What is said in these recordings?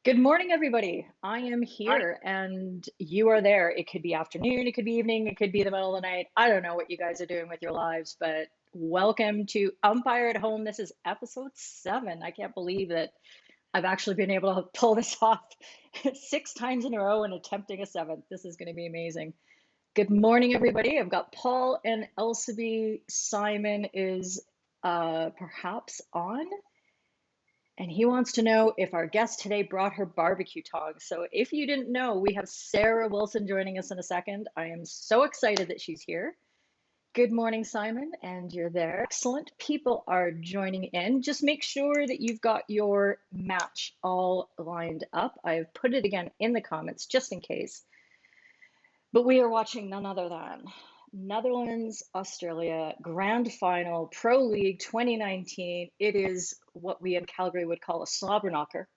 Good morning, everybody. I am Hi. here and you are there. It could be afternoon, it could be evening, it could be the middle of the night. I don't know what you guys are doing with your lives, but welcome to Umpire at Home. This is episode 7. I can't believe that I've actually been able to pull this off 6 times in a row and attempting a 7th. This is going to be amazing. Good morning, everybody. I've got Paul and Elsaby. Simon is perhaps on. And he wants to know if our guest today brought her barbecue tongs. So if you didn't know, we have Sarah Wilson joining us in a second. I am so excited that she's here. Good morning, Simon, and you're there. Excellent. People are joining in. Just make sure that you've got your match all lined up. I've put it again in the comments just in case. But we are watching none other than Netherlands, Australia, Grand Final, Pro League 2019. It is what we in Calgary would call a slobber knocker.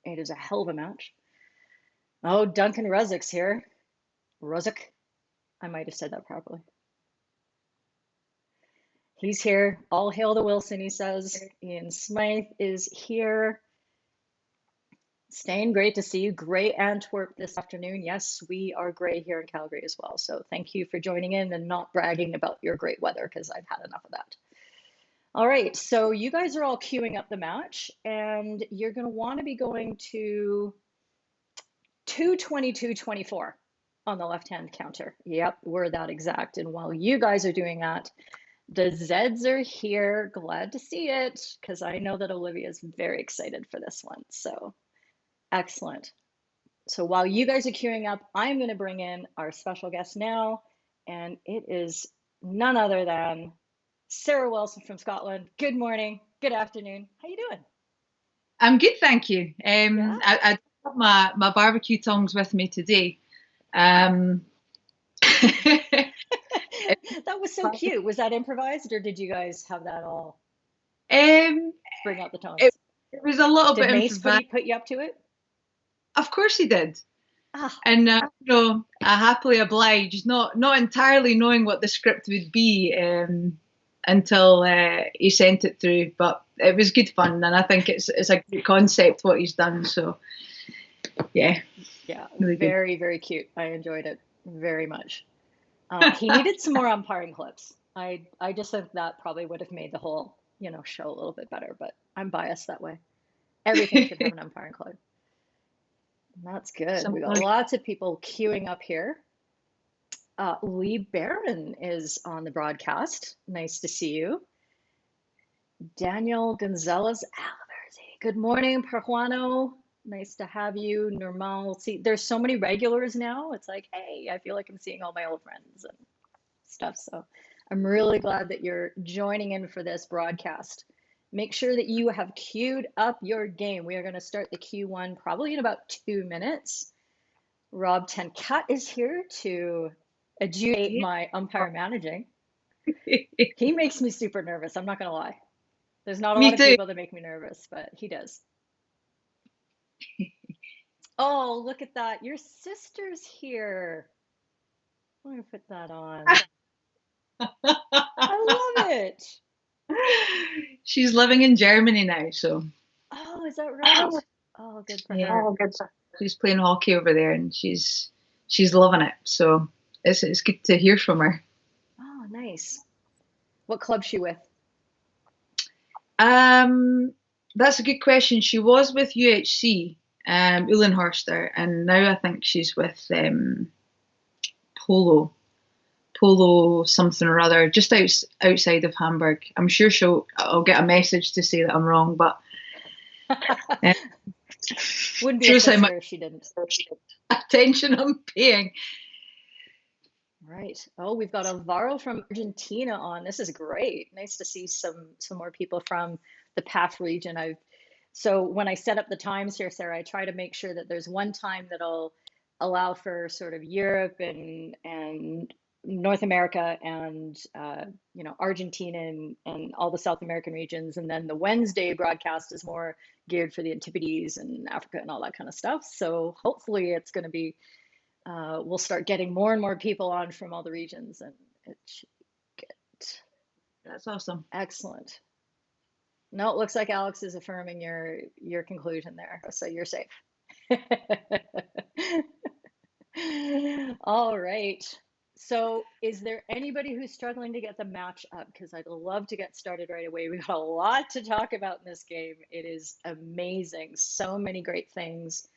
It is a hell of a match. Oh, Duncan Ruzik's here. Ruzik. I might have said that properly. He's here. All hail the Wilson, he says. Ian Smythe is here. Stain, great to see you. Gray Antwerp this afternoon. Yes, we are gray here in Calgary as well. So thank you for joining in and not bragging about your great weather because I've had enough of that. All right, so you guys are all queuing up the match and you're going to want to be going to 2:22:24 on the left-hand counter. Yep, we're that exact. And while you guys are doing that, the Zeds are here. Glad to see it because I know that Olivia is very excited for this one. So excellent. So while you guys are queuing up, I'm going to bring in our special guest now, and it is none other than Sarah Wilson from Scotland. Good morning, good afternoon. How you doing? I'm good, thank you. Yeah, I have my barbecue tongs with me today. Um, that was so cute. Was that improvised, or did you guys have that all um, bring out the it, tongues? it was a little Did bit Mace improvised. put you up to it? Of course he did, Ah, and I happily obliged, not entirely knowing what the script would be until he sent it through. But it was good fun, and I think it's a good concept what he's done. So yeah, yeah, really good. very, very cute. I enjoyed it very much. He needed some more umpiring clips. I just think that probably would have made the whole, show a little bit better, but I'm biased that way. Everything should have an umpiring clip. That's good. We got Sometimes. lots of people queuing up here. Lee Barron is on the broadcast. Nice to see you. Daniel Gonzalez Alvarez. Good morning, Perjuano. Nice to have you. Normal. See, there's so many regulars now. It's like, hey, I feel like I'm seeing all my old friends and stuff. So I'm really glad that you're joining in for this broadcast. Make sure that you have queued up your game. We are going to start the Q1 probably in about 2 minutes. Rob Tenkat is here to adjudicate my umpire managing. He makes me super nervous. I'm not going to lie. There's not a Me lot of too. people that make me nervous, but he does. Oh, look at that. Your sister's here. I'm going to put that on. I love it. She's living in Germany now, so Oh, is that right? Oh, good for yeah, her. she's playing hockey over there, and she's loving it. So it's good to hear from her. Oh, nice. What club's she with? Um, that's a good question. She was with UHC, Uhlenhorster, and now I think she's with Polo, Polo something or other, just outside of Hamburg. I'm sure I'll get a message to say that I'm wrong, but uh, Wouldn't be a shows how much sister if she didn't. attention I'm paying. Right. Oh, we've got Alvaro from Argentina on. This is great. Nice to see some more people from the PAF region. So when I set up the times here, Sarah, I try to make sure that there's one time that'll allow for sort of Europe and North America and Argentina and all the South American regions, and then the Wednesday broadcast is more geared for the Antipodes and Africa and all that kind of stuff. So hopefully it's going to be we'll start getting more and more people on from all the regions, and it should get That's awesome. excellent. No, it looks like Alex is affirming your conclusion there, so you're safe. All right. So, is there anybody who's struggling to get the match up? Because I'd love to get started right away. We got a lot to talk about in this game. It is amazing. So many great things.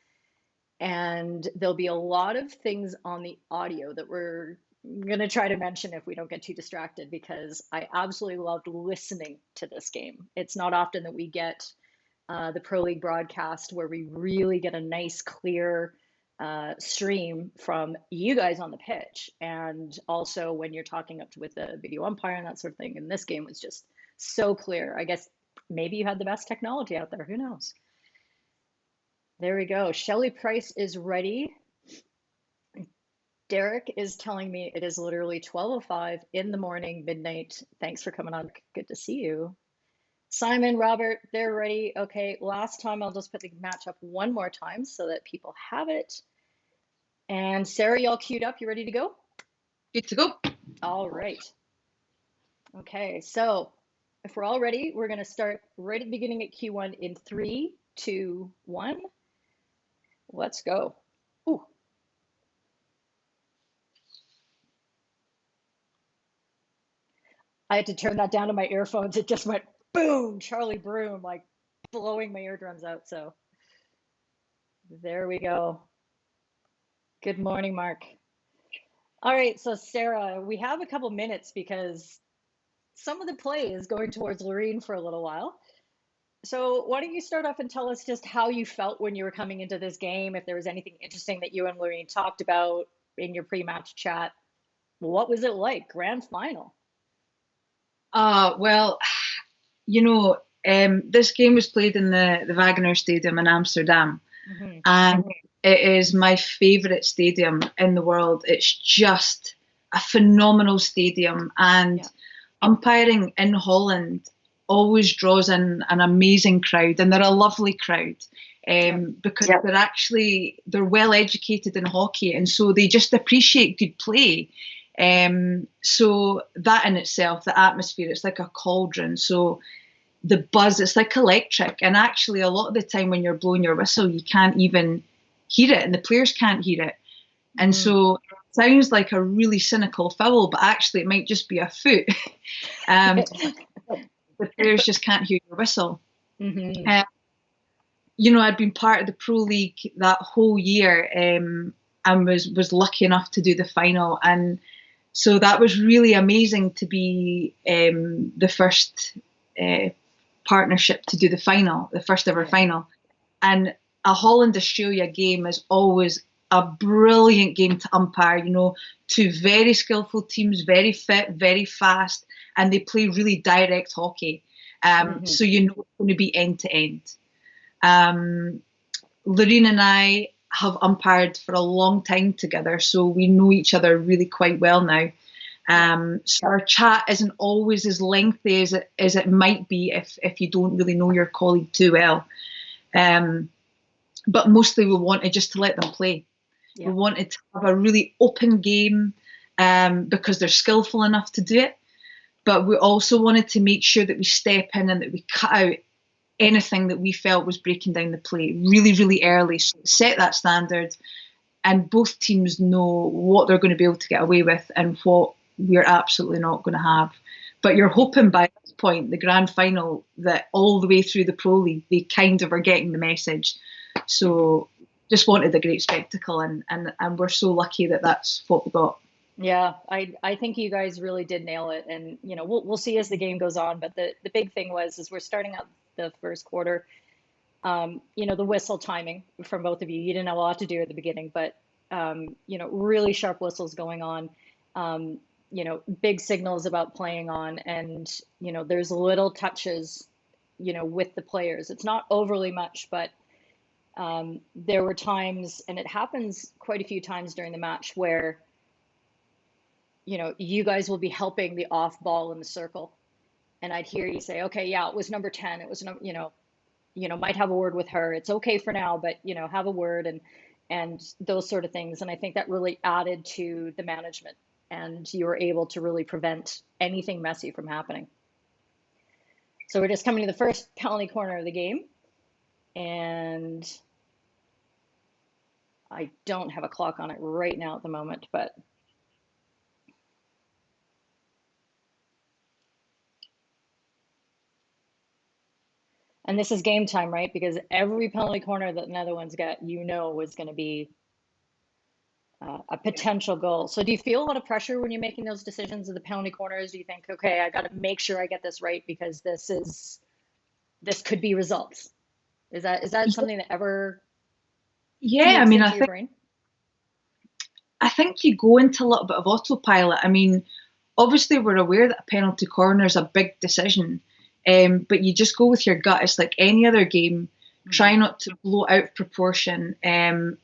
And there'll be a lot of things on the audio that we're going to try to mention if we don't get too distracted, because I absolutely loved listening to this game. It's not often that we get the Pro League broadcast where we really get a nice, clear stream from you guys on the pitch. And also when you're talking up to, with the video umpire and that sort of thing. And this game was just so clear. I guess maybe you had the best technology out there. Who knows? There we go. Shelly Price is ready. Derek is telling me it is literally 12:05 in the morning, midnight. Thanks for coming on. Good to see you. Simon, Robert, they're ready. Okay, last time I'll just put the match up one more time so that people have it. And Sarah, you all queued up? You ready to go? Good to go. All right. Okay, so if we're all ready, we're going to start right at the beginning at Q1 in 3, 2, 1. Let's go. Ooh. I had to turn that down to my earphones. It just went boom, Charlie Broom, like blowing my eardrums out. So there we go. Good morning, Mark. All right, so Sarah, we have a couple minutes because some of the play is going towards Lorene for a little while. So why don't you start off and tell us just how you felt when you were coming into this game, if there was anything interesting that you and Lorene talked about in your pre-match chat. What was it like, grand final? Well, this game was played in the Wagener Stadium in Amsterdam, Mm-hmm. and it is my favourite stadium in the world. It's just a phenomenal stadium, and umpiring in Holland always draws in an amazing crowd, and they're a lovely crowd. Because they're well educated in hockey, and so they just appreciate good play. So that in itself, the atmosphere, it's like a cauldron. So the buzz, it's like electric. And actually, a lot of the time when you're blowing your whistle, you can't even hear it, and the players can't hear it. And so it sounds like a really cynical foul, but actually, it might just be a foot. The players just can't hear your whistle. Mm-hmm. I'd been part of the Pro League that whole year, and was lucky enough to do the final. And so that was really amazing to be the first partnership to do the final, the first ever final. And a Holland-Australia game is always a brilliant game to umpire. Two very skillful teams, very fit, very fast, and they play really direct hockey. So it's going to be end to end. Lorene and I have umpired for a long time together, so we know each other really quite well now. So our chat isn't always as lengthy as it might be if you don't really know your colleague too well. But mostly we wanted just to let them play. Yeah. We wanted to have a really open game because they're skillful enough to do it. But we also wanted to make sure that we step in and that we cut out anything that we felt was breaking down the play really, really early. So set that standard, and both teams know what they're going to be able to get away with and what we're absolutely not going to have. But you're hoping by this point, the grand final, that all the way through the Pro League, they kind of are getting the message. So just wanted a great spectacle, and we're so lucky that that's what we got. Yeah, I think you guys really did nail it, and we'll see as the game goes on. But the big thing is we're starting out the first quarter. The whistle timing from both of you. You didn't have a lot to do at the beginning, but really sharp whistles going on. Big signals about playing on, and there's little touches, with the players. It's not overly much, but there were times, and it happens quite a few times during the match, where you guys will be helping the off ball in the circle, and I'd hear you say, okay, yeah, it was number 10, it was might have a word with her, it's okay for now, but have a word, and those sort of things. And I think that really added to the management, and you were able to really prevent anything messy from happening. So we're just coming to the first penalty corner of the game. And I don't have a clock on it right now at the moment, but and this is game time, right? Because every penalty corner that the Netherlands get, you know, is going to be a potential goal. So do you feel a lot of pressure when you're making those decisions of the penalty corners? Do you think, okay, I got to make sure I get this right because this could be results? Is that something that ever Yeah, I mean, into your brain? I think you go into a little bit of autopilot. I mean, obviously we're aware that a penalty corner is a big decision, but you just go with your gut. It's like any other game. Try not to blow out of proportion, and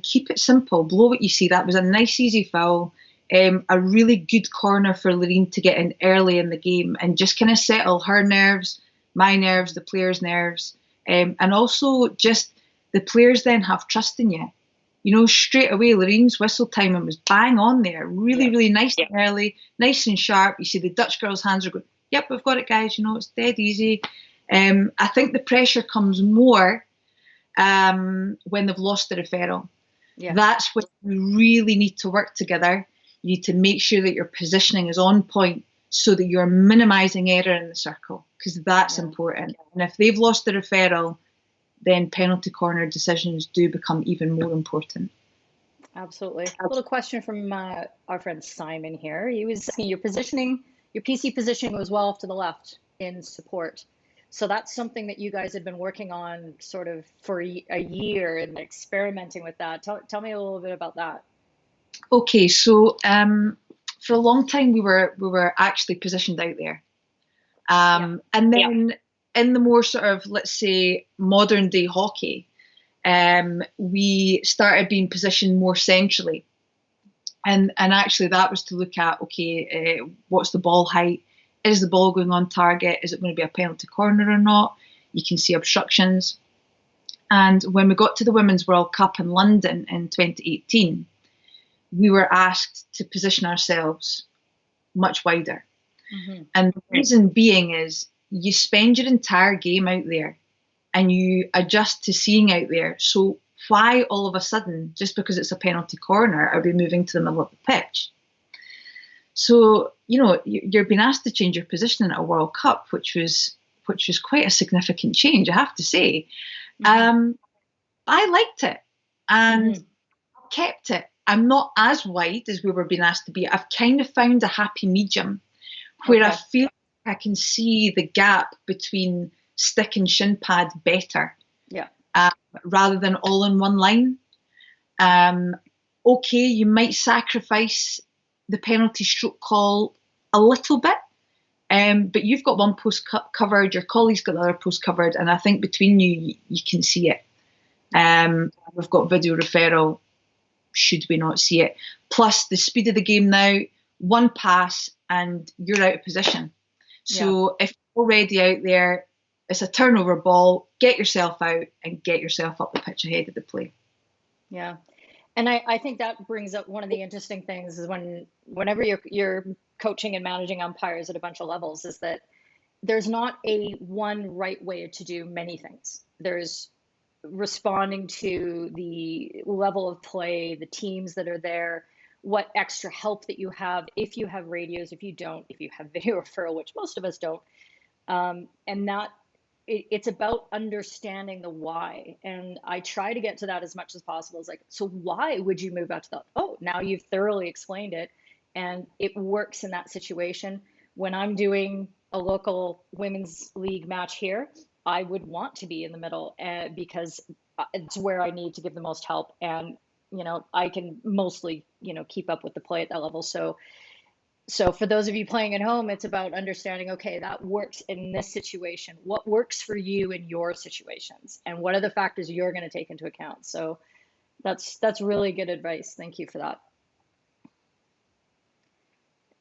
keep it simple. Blow what you see. That was a nice, easy foul. A really good corner for Loreen to get in early in the game and just kind of settle her nerves, my nerves, the players' nerves, and also just the players then have trust in you. You know, straight away, Loreen's whistle timing was bang on there. Really, really nice and early, nice and sharp. You see the Dutch girls' hands are going, yep, we've got it, guys. You know, it's dead easy. I think the pressure comes more when they've lost the referral. Yeah. That's when you really need to work together. You need to make sure that your positioning is on point so that you're minimising error in the circle, because that's important. And if they've lost the referral, then penalty corner decisions do become even more important. Absolutely. A little question from our friend Simon here. He was asking your positioning, your PC positioning was well off to the left in support. So that's something that you guys have been working on sort of for a year and experimenting with that. Tell me a little bit about that. Okay, so for a long time we were actually positioned out there, and then in the more sort of, let's say, modern day hockey, we started being positioned more centrally, and actually that was to look at, okay, what's the ball height? Is the ball going on target? Is it going to be a penalty corner or not? You can see obstructions. And when we got to the Women's World Cup in London in 2018, we were asked to position ourselves much wider. Mm-hmm. And the reason being is you spend your entire game out there and you adjust to seeing out there. So why all of a sudden, just because it's a penalty corner, are we moving to the middle of the pitch? So, you know, you're being asked to change your position at a World Cup, which was quite a significant change, I have to say. Mm-hmm. I liked it and kept it. I'm not as wide as we were being asked to be. I've kind of found a happy medium where I feel I can see the gap between stick and shin pad better, rather than all in one line. Okay, you might sacrifice the penalty stroke call a little bit, but you've got one post covered, your colleague's got the other post covered, and I think between you can see it. We've got video referral, should we not see it? Plus the speed of the game now, one pass and you're out of position. So if you're already out there, it's a turnover ball, get yourself out and get yourself up the pitch ahead of the play. Yeah. And I think that brings up one of the interesting things is whenever you're coaching and managing umpires at a bunch of levels, is that there's not a one right way to do many things. There's responding to the level of play, the teams that are there, what extra help that you have, if you have radios, if you don't, if you have video referral, which most of us don't. And that it's about understanding the why. And I try to get to that as much as possible. It's like, so why would you move out to that? Oh, now you've thoroughly explained it and it works in that situation. When I'm doing a local women's league match here, I would want to be in the middle because it's where I need to give the most help. And, you know, I can mostly, you know, keep up with the play at that level. So for those of you playing at home, it's about understanding, okay, that works in this situation. What works for you in your situations? And what are the factors you're going to take into account? So that's really good advice. Thank you for that.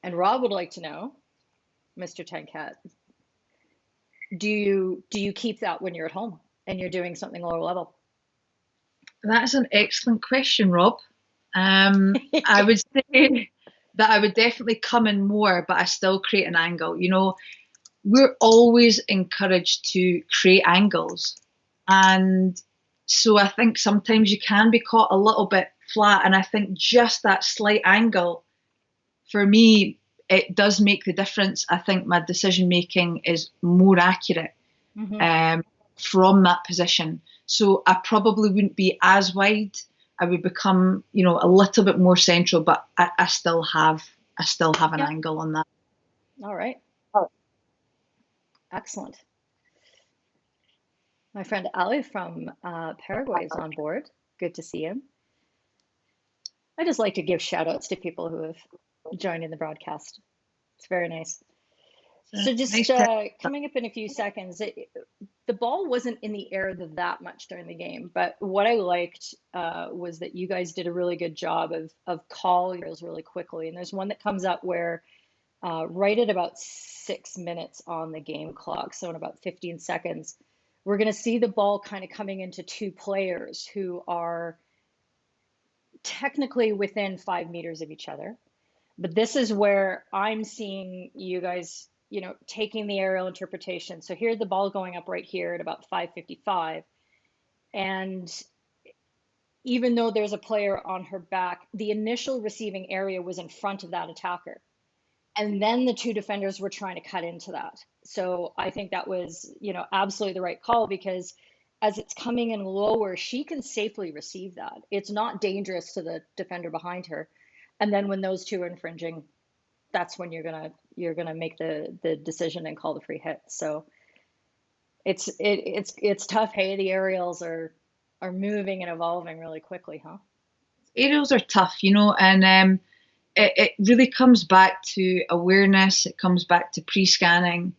And Rob would like to know, Mr. Tenkat, do you keep that when you're at home and you're doing something lower level? That's an excellent question, Rob. I would say that I would definitely come in more, but I still create an angle. You know, we're always encouraged to create angles. And so I think sometimes you can be caught a little bit flat. And I think just that slight angle, for me, it does make the difference. I think my decision making is more accurate from that position. So I probably wouldn't be as wide. I would become, you know, a little bit more central, but I still have an angle on that. All right. Excellent. My friend Ali from Paraguay is on board. Good to see him. I just like to give shout outs to people who have joined in the broadcast. It's very nice. So just coming up in a few seconds, the ball wasn't in the air that much during the game, but what I liked was that you guys did a really good job of calling those really quickly. And there's one that comes up where right at about 6 minutes on the game clock, so in about 15 seconds, we're going to see the ball kind of coming into two players who are technically within 5 meters of each other. But this is where I'm seeing you guys, you know, taking the aerial interpretation. So here's the ball going up right here at about 5:55. And even though there's a player on her back, the initial receiving area was in front of that attacker. And then the two defenders were trying to cut into that. So I think that was, you know, absolutely the right call, because as it's coming in lower, she can safely receive that. It's not dangerous to the defender behind her. And then when those two are infringing, that's when you're gonna make the decision and call the free hit. So it's tough. Hey, the aerials are moving and evolving really quickly, huh? Aerials are tough, you know, and it really comes back to awareness. It comes back to pre-scanning.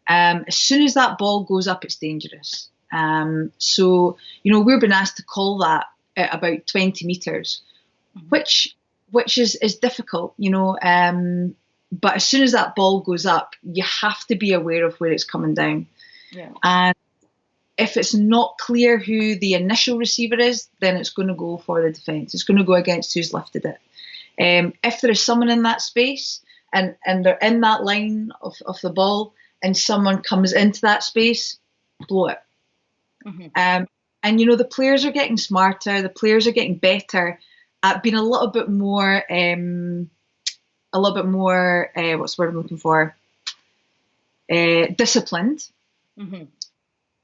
As soon as that ball goes up, it's dangerous. So, you know, we're being asked to call that at about 20 meters, which is difficult, you know. But as soon as that ball goes up, you have to be aware of where it's coming down. Yeah. And if it's not clear who the initial receiver is, then it's going to go for the defence. It's going to go against who's lifted it. If there is someone in that space and they're in that line of the ball and someone comes into that space, blow it. And, you know, the players are getting smarter. The players are getting better at being a little bit more, what's the word I'm looking for? Disciplined.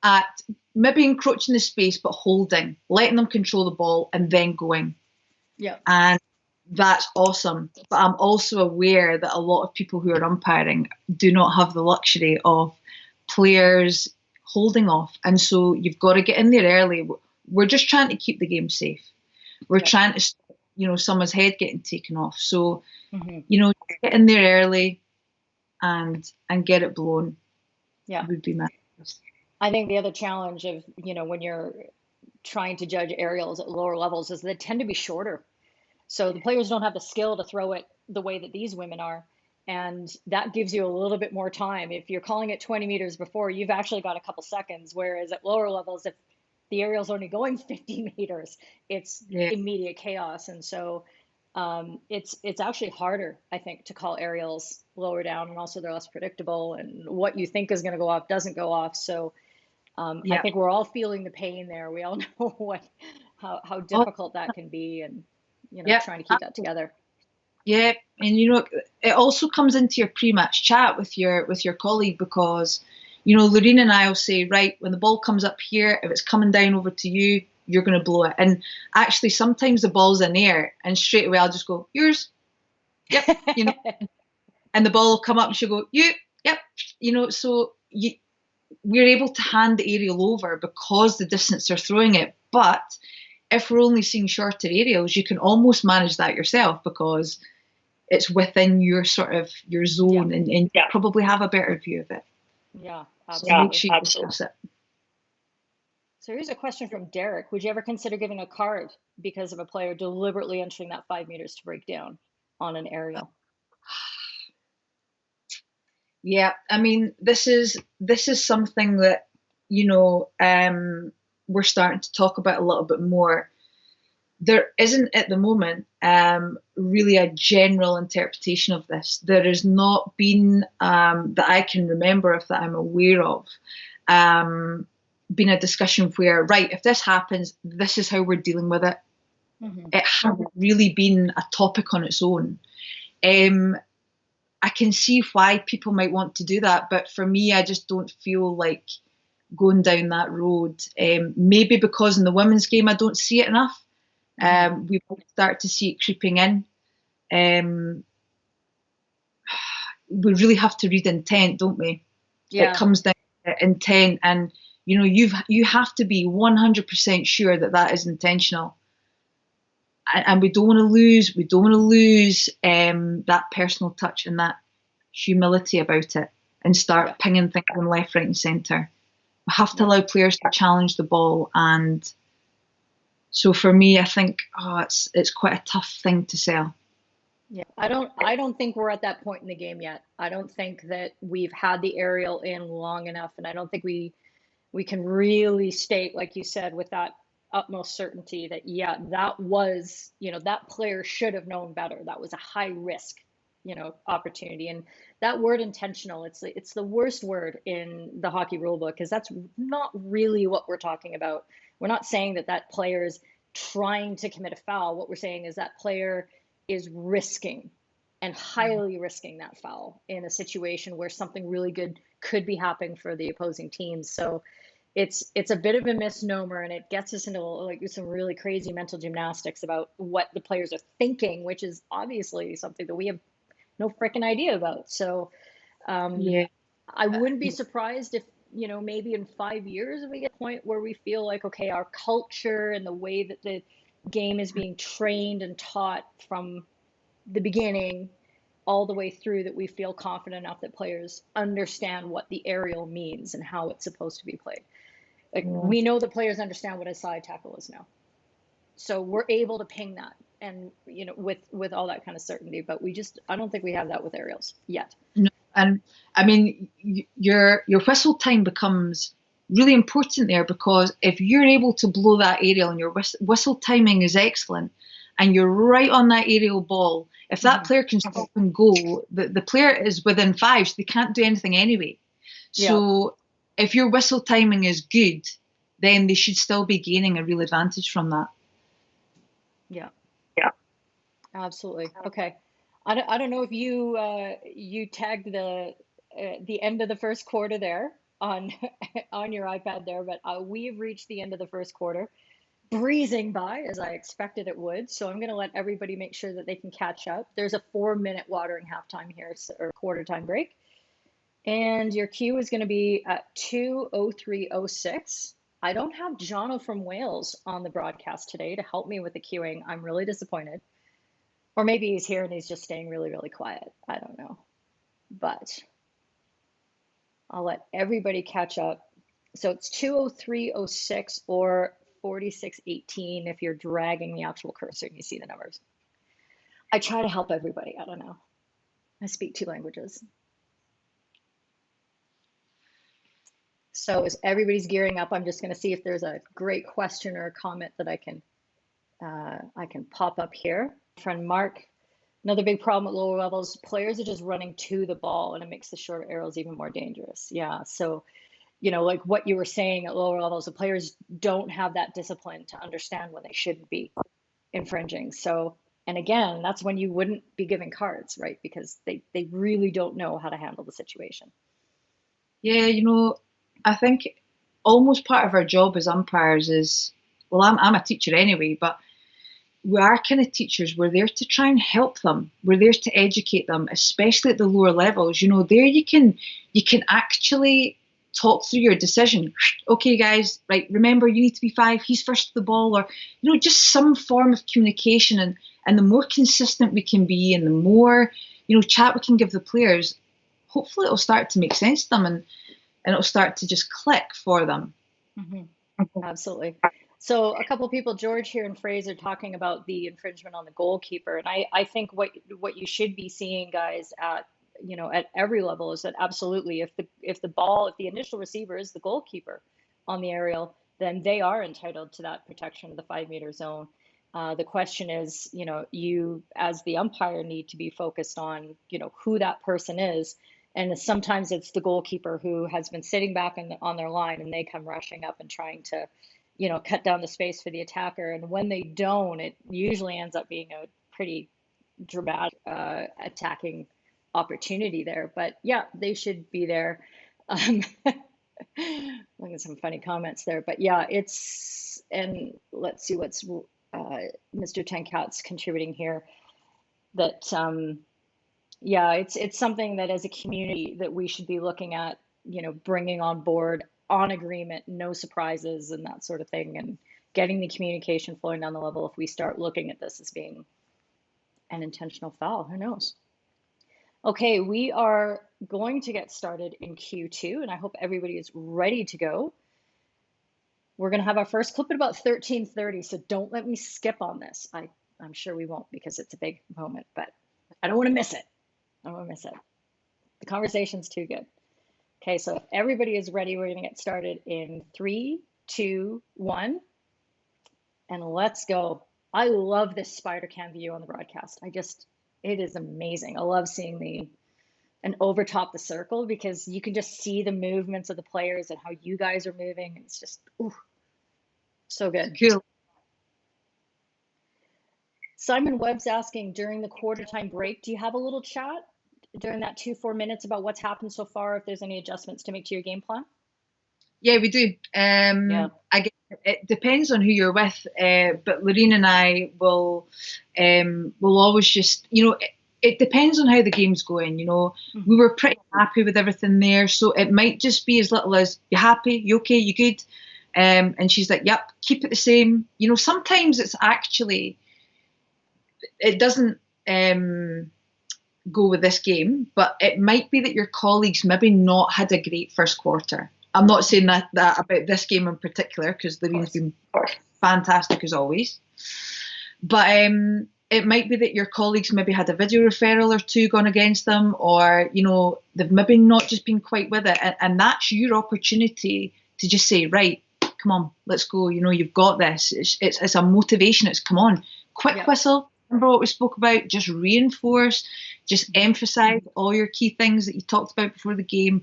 At maybe encroaching the space, but holding, letting them control the ball and then going. Yeah. And that's awesome. But I'm also aware that a lot of people who are umpiring do not have the luxury of players holding off. And so you've got to get in there early. We're just trying to keep the game safe. We're trying to stop, you know, someone's head getting taken off. So, you know, get in there early and get it blown. Yeah. Would be my. I think the other challenge of, you know, when you're trying to judge aerials at lower levels is they tend to be shorter. So the players don't have the skill to throw it the way that these women are. And that gives you a little bit more time. If you're calling it 20 meters before, you've actually got a couple seconds. Whereas at lower levels, if the aerial's only going 50 meters, it's immediate chaos. And so it's actually harder, I think, to call aerials lower down. And also they're less predictable. And what you think is going to go off doesn't go off. So I think we're all feeling the pain there. We all know how difficult that can be, and you know, trying to keep that together. Yeah, and you know, it also comes into your pre-match chat with your colleague, because you know, Lorena and I will say, right, when the ball comes up here, if it's coming down over to you, you're going to blow it. And actually, sometimes the ball's in air, and straight away I'll just go, yours. Yep, you know, and the ball will come up, and she'll go, you. Yep, you know, so we're able to hand the aerial over because the distance they're throwing it. But if we're only seeing shorter aerials, you can almost manage that yourself because it's within your sort of your zone, and you probably have a better view of it. Yeah, absolutely. So absolutely. So here's a question from Derek. Would you ever consider giving a card because of a player deliberately entering that 5 meters to break down on an aerial? Yeah, I mean, this is something that, you know, we're starting to talk about a little bit more. there isn't at the moment really a general interpretation of this. There has not been, that I can remember of, that I'm aware of, been a discussion where, right, if this happens, this is how we're dealing with it. It hasn't really been a topic on its own. I can see why people might want to do that, but for me, I just don't feel like going down that road. Maybe because in the women's game I don't see it enough. We start to see it creeping in. We really have to read intent, don't we? Yeah. It comes down to intent, and you have to be 100% sure that that is intentional. And we don't want to lose. We don't want to lose that personal touch and that humility about it, and start pinging things on left, right, and centre. We have to allow players to challenge the ball, and so for me, I think it's quite a tough thing to sell. Yeah, I don't think we're at that point in the game yet. I don't think that we've had the aerial in long enough, and I don't think we can really state, like you said, with that utmost certainty that that was, that player should have known better. That was a high risk, opportunity. And that word intentional, it's the worst word in the hockey rulebook, because that's not really what we're talking about. We're not saying that that player is trying to commit a foul. What we're saying is that player is risking, and highly risking, that foul in a situation where something really good could be happening for the opposing team. So it's a bit of a misnomer, and it gets us into like some really crazy mental gymnastics about what the players are thinking, which is obviously something that we have no freaking idea about. So I wouldn't be surprised if, maybe in 5 years we get to a point where we feel like, okay, our culture and the way that the game is being trained and taught from the beginning all the way through, that we feel confident enough that players understand what the aerial means and how it's supposed to be played. Like, we know that players understand what a side tackle is now, so we're able to ping that, and with all that kind of certainty. But I don't think we have that with aerials yet. No, and I mean, your whistle time becomes really important there, because if you're able to blow that aerial and your whistle timing is excellent, and you're right on that aerial ball, if that player can stop and go, the player is within 5, so they can't do anything anyway. So if your whistle timing is good, then they should still be gaining a real advantage from that. Yeah. Absolutely. Okay. I don't know if you tagged the end of the first quarter there on on your iPad there, but we've reached the end of the first quarter, breezing by as I expected it would. So I'm going to let everybody make sure that they can catch up. There's a 4-minute watering halftime here, or quarter time break. And your cue is going to be at 2:03:06. I don't have Jono from Wales on the broadcast today to help me with the queuing. I'm really disappointed. Or maybe he's here and he's just staying really, really quiet. I don't know. But I'll let everybody catch up. So it's 2:03:06 or 46:18 if you're dragging the actual cursor and you see the numbers. I try to help everybody. I don't know. I speak 2 languages. So as everybody's gearing up, I'm just going to see if there's a great question or a comment that I can pop up here. Friend Mark, another big problem at lower levels, players are just running to the ball, and it makes the short arrows even more dangerous. Yeah, so like what you were saying, at lower levels, the players don't have that discipline to understand when they shouldn't be infringing. So, and again, that's when you wouldn't be giving cards, right? Because they really don't know how to handle the situation. Yeah, I think almost part of our job as umpires is, well, I'm a teacher anyway, but we are kind of teachers. We're there to try and help them. We're there to educate them, especially at the lower levels. There you can actually talk through your decision. Okay, guys, right, remember, you need to be 5, he's first to the ball, or just some form of communication. And the more consistent we can be, and the more chat we can give the players, hopefully it'll start to make sense to them, and it'll start to just click for them. Absolutely. So a couple of people, George here and Fraser, talking about the infringement on the goalkeeper. And I think what you should be seeing, guys, at every level, is that absolutely, if the initial receiver is the goalkeeper on the aerial, then they are entitled to that protection of the 5-meter zone. The question is, you as the umpire need to be focused on, who that person is. And sometimes it's the goalkeeper who has been sitting back on their line and they come rushing up and trying to, cut down the space for the attacker. And when they don't, it usually ends up being a pretty dramatic attacking opportunity there. But yeah, they should be there. Look at some funny comments there. But yeah, and let's see what's Mr. Tenkat's contributing here. That yeah, it's something that as a community that we should be looking at, bringing on board on agreement, no surprises and that sort of thing, and getting the communication flowing down the level. If we start looking at this as being an intentional foul, who knows? Okay, we are going to get started in Q2, and I hope everybody is ready to go. We're going to have our first clip at about 13:30, so don't let me skip on this. I'm sure we won't because it's a big moment, but I don't want to miss it. I don't want to miss it. The conversation's too good. Okay, so if everybody is ready, we're going to get started in 3, 2, 1, and let's go. I love this spider cam view on the broadcast. It is amazing. I love seeing and overtop the circle because you can just see the movements of the players and how you guys are moving. It's just, ooh, so good. Cool. Simon Webb's asking, during the quarter time break, do you have a little chat during that 2-4 minutes about what's happened so far, if there's any adjustments to make to your game plan? Yeah, we do. Yeah. I guess it depends on who you're with, but Lorene and I will always just, it depends on how the game's going. We were pretty happy with everything there, so it might just be as little as, you happy, you okay, you good, and she's like, yep, keep it the same. Sometimes it's actually, it doesn't go with this game, but it might be that your colleagues maybe not had a great first quarter. I'm not saying that about this game in particular, because Lorene's been fantastic as always. But it might be that your colleagues maybe had a video referral or two gone against them, or, they've maybe not just been quite with it. And that's your opportunity to just say, right, come on, let's go. You've got this. It's a motivation. It's come on, quick whistle. Remember what we spoke about? Just reinforce, just emphasize all your key things that you talked about before the game.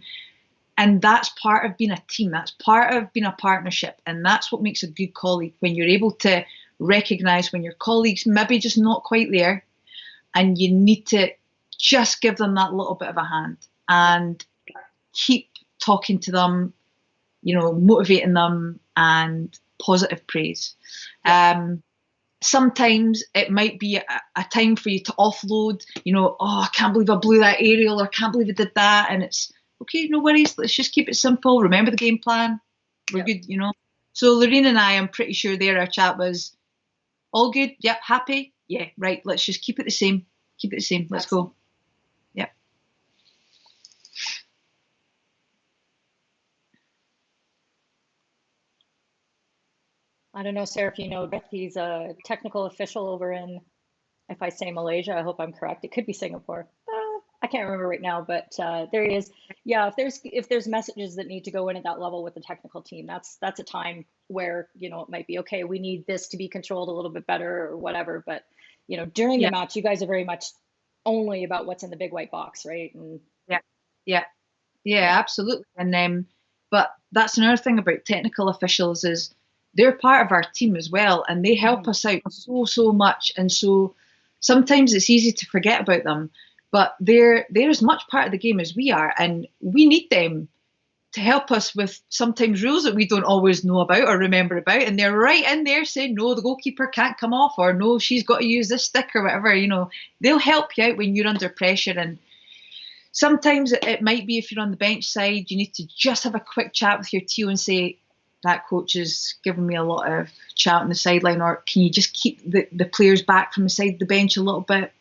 And that's part of being a team. That's part of being a partnership. And that's what makes a good colleague, when you're able to recognize when your colleagues maybe just not quite there, and you need to just give them that little bit of a hand and keep talking to them, motivating them, and positive praise. Sometimes it might be a time for you to offload, oh, I can't believe I blew that aerial, or I can't believe I did that. And it's, okay, no worries. Let's just keep it simple. Remember the game plan. We're good, So Lorene and I, I'm pretty sure there our chat was all good. Yep, happy. Yeah, right. Let's just keep it the same. Keep it the same. Let's go. Yep. I don't know, Sarah, if you know, but he's a technical official over in, if I say Malaysia, I hope I'm correct. It could be Singapore. I can't remember right now, but there he is. Yeah, if there's messages that need to go in at that level with the technical team, that's a time where, it might be, okay, we need this to be controlled a little bit better or whatever. But, during the match, you guys are very much only about what's in the big white box, right? And yeah, absolutely. And but that's another thing about technical officials, is they're part of our team as well, and they help us out so much. And so sometimes it's easy to forget about them. But they're as much part of the game as we are, and we need them to help us with sometimes rules that we don't always know about or remember about. And they're right in there saying, no, the goalkeeper can't come off, or no, she's got to use this stick or whatever. They'll help you out when you're under pressure. And sometimes it might be, if you're on the bench side, you need to just have a quick chat with your TO and say, that coach is giving me a lot of chat on the sideline, or can you just keep the players back from the side of the bench a little bit?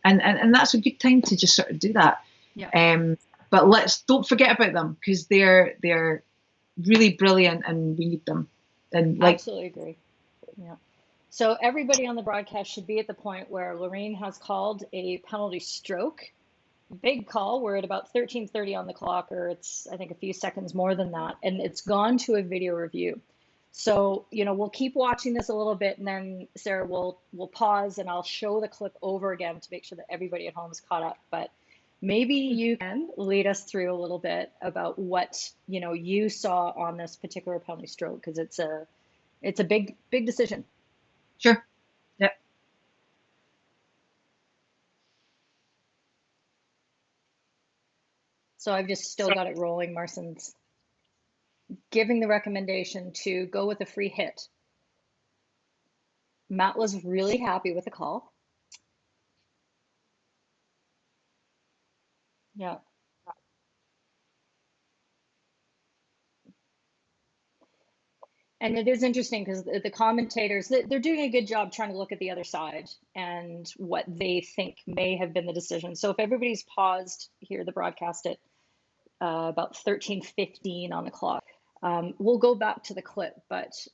And that's a good time to just sort of do that. Yeah. But don't forget about them, because they're really brilliant and we need them. And absolutely agree. Yeah. So everybody on the broadcast should be at the point where Lorene has called a penalty stroke. Big call. We're at about 13:30 on the clock, or it's, I think, a few seconds more than that, and it's gone to a video review. So, we'll keep watching this a little bit, and then Sarah will pause and I'll show the clip over again to make sure that everybody at home is caught up. But maybe you can lead us through a little bit about what, you saw on this particular penalty stroke, because it's a big decision. Sure. Yep. So I've just still got it rolling. Marson's giving the recommendation to go with a free hit. Matt was really happy with the call. Yeah. And it is interesting because the commentators, they're doing a good job trying to look at the other side and what they think may have been the decision. So if everybody's paused here, the broadcast at about 13:15 on the clock, we'll go back to the clip. But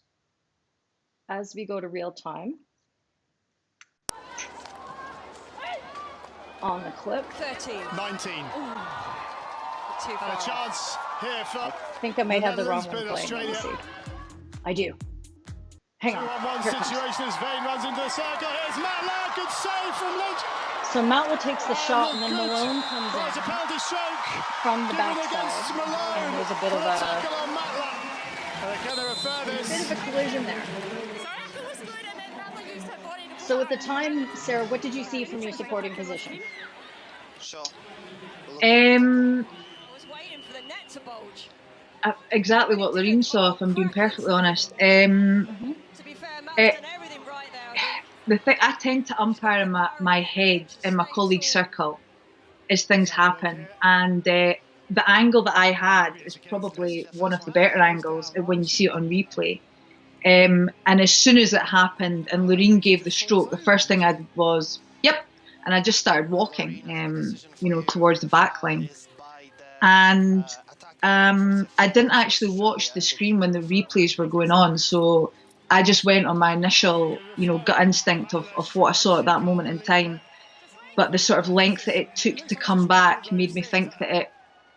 as we go to real time, on the clip, 13, 19. Ooh, too far. A chance here for. I think I might have the wrong one playing. Let me see. I do. Hang on. 2-on-1 situation as Vane runs into the circle. Here's Matt Laird. Good save from Lynch. So Matt takes the shot, and then Good. Malone comes Well, it's a in penalty stroke. from the Given against backside, Malone. and there's a bit of a Tackle on Matt Laird. Can they refer this? bit of a collision there. So at the time, Sarah, what did you see from your supporting position? Exactly what Loreen saw, if I'm being perfectly honest. The thing, I tend to umpire in my head, in my colleague's circle, as things happen. And the angle that I had is probably one of the better angles when you see it on replay. And as soon as it happened and Loreen gave the stroke, the first thing I did was, yep. And I just started walking, towards the back line. And I didn't actually watch the screen when the replays were going on. So I just went on my initial, gut instinct of what I saw at that moment in time. But the sort of length that it took to come back made me think that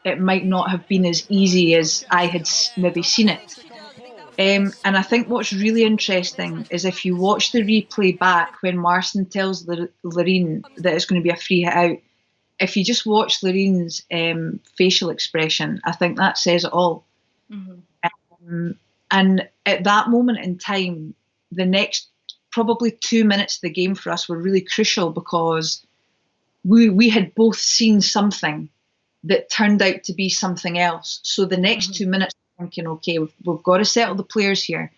it might not have been as easy as I had maybe seen it. And I think what's really interesting is if you watch the replay back when Marson tells Loreen that it's going to be a free hit out, if you just watch Loreen's facial expression, I think that says it all. Mm-hmm. And at that moment in time, the next probably 2 minutes of the game for us were really crucial because we had both seen something that turned out to be something else. So the next 2 minutes, thinking, okay, we've got to settle the players here.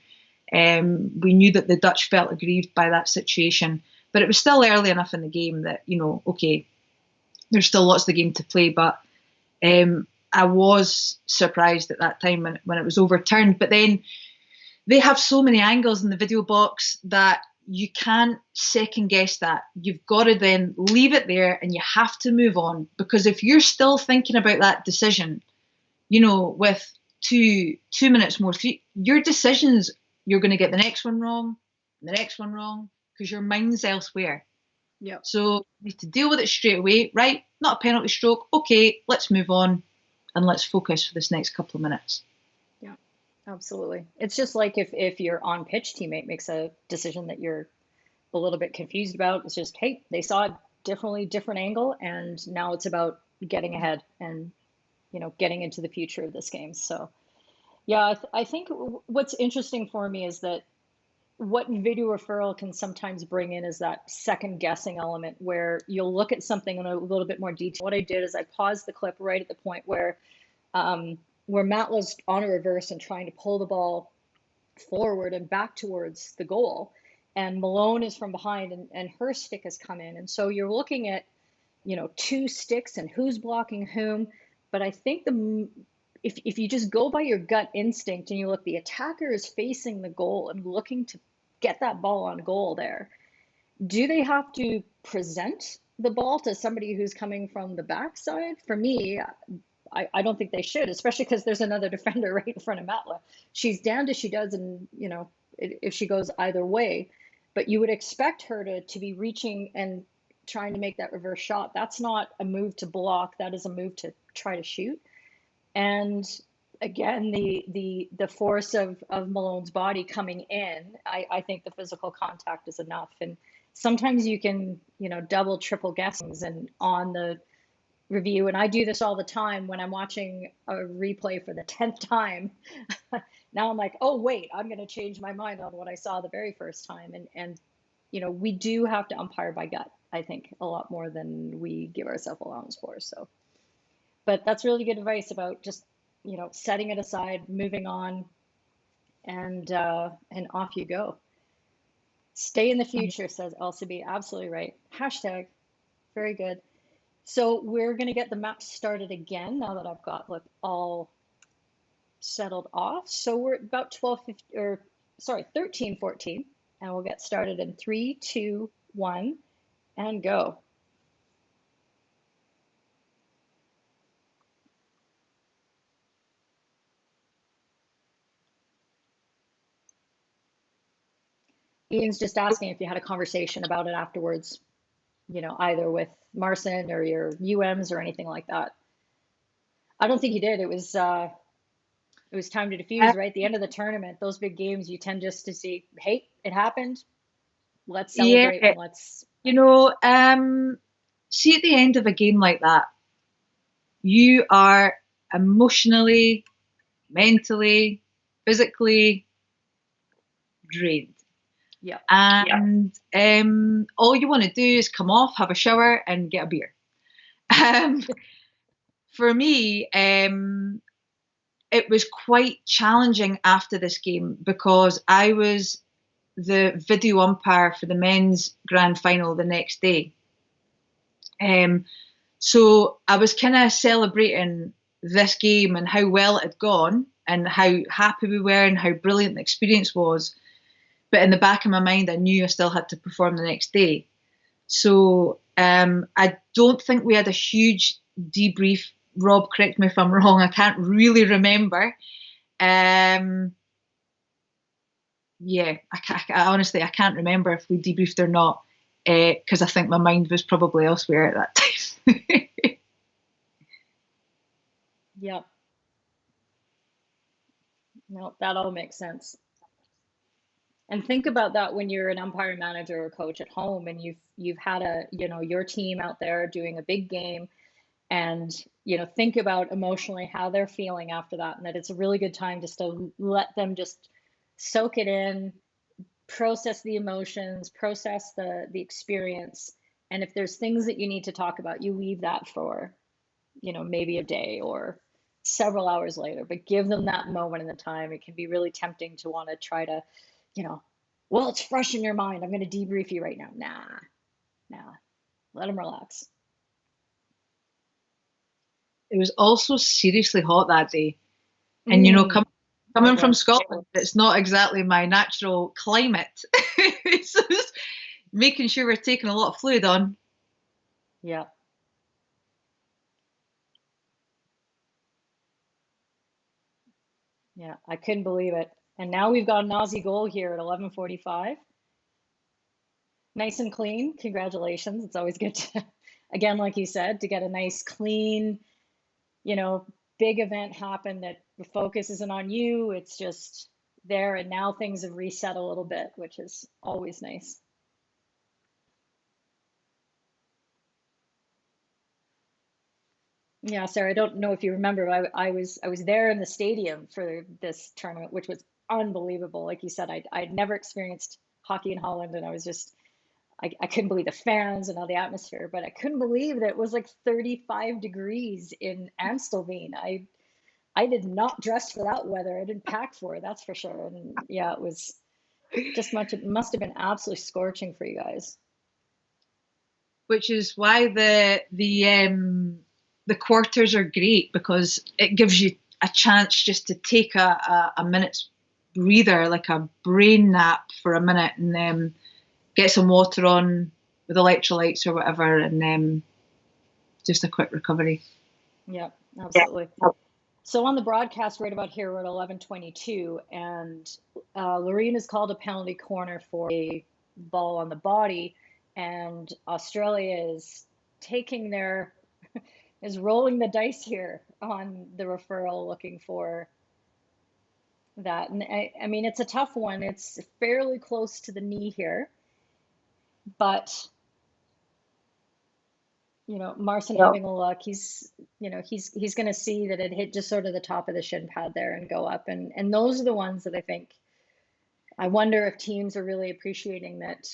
We knew that the Dutch felt aggrieved by that situation, but it was still early enough in the game that, okay, there's still lots of the game to play. But I was surprised at that time when it was overturned. But then they have so many angles in the video box that you can't second guess that. You've got to then leave it there and you have to move on, because if you're still thinking about that decision, with two minutes more, your decisions, you're going to get the next one wrong, the next one wrong, because your mind's elsewhere. Yeah. So you need to deal with it straight away. Right, not a penalty stroke. Okay, let's move on and let's focus for this next couple of minutes. Yeah, absolutely. It's just like if your on-pitch teammate makes a decision that you're a little bit confused about, it's just, hey, they saw a different angle, and now it's about getting ahead and getting into the future of this game. So yeah, I think what's interesting for me is that what video referral can sometimes bring in is that second guessing element where you'll look at something in a little bit more detail. What I did is I paused the clip right at the point where Matt was on a reverse and trying to pull the ball forward and back towards the goal, and Malone is from behind and her stick has come in. And so you're looking at, two sticks and who's blocking whom. But I think if you just go by your gut instinct and you look, the attacker is facing the goal and looking to get that ball on goal there. Do they have to present the ball to somebody who's coming from the backside? For me, I don't think they should, especially because there's another defender right in front of Matla. She's damned if she does, and if she goes either way. But you would expect her to be reaching and trying to make that reverse shot. That's not a move to block. That is a move to try to shoot. And again, the force of Malone's body coming in, I think the physical contact is enough. And sometimes you can, double, triple guessings and on the review. And I do this all the time when I'm watching a replay for the 10th time. Now I'm like, oh, wait, I'm going to change my mind on what I saw the very first time. And we do have to umpire by gut, I think, a lot more than we give ourselves allowance for. So, but that's really good advice about just, setting it aside, moving on, and off you go. Stay in the future, says LCB. Absolutely right. Hashtag. Very good. So we're going to get the map started again now that I've got all settled off. So we're about 13:14, and we'll get started in 3, 2, 1, and go. Ian's just asking if you had a conversation about it afterwards, either with Marcin or your UMs or anything like that. I don't think he did. It was time to diffuse, right? The end of the tournament, those big games, you tend just to see, hey, it happened. Let's celebrate and let's. See, at the end of a game like that, you are emotionally, mentally, physically drained. Yeah. And all you want to do is come off, have a shower, and get a beer. For me, it was quite challenging after this game because I was the video umpire for the men's grand final the next day. So I was kind of celebrating this game and how well it had gone and how happy we were and how brilliant the experience was. But in the back of my mind, I knew I still had to perform the next day. So I don't think we had a huge debrief. Rob, correct me if I'm wrong. I can't really remember. Yeah, I honestly, I can't remember if we debriefed or not because I think my mind was probably elsewhere at that time. Yep. No, that all makes sense. And think about that when you're an umpire, manager, or coach at home, and you've had your team out there doing a big game, and think about emotionally how they're feeling after that, and that it's a really good time just to let them just soak it in, process the emotions, process the experience, and if there's things that you need to talk about, you leave that for maybe a day or several hours later, but give them that moment in the time. It can be really tempting to want to try to, well, it's fresh in your mind, I'm going to debrief you right now. Nah, let them relax. It was also seriously hot that day. And, coming from Scotland, it's not exactly my natural climate. So just making sure we're taking a lot of fluid on. Yeah. Yeah, I couldn't believe it. And now we've got an Aussie goal here at 11:45. Nice and clean. Congratulations. It's always good to, again, like you said, to get a nice, clean, big event happen that the focus isn't on you. It's just there. And now things have reset a little bit, which is always nice. Yeah, Sarah, I don't know if you remember, but I was there in the stadium for this tournament, which was unbelievable. Like you said, I'd never experienced hockey in Holland, and I was just I couldn't believe the fans and all the atmosphere, but I couldn't believe that it was like 35 degrees in Amstelveen. I did not dress for that weather. I didn't pack for it, that's for sure. And yeah, it was just much. It must have been absolutely scorching for you guys. Which is why the quarters are great, because it gives you a chance just to take a minute's breather, like a brain nap for a minute, and get some water on with electrolytes or whatever, and just a quick recovery. Yeah, absolutely. Yeah. So on the broadcast right about here, we're at 11:22, and Loreen has called a penalty corner for a ball on the body, and Australia is taking is rolling the dice here. on the referral looking for that. And I mean, it's a tough one. It's fairly close to the knee here, but Marcin having a look, he's going to see that it hit just sort of the top of the shin pad there and go up. And those are the ones that I wonder if teams are really appreciating that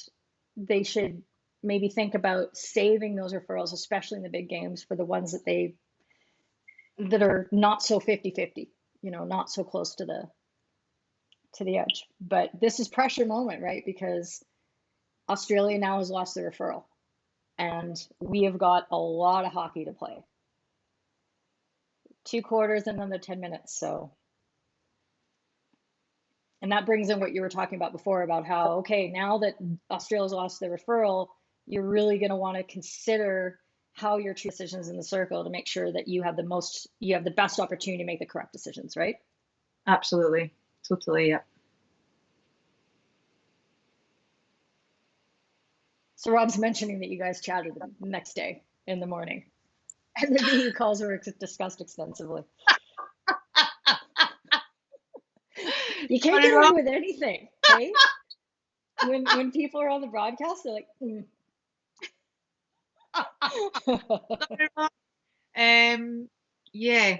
they should maybe think about saving those referrals, especially in the big games, for the ones that are not so 50-50, not so close to the edge. But this is pressure moment, right? Because Australia now has lost the referral, and we have got a lot of hockey to play. 2 quarters and another 10 minutes. And that brings in what you were talking about before about how, okay, now that Australia's lost the referral, you're really going to want to consider how your true decisions in the circle to make sure that you have the best opportunity to make the correct decisions, right? Absolutely. Totally, yeah. So Rob's mentioning that you guys chatted the next day in the morning, and the video calls were discussed extensively. You can't get away with anything, okay? When people are on the broadcast, they're like, yeah.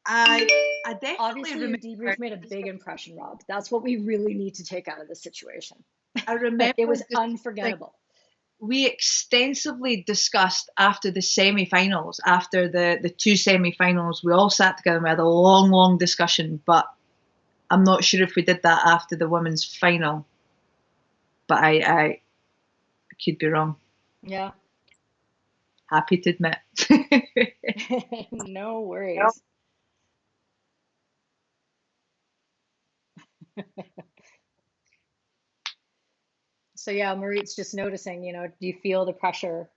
I definitely obviously your remember. debrief made a big impression, Rob. That's what we really need to take out of this situation. I remember it was unforgettable. We extensively discussed after the semi-finals, after the 2 semi-finals, we all sat together and we had a long discussion, but I'm not sure if we did that after the women's final. But I could be wrong. Yeah. Happy to admit. No worries. So yeah, Marit's just noticing, do you feel the pressure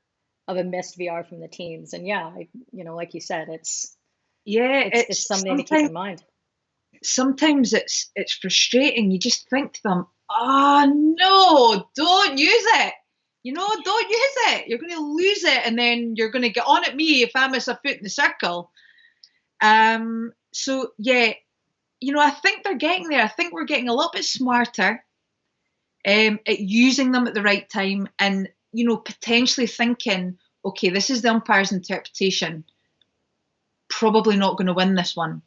of a missed VR from the teams? And yeah, like you said, it's something to keep in mind. Sometimes it's frustrating. You just think to them, oh no, don't use it. Don't use it. You're going to lose it, and then you're going to get on at me if I miss a foot in the circle. So yeah, I think they're getting there. I think we're getting a little bit smarter at using them at the right time, and potentially thinking, okay, this is the umpire's interpretation. Probably not going to win this one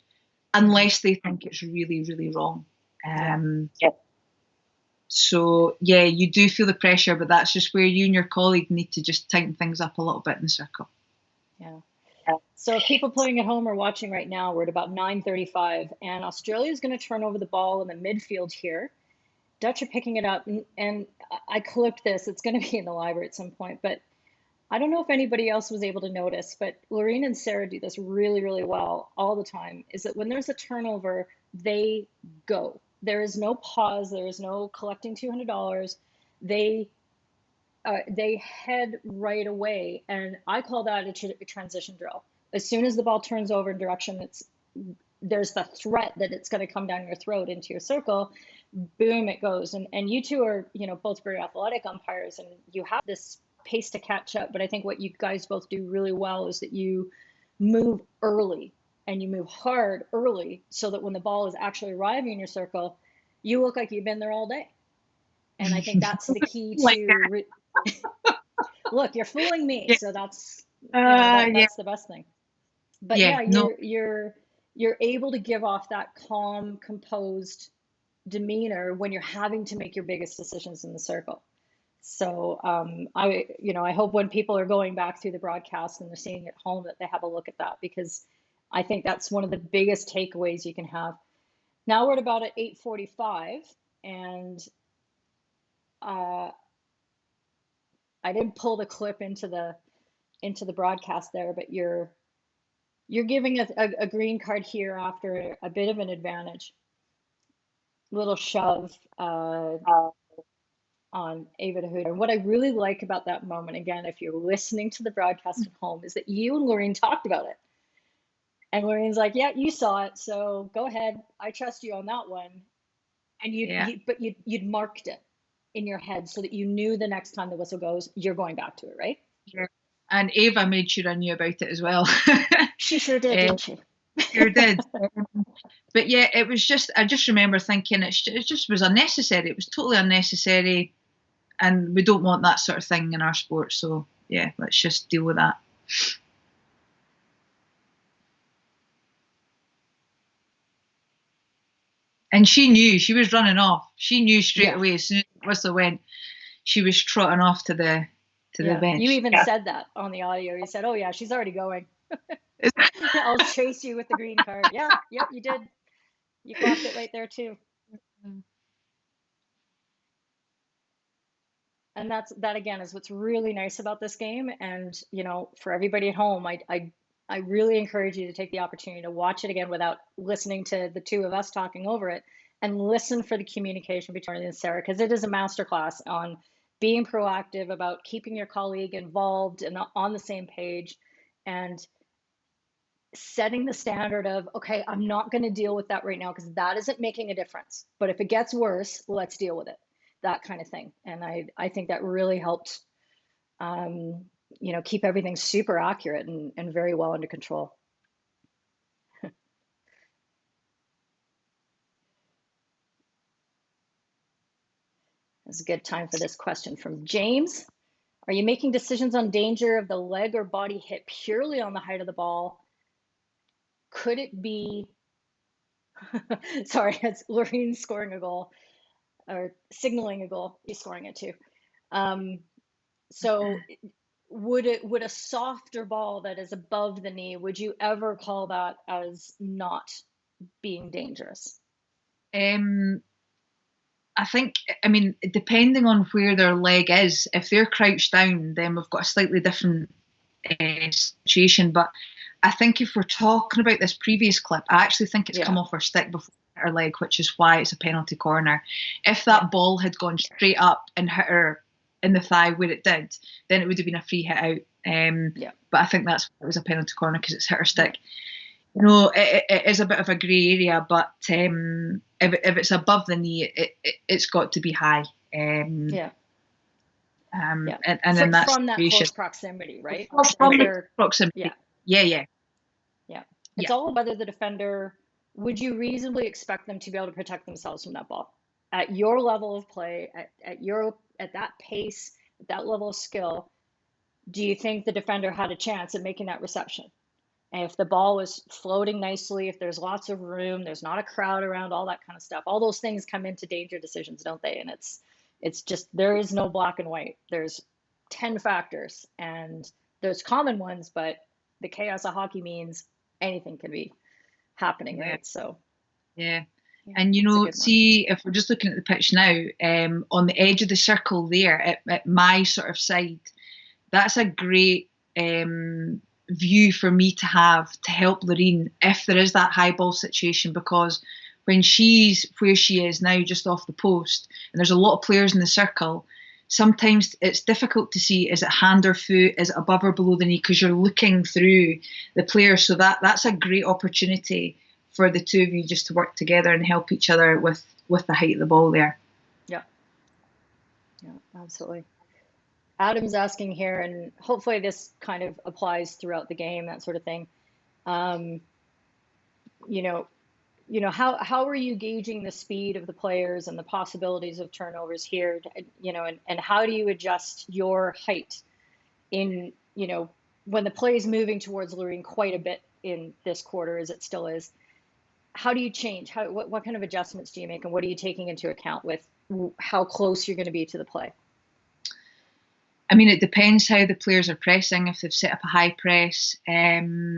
unless they think it's really, really wrong. So yeah, you do feel the pressure, but that's just where you and your colleague need to just tighten things up a little bit in the circle. Yeah. So if people playing at home are watching right now, we're at about 9:35, and Australia is going to turn over the ball in the midfield here. Dutch are picking it up, and I clipped this. It's going to be in the library at some point, but I don't know if anybody else was able to notice, but Lorene and Sarah do this really, really well all the time, is that when there's a turnover, they go. There is no pause. There is no collecting $200. They head right away, and I call that a transition drill. As soon as the ball turns over in direction, there's the threat that it's going to come down your throat into your circle. Boom, it goes. And you two are, both very athletic umpires, and you have this pace to catch up. But I think what you guys both do really well is that you move early and you move hard early, so that when the ball is actually arriving in your circle, you look like you've been there all day. And I think that's the key to look, you're fooling me. So that's that's the best thing. But you're able to give off that calm, composed demeanor when you're having to make your biggest decisions in the circle. So I hope when people are going back through the broadcast and they're seeing it at home, that they have a look at that, because I think that's one of the biggest takeaways you can have. Now we're at about at 8:45, and I didn't pull the clip into the broadcast there, but you're giving a green card here after a bit of an advantage. Little shove on Ava DeHuda. And what I really like about that moment, again, if you're listening to the broadcast at home, is that you and Lorene talked about it. And Lorene's like, yeah, you saw it, so go ahead. I trust you on that one. And you'd marked it in your head so that you knew the next time the whistle goes, you're going back to it, right? Yeah, And Ava made sure I knew about it as well. She sure did, didn't she? Sure did. But yeah, it was just, I just remember thinking it just was unnecessary. It was totally unnecessary. And we don't want that sort of thing in our sport. So yeah, let's just deal with that. And she knew, she was running off. She knew straight away as soon as the whistle went, she was trotting off to the bench. You even said that on the audio. You said, "Oh yeah, she's already going." I'll chase you with the green card. Yeah, yep, you did. You clocked it right there too. And that again is what's really nice about this game. And for everybody at home, I really encourage you to take the opportunity to watch it again without listening to the two of us talking over it, and listen for the communication between and Sarah, because it is a masterclass on being proactive about keeping your colleague involved and on the same page, and setting the standard of, okay, I'm not going to deal with that right now because that isn't making a difference. But if it gets worse, let's deal with it. That kind of thing. And I think that really helped, keep everything super accurate and very well under control. It's a good time for this question from James. Are you making decisions on danger of the leg or body hit purely on the height of the ball? Could it be, sorry, it's Lorraine scoring a goal or signaling a goal. He's scoring it too. So would a softer ball that is above the knee, would you ever call that as not being dangerous? I think, depending on where their leg is, if they're crouched down, then we've got a slightly different situation. But I think if we're talking about this previous clip, I actually think it's come off her stick before her leg, which is why it's a penalty corner. If that ball had gone straight up and hit her in the thigh where it did, then it would have been a free hit out. But I think that's why it was a penalty corner, because it's hit her stick. It is a bit of a grey area, but if it's above the knee, it's got to be high. And in that from that situation, close proximity, right? From proximity. Yeah. It's all whether the defender, would you reasonably expect them to be able to protect themselves from that ball at your level of play, at that pace, at that level of skill? Do you think the defender had a chance at making that reception? And if the ball was floating nicely, if there's lots of room, there's not a crowd around, all that kind of stuff, all those things come into danger decisions, don't they? And it's just, there is no black and white. There's 10 factors, and there's common ones, but the chaos of hockey means anything can be happening, right? So and see, if we're just looking at the pitch now, on the edge of the circle there at my sort of side, that's a great view for me to have to help Lorraine if there is that high ball situation, because when she's where she is now, just off the post, and there's a lot of players in the circle, sometimes it's difficult to see, is it hand or foot, is it above or below the knee, because you're looking through the players. So that's a great opportunity for the two of you just to work together and help each other with the height of the ball there. Yeah, absolutely. Adam's asking here, and hopefully this kind of applies throughout the game, that sort of thing. How are you gauging the speed of the players and the possibilities of turnovers here? And how do you adjust your height in, when the play is moving towards Lorraine quite a bit in this quarter, as it still is? How do you change? What kind of adjustments do you make, and what are you taking into account with how close you're going to be to the play? It depends how the players are pressing. If they've set up a high press, there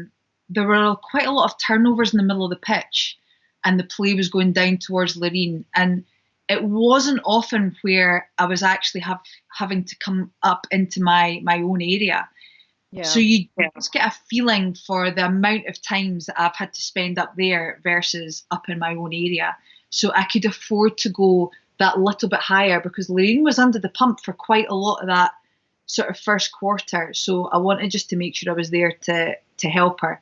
were quite a lot of turnovers in the middle of the pitch, and the play was going down towards Lorraine. And it wasn't often where I was actually having to come up into my own area. So you just get a feeling for the amount of times that I've had to spend up there versus up in my own area. So I could afford to go that little bit higher, because Lorraine was under the pump for quite a lot of that sort of first quarter. So I wanted just to make sure I was there to help her.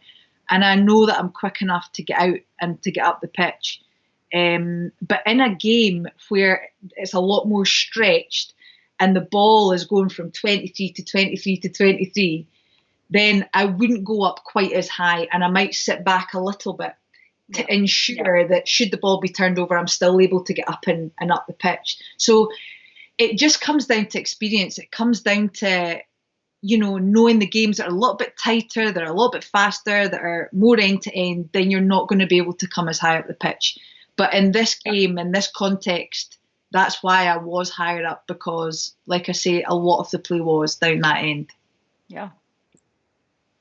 And I know that I'm quick enough to get out and to get up the pitch. But in a game where it's a lot more stretched and the ball is going from 23 to 23 to 23, then I wouldn't go up quite as high, and I might sit back a little bit to ensure that should the ball be turned over, I'm still able to get up and up the pitch. So it just comes down to experience. It comes down to, you know, knowing the games that are a little bit tighter, that are a little bit faster, that are more end to end, then you're not going to be able to come as high up the pitch. But in this game, in this context, that's why I was higher up, because, like I say, a lot of the play was down that end. Yeah,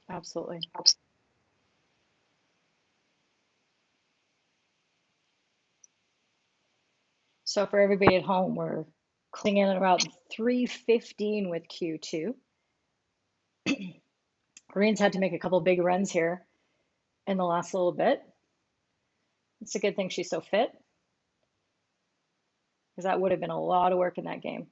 absolutely. So for everybody at home, we're clinging in about 3:15 with Q2. Green's had to make a couple big runs here in the last little bit. It's a good thing she's so fit, because that would have been a lot of work in that game.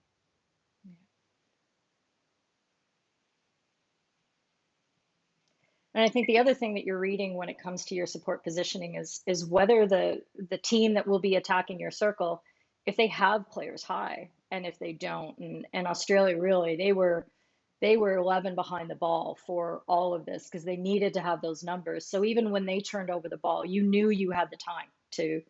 And I think the other thing that you're reading when it comes to your support positioning is whether the team that will be attacking your circle, if they have players high, and if they don't. And Australia, really, they were 11 behind the ball for all of this, because they needed to have those numbers. So even when they turned over the ball, you knew you had the time to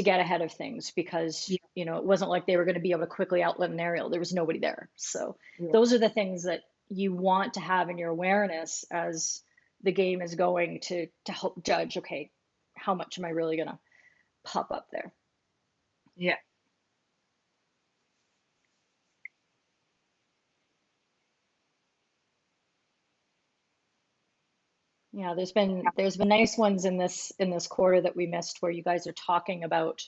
get ahead of things, because you know, it wasn't like they were going to be able to quickly outlet an aerial. There was nobody there. So those are the things that you want to have in your awareness as the game is going, to help judge, okay, how much am I really going to pop up there? Yeah. Yeah, there's been nice ones in this quarter that we missed, where you guys are talking about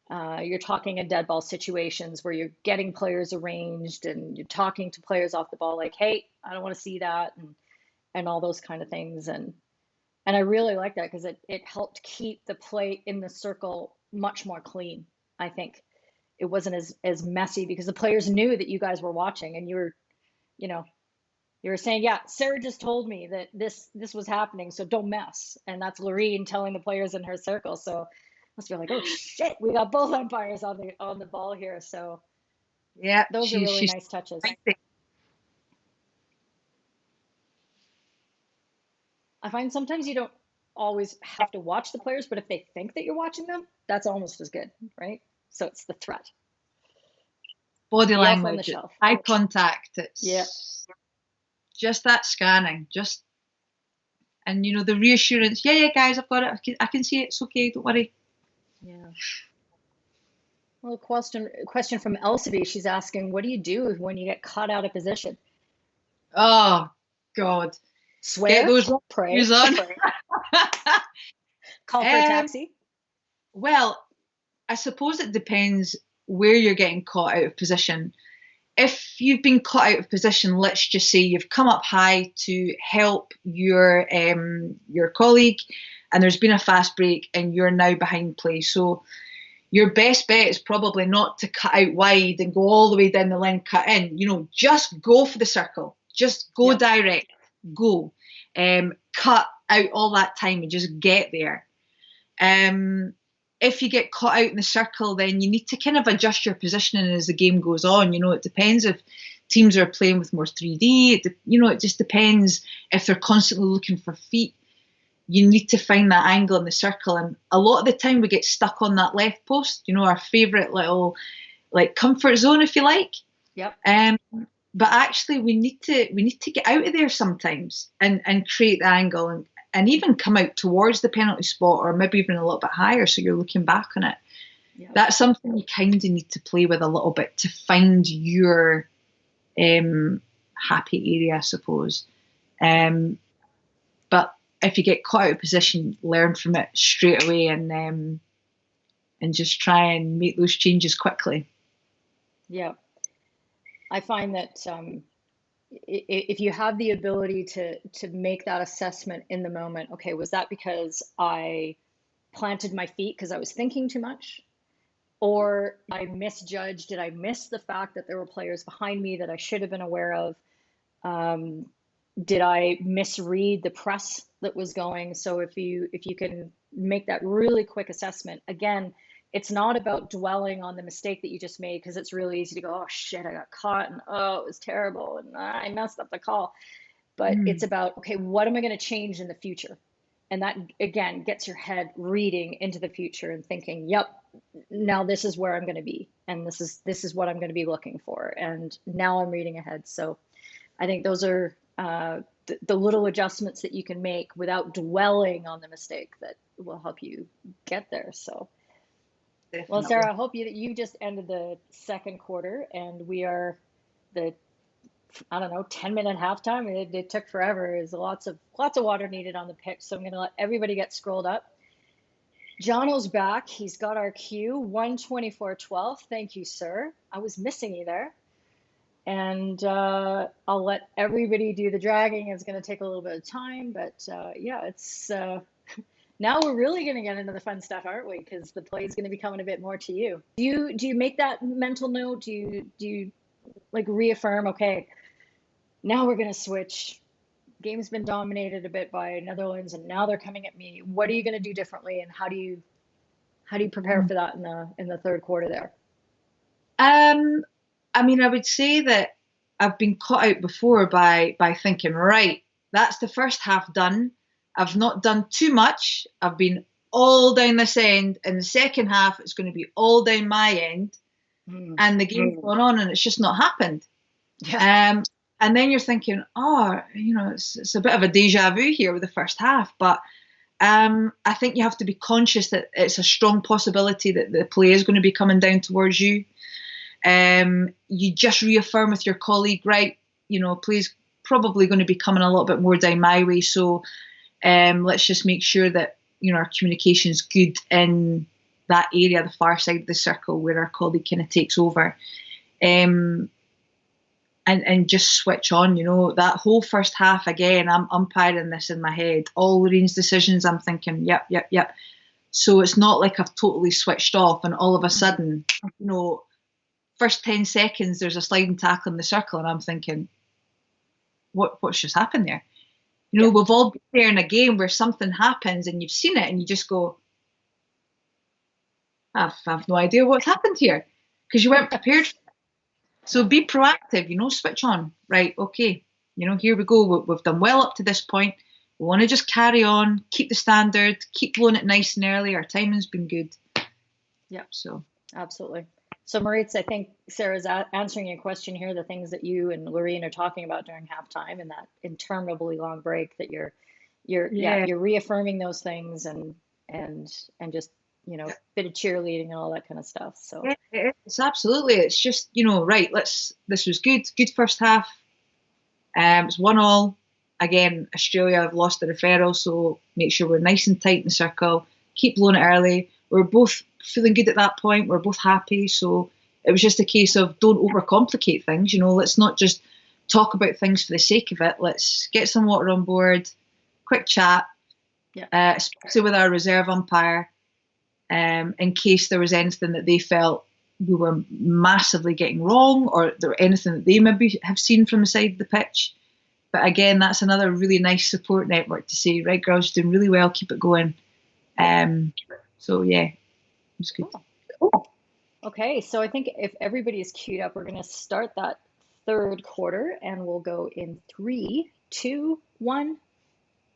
you're talking in dead ball situations where you're getting players arranged, and you're talking to players off the ball like, hey, I don't want to see that, and all those kind of things. And I really like that, because it helped keep the play in the circle much more clean. I think it wasn't as messy, because the players knew that you guys were watching, and you were saying, yeah, Sarah just told me that this was happening, so don't mess. And that's Lorene telling the players in her circle. So must be like, oh shit, we got both umpires on the ball here. So yeah, those are really nice touches. I find sometimes you don't always have to watch the players, but if they think that you're watching them, that's almost as good, right? So it's the threat. Body language, eye contact, it's just that scanning, and you know, the reassurance, yeah guys, I've got it, I can see it, it's okay, don't worry. Yeah. Well, question from Elsie. She's asking, what do you do when you get caught out of position? Oh God. Swear, get those pray, on. Call for a taxi. Well, I suppose it depends where you're getting caught out of position. If you've been caught out of position, let's just say you've come up high to help your colleague, and there's been a fast break, and you're now behind play. So your best bet is probably not to cut out wide and go all the way down the line, cut in. You know, just go for the circle. Just go direct. Go. Cut out all that time and just get there. If you get caught out in the circle, then you need to kind of adjust your positioning as the game goes on. You know, it depends if teams are playing with more 3D. It just depends if they're constantly looking for feet. You need to find that angle in the circle. And a lot of the time we get stuck on that left post, you know, our favourite little like comfort zone, if you like. Yep. But actually we need to get out of there sometimes and create the angle and even come out towards the penalty spot, or maybe even a little bit higher, so you're looking back on it. Yep. That's something you kind of need to play with a little bit to find your happy area, I suppose. But if you get caught out of position, learn from it straight away and just try and make those changes quickly. Yeah. I find that if you have the ability to make that assessment in the moment, okay, was that because I planted my feet because I was thinking too much? Or I misjudged? Did I miss the fact that there were players behind me that I should have been aware of? Did I misread the press that was going? So if you can make that really quick assessment, again, it's not about dwelling on the mistake that you just made, because it's really easy to go, oh shit, I got caught, and oh, it was terrible, and I messed up the call. but it's about, okay, what am I going to change in the future? And that, again, gets your head reading into the future and thinking, yep, now this is where I'm going to be. And this is what I'm going to be looking for. And now I'm reading ahead. So I think those are the little adjustments that you can make without dwelling on the mistake that will help you get there. So, Definitely. well, Sarah, I hope you just ended the second quarter, and we are the, I don't know, 10-minute halftime. It took forever. There's lots of water needed on the pitch. So I'm going to let everybody get scrolled up. Jono's back. He's got our cue, 124.12. Thank you, sir. I was missing you there. And I'll let everybody do the dragging. It's going to take a little bit of time, but yeah, it's now we're really going to get into the fun stuff, aren't we? Because the play is going to be coming a bit more to you. Do you make that mental note? Do you like reaffirm? Okay, now we're going to switch. Game's been dominated a bit by Netherlands, and now they're coming at me. What are you going to do differently, and how do you prepare for that in the third quarter there? I mean, I would say that I've been caught out before by thinking, right, that's the first half done. I've not done too much. I've been all down this end. In the second half, it's going to be all down my end. And the game's gone on, and it's just not happened. Yeah. And then you're thinking, oh, you know, it's a bit of a deja vu here with the first half. But I think you have to be conscious that it's a strong possibility that the play is going to be coming down towards you. You just reaffirm with your colleague, right, you know, play's probably going to be coming a little bit more down my way. So let's just make sure that, you know, our communication is good in that area, the far side of the circle where our colleague kind of takes over. And just switch on, you know, that whole first half, again, I'm umpiring this in my head. All Lorraine's decisions, I'm thinking, yep. So it's not like I've totally switched off and all of a sudden, you know, first 10 seconds, there's a sliding tackle in the circle and I'm thinking, what's just happened there? You know, we've all been there in a game where something happens and you've seen it and you just go, I've no idea what's happened here because you weren't prepared for it. So be proactive, you know, switch on. Right, okay, you know, here we go. We've done well up to this point. We want to just carry on, keep the standard, keep blowing it nice and early. Our timing's been good. Yeah, so absolutely. So Maritz, I think Sarah's answering your question here, the things that you and Lorraine are talking about during halftime and that interminably long break that you're reaffirming those things and just, you know, bit of cheerleading and all that kind of stuff. So yeah, it's absolutely, it's just, you know, right, this was good first half. It's 1-1. Again, Australia have lost the referral, so make sure we're nice and tight in the circle, keep blowing it early. We're both feeling good at that point, we're both happy, so it was just a case of don't overcomplicate things, you know, let's not just talk about things for the sake of it. Let's get some water on board, quick chat, especially with our reserve umpire, in case there was anything that they felt we were massively getting wrong or there were anything that they maybe have seen from the side of the pitch. But again, that's another really nice support network to say, right, girls, you're doing really well, keep it going. So yeah, it's good. Cool. Okay, so I think if everybody is queued up, we're going to start that third quarter and we'll go in 3, 2, 1,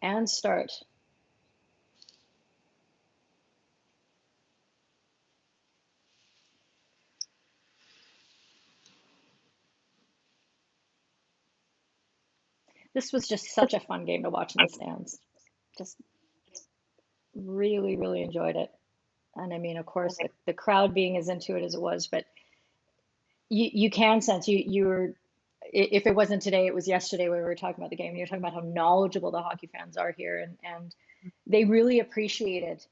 and start. This was just such a fun game to watch in the stands. Just really, really enjoyed it. And I mean, of course, the crowd being as into it as it was, but you can sense you were, if it wasn't today, it was yesterday when we were talking about the game. You're talking about how knowledgeable the hockey fans are here, and they really appreciated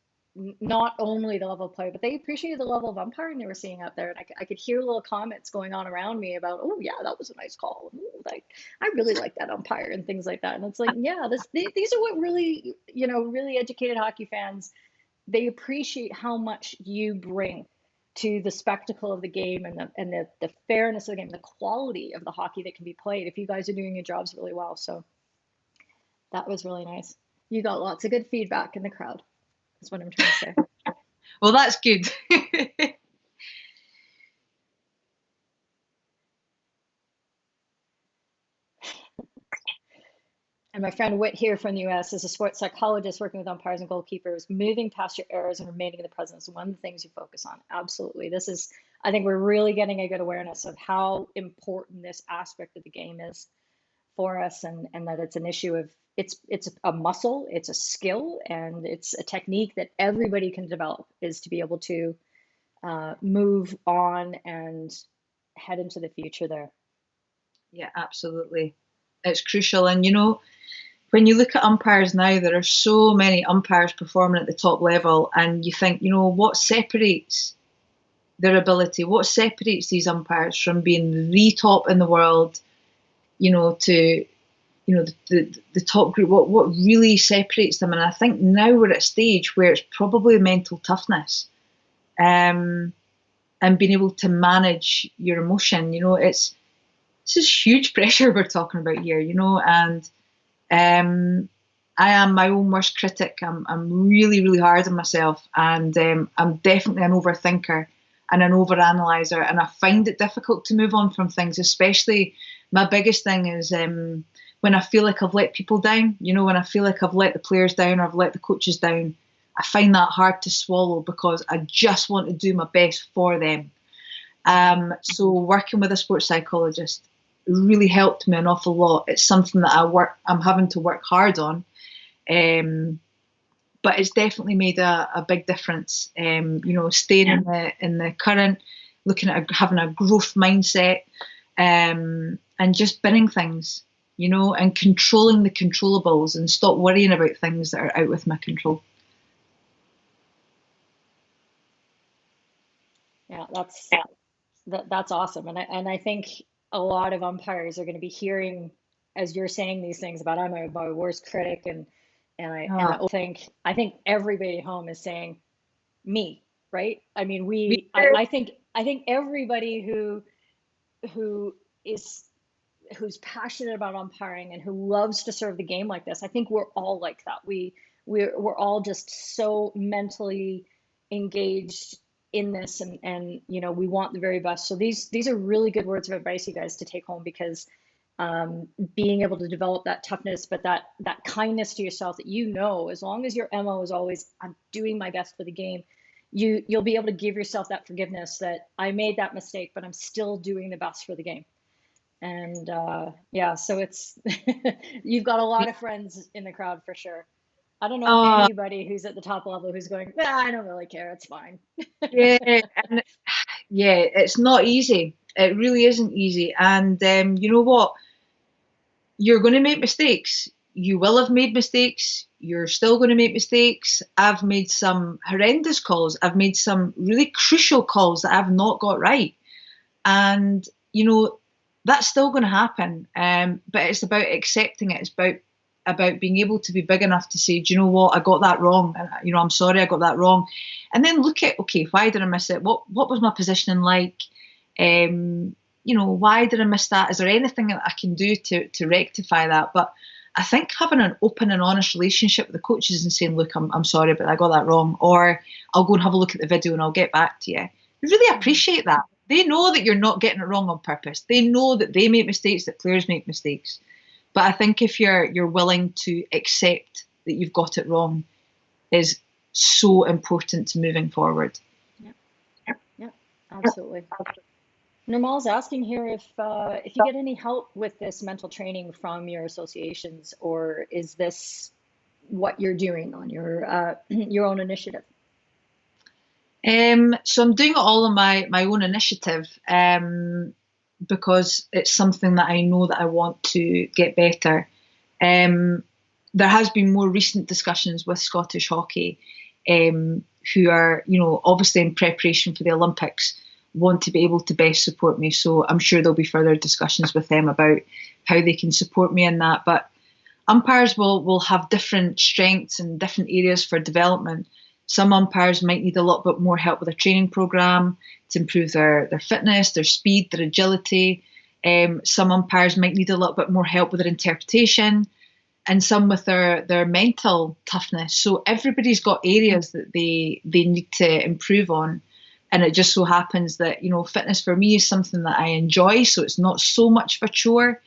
not only the level of play, but they appreciated the level of umpiring they were seeing out there. And I could hear little comments going on around me about, oh yeah, that was a nice call. Ooh, like I really like that umpire and things like that. And it's like, yeah, these are what really, you know, really educated hockey fans, they appreciate how much you bring to the spectacle of the game and the fairness of the game, the quality of the hockey that can be played if you guys are doing your jobs really well. So that was really nice. You got lots of good feedback in the crowd. That's what I'm trying to say. Well, that's good. And my friend Whit here from the US is a sports psychologist working with umpires and goalkeepers. Moving past your errors and remaining in the present is one of the things you focus on. Absolutely. This is, I think we're really getting a good awareness of how important this aspect of the game is for us, and that it's an issue of, it's a muscle, it's a skill, and it's a technique that everybody can develop, is to be able to move on and head into the future there. Yeah, absolutely. It's crucial. And, you know, when you look at umpires now, there are so many umpires performing at the top level, and you think, you know, what separates their ability? What separates these umpires from being the top in the world, you know, to, you know, the top group? What really separates them? And I think now we're at a stage where it's probably mental toughness, and being able to manage your emotion. You know, this is huge pressure we're talking about here, you know, and I am my own worst critic. I'm really, really hard on myself, and I'm definitely an overthinker and an overanalyzer, and I find it difficult to move on from things. Especially, my biggest thing is when I feel like I've let people down, you know, when I feel like I've let the players down or I've let the coaches down. I find that hard to swallow because I just want to do my best for them. So working with a sports psychologist really helped me an awful lot. It's something that I'm having to work hard on, but it's definitely made a big difference. You know, staying in the current, looking at having a growth mindset, and just binning things, you know, and controlling the controllables, and stop worrying about things that are out with my control. Yeah, that's awesome, and I think a lot of umpires are going to be hearing, as you're saying these things about, I'm my worst critic, and I think everybody at home is saying me, right? I mean, I think everybody who's passionate about umpiring and who loves to serve the game like this, I think we're all like that. We're all just so mentally engaged in this, and you know, we want the very best. So these are really good words of advice, you guys, to take home, because being able to develop that toughness, but that kindness to yourself, that, you know, as long as your MO is always, I'm doing my best for the game, you'll be able to give yourself that forgiveness, that I made that mistake, but I'm still doing the best for the game. And yeah, so it's you've got a lot of friends in the crowd for sure. I don't know anybody who's at the top level who's going, I don't really care, it's fine. Yeah, and yeah, it's not easy. It really isn't easy. And you know what? You're going to make mistakes. You will have made mistakes. You're still going to make mistakes. I've made some horrendous calls. I've made some really crucial calls that I've not got right. And, you know, that's still going to happen. But it's about accepting it. It's about being able to be big enough to say, do you know what, I got that wrong. And, you know, I'm sorry I got that wrong. And then look at, okay, why did I miss it? What was my positioning like? You know, why did I miss that? Is there anything that I can do to rectify that? But I think having an open and honest relationship with the coaches and saying, look, I'm sorry, but I got that wrong. Or I'll go and have a look at the video and I'll get back to you. I really appreciate that. They know that you're not getting it wrong on purpose. They know that they make mistakes, that players make mistakes. But I think if you're willing to accept that you've got it wrong, is so important to moving forward. Yeah, absolutely. Nirmal's asking here if you get any help with this mental training from your associations, or is this what you're doing on your own initiative? So I'm doing it all on my own initiative, because it's something that I know that I want to get better. There has been more recent discussions with Scottish Hockey, who are, you know, obviously in preparation for the Olympics, want to be able to best support me. So I'm sure there'll be further discussions with them about how they can support me in that. But umpires will have different strengths and different areas for development. Some umpires might need a little bit more help with a training program to improve their fitness, their speed, their agility. Some umpires might need a little bit more help with their interpretation, and some with their mental toughness. So everybody's got areas that they need to improve on. And it just so happens that, you know, fitness for me is something that I enjoy, so it's not so much of a chore.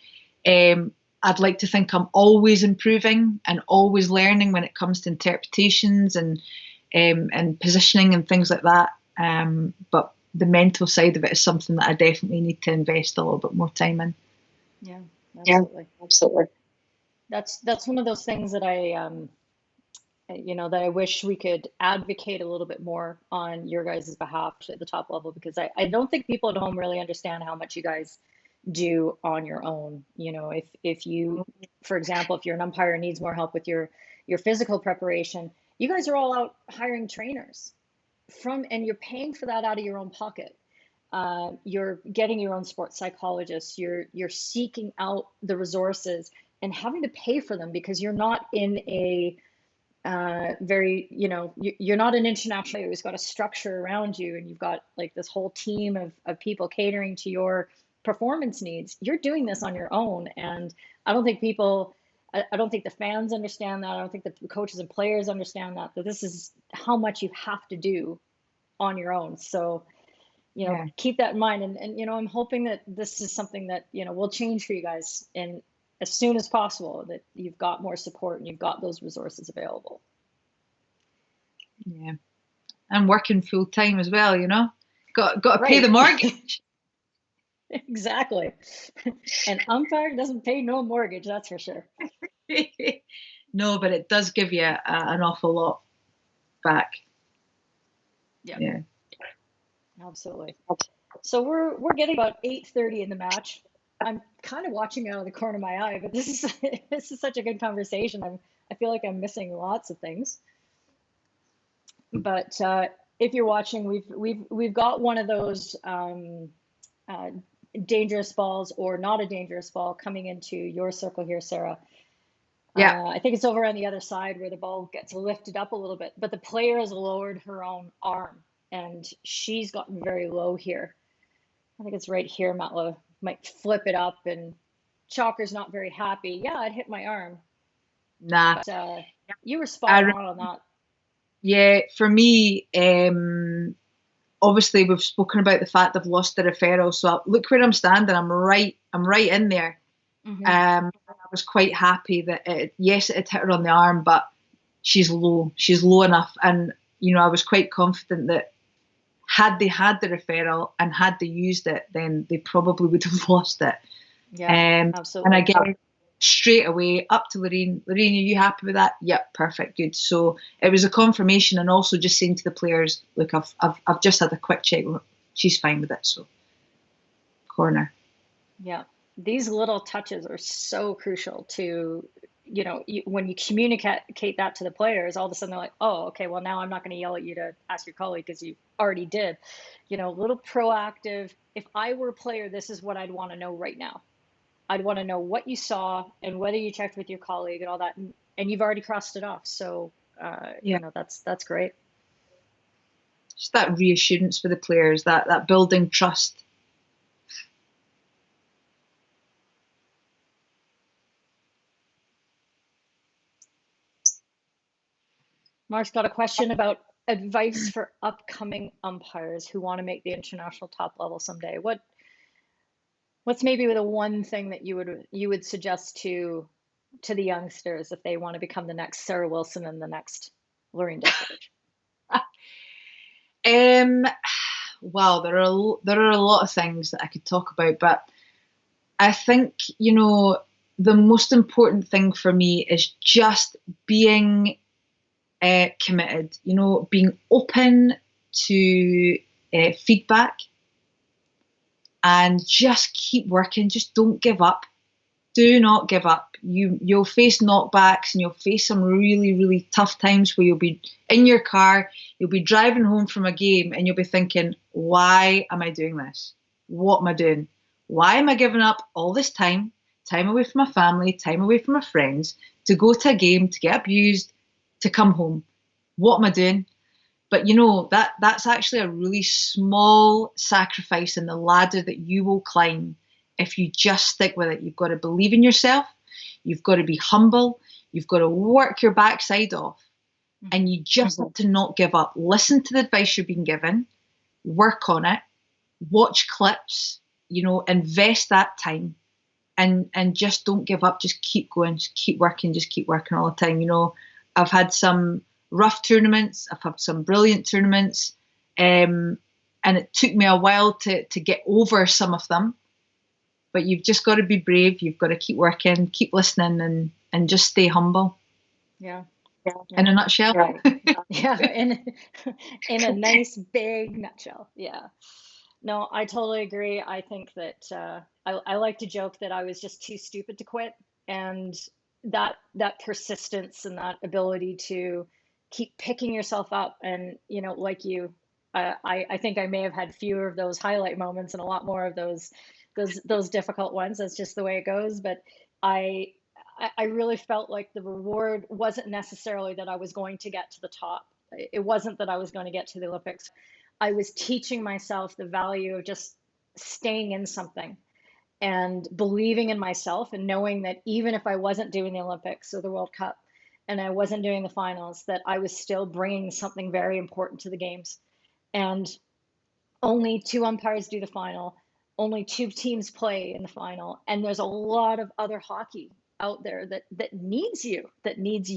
I'd like to think I'm always improving and always learning when it comes to interpretations and positioning and things like that. But the mental side of it is something that I definitely need to invest a little bit more time in. Yeah, absolutely. Yeah, absolutely. That's one of those things that that I wish we could advocate a little bit more on your guys' behalf at the top level, because I don't think people at home really understand how much you guys do on your own. If you, for example, if you're an umpire and needs more help with your physical preparation, you guys are all out hiring trainers and you're paying for that out of your own pocket. You're getting your own sports psychologists, you're seeking out the resources and having to pay for them because you're not in a you're not an international player who's got a structure around you and you've got like this whole team of people catering to your performance needs. You're doing this on your own. And I don't think the fans understand that. I don't think the coaches and players understand that this is how much you have to do on your own. So, keep that in mind. And I'm hoping that this is something that, will change for you guys in as soon as possible, that you've got more support and you've got those resources available. Yeah. And working full time as well, got to Right. pay the mortgage. Exactly. And umpire doesn't pay no mortgage, that's for sure. No, but it does give you an awful lot back. Yeah. Absolutely. So we're getting about 8:30 in the match. I'm kind of watching out of the corner of my eye, but this is such a good conversation. I feel like I'm missing lots of things. But if you're watching, we've got one of those dangerous balls or not a dangerous ball coming into your circle here, Sarah. Yeah. I think it's over on the other side where the ball gets lifted up a little bit, but the player has lowered her own arm and she's gotten very low here. I think it's right here. Matla might flip it up and Chalker's not very happy. Yeah, it hit my arm. Nah. But, you were spot on that. Yeah, for me, obviously we've spoken about the fact I've lost the referral. So look where I'm standing. I'm right in there. Mm-hmm. I was quite happy that it hit her on the arm, but she's low. She's low enough. And, I was quite confident that had they had the referral and had they used it, then they probably would have lost it. Yeah, absolutely. And again, straight away up to Lorraine. Lorraine, are you happy with that? Yep, perfect, good. So it was a confirmation, and also just saying to the players, look, I've just had a quick check. She's fine with it. So corner. Yeah, these little touches are so crucial to, when you communicate that to the players, all of a sudden they're like, oh, okay, well now I'm not going to yell at you to ask your colleague because you already did. A little proactive. If I were a player, this is what I'd want to know right now. I'd want to know what you saw and whether you checked with your colleague and all that, and you've already crossed it off. So, that's great. Just that reassurance for the players, that building trust. Mark's got a question about advice for upcoming umpires who want to make the international top level someday. What's maybe the one thing that you would suggest to the youngsters if they want to become the next Sarah Wilson and the next Lorraine Dethridge? Wow, there are a lot of things that I could talk about, but I think the most important thing for me is just being committed. Being open to feedback. And just keep working. Just don't give up. Do not give up. You'll face knockbacks and you'll face some really, really tough times where you'll be in your car, you'll be driving home from a game and you'll be thinking, why am I doing this? What am I doing? Why am I giving up all this time away from my family, time away from my friends, to go to a game, to get abused, to come home? What am I doing? But that's actually a really small sacrifice in the ladder that you will climb if you just stick with it. You've got to believe in yourself. You've got to be humble. You've got to work your backside off. And you just have to not give up. Listen to the advice you're being given. Work on it. Watch clips. Invest that time. and just don't give up. Just keep going, just keep working all the time. You know, I've had some rough tournaments, I've had some brilliant tournaments, and it took me a while to get over some of them. But you've just got to be brave. You've got to keep working, keep listening, and just stay humble. Yeah. In a nutshell. Right. Yeah. In a nice big nutshell. Yeah. No, I totally agree. I think that I like to joke that I was just too stupid to quit, and that persistence and that ability to keep picking yourself up, and you know, like you, I think I may have had fewer of those highlight moments and a lot more of those difficult ones. That's just the way it goes. But I really felt like the reward wasn't necessarily that I was going to get to the top. It wasn't that I was going to get to the Olympics. I was teaching myself the value of just staying in something and believing in myself, and knowing that even if I wasn't doing the Olympics or the World Cup and I wasn't doing the finals, that I was still bringing something very important to the games. And only 2 umpires do the final, only 2 teams play in the final, and there's a lot of other hockey out there that needs you, that needs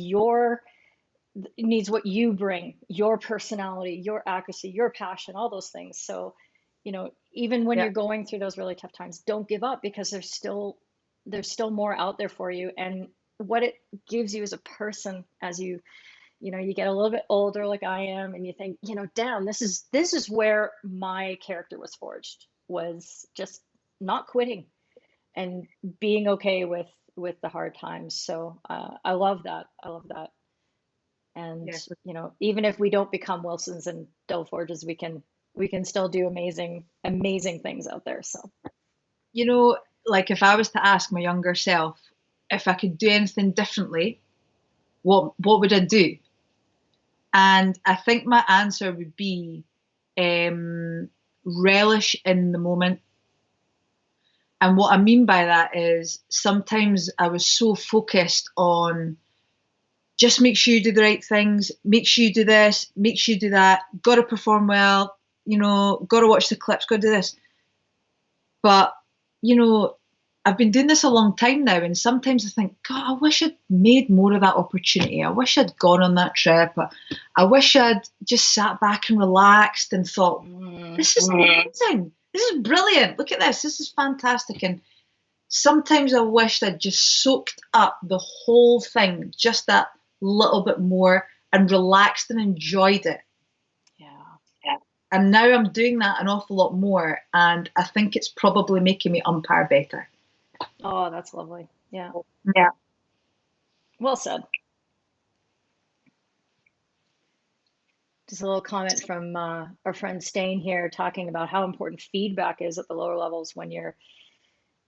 what you bring, your personality, your accuracy, your passion, all those things. So, you know, even when you're going through those really tough times, don't give up, because there's still more out there for you. And what it gives you as a person, as you get a little bit older, like I am, and you think, you know, damn, this is where my character was forged, was just not quitting and being okay with the hard times. So I love that. And you know, even if we don't become Wilsons and Delforges, we can still do amazing things out there. So, you know, like if I was to ask my younger self if I could do anything differently, what would I do? And I think my answer would be relish in the moment. And what I mean by that is sometimes I was so focused on just make sure you do the right things, make sure you do this, make sure you do that, got to perform well, you know, got to watch the clips, got to do this. But, you know, I've been doing this a long time now, and sometimes I think, God, I wish I'd made more of that opportunity. I wish I'd gone on that trip. I wish I'd just sat back and relaxed and thought, this is amazing. This is brilliant. Look at this. This is fantastic. And sometimes I wished I'd just soaked up the whole thing just that little bit more and relaxed and enjoyed it. Yeah. And now I'm doing that an awful lot more, and I think it's probably making me umpire better. Oh, that's lovely. Yeah. Yeah. Well said. Just a little comment from our friend Stain here, talking about how important feedback is at the lower levels when you're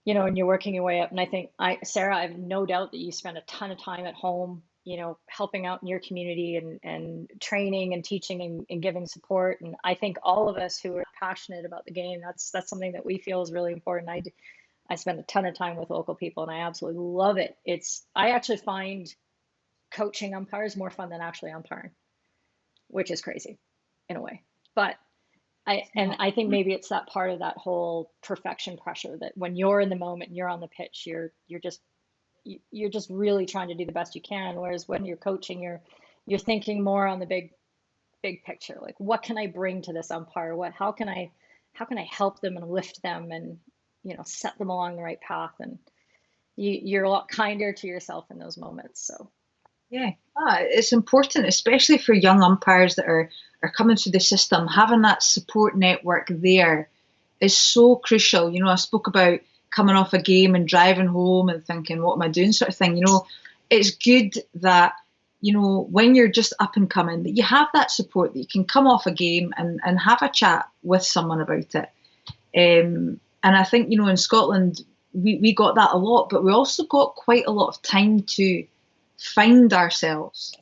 working your way up. And I think, Sarah, I have no doubt that you spend a ton of time at home, you know, helping out in your community and training and teaching and giving support. And I think all of us who are passionate about the game, that's something that we feel is really important. I spend a ton of time with local people, and I absolutely love it. I actually find coaching umpires more fun than actually umpiring, which is crazy in a way. But I think maybe it's that part of that whole perfection pressure, that when you're in the moment and you're on the pitch, you're just really trying to do the best you can. Whereas when you're coaching, you're thinking more on the big picture. Like, what can I bring to this umpire? How can I help them and lift them and, you know, set them along the right path? And you're a lot kinder to yourself in those moments. So. Yeah, it's important, especially for young umpires that are coming through the system. Having that support network there is so crucial. You know, I spoke about coming off a game and driving home and thinking, what am I doing, sort of thing. You know, it's good that, you know, when you're just up and coming, that you have that support, that you can come off a game and have a chat with someone about it. And I think, you know, in Scotland, we got that a lot, but we also got quite a lot of time to find ourselves,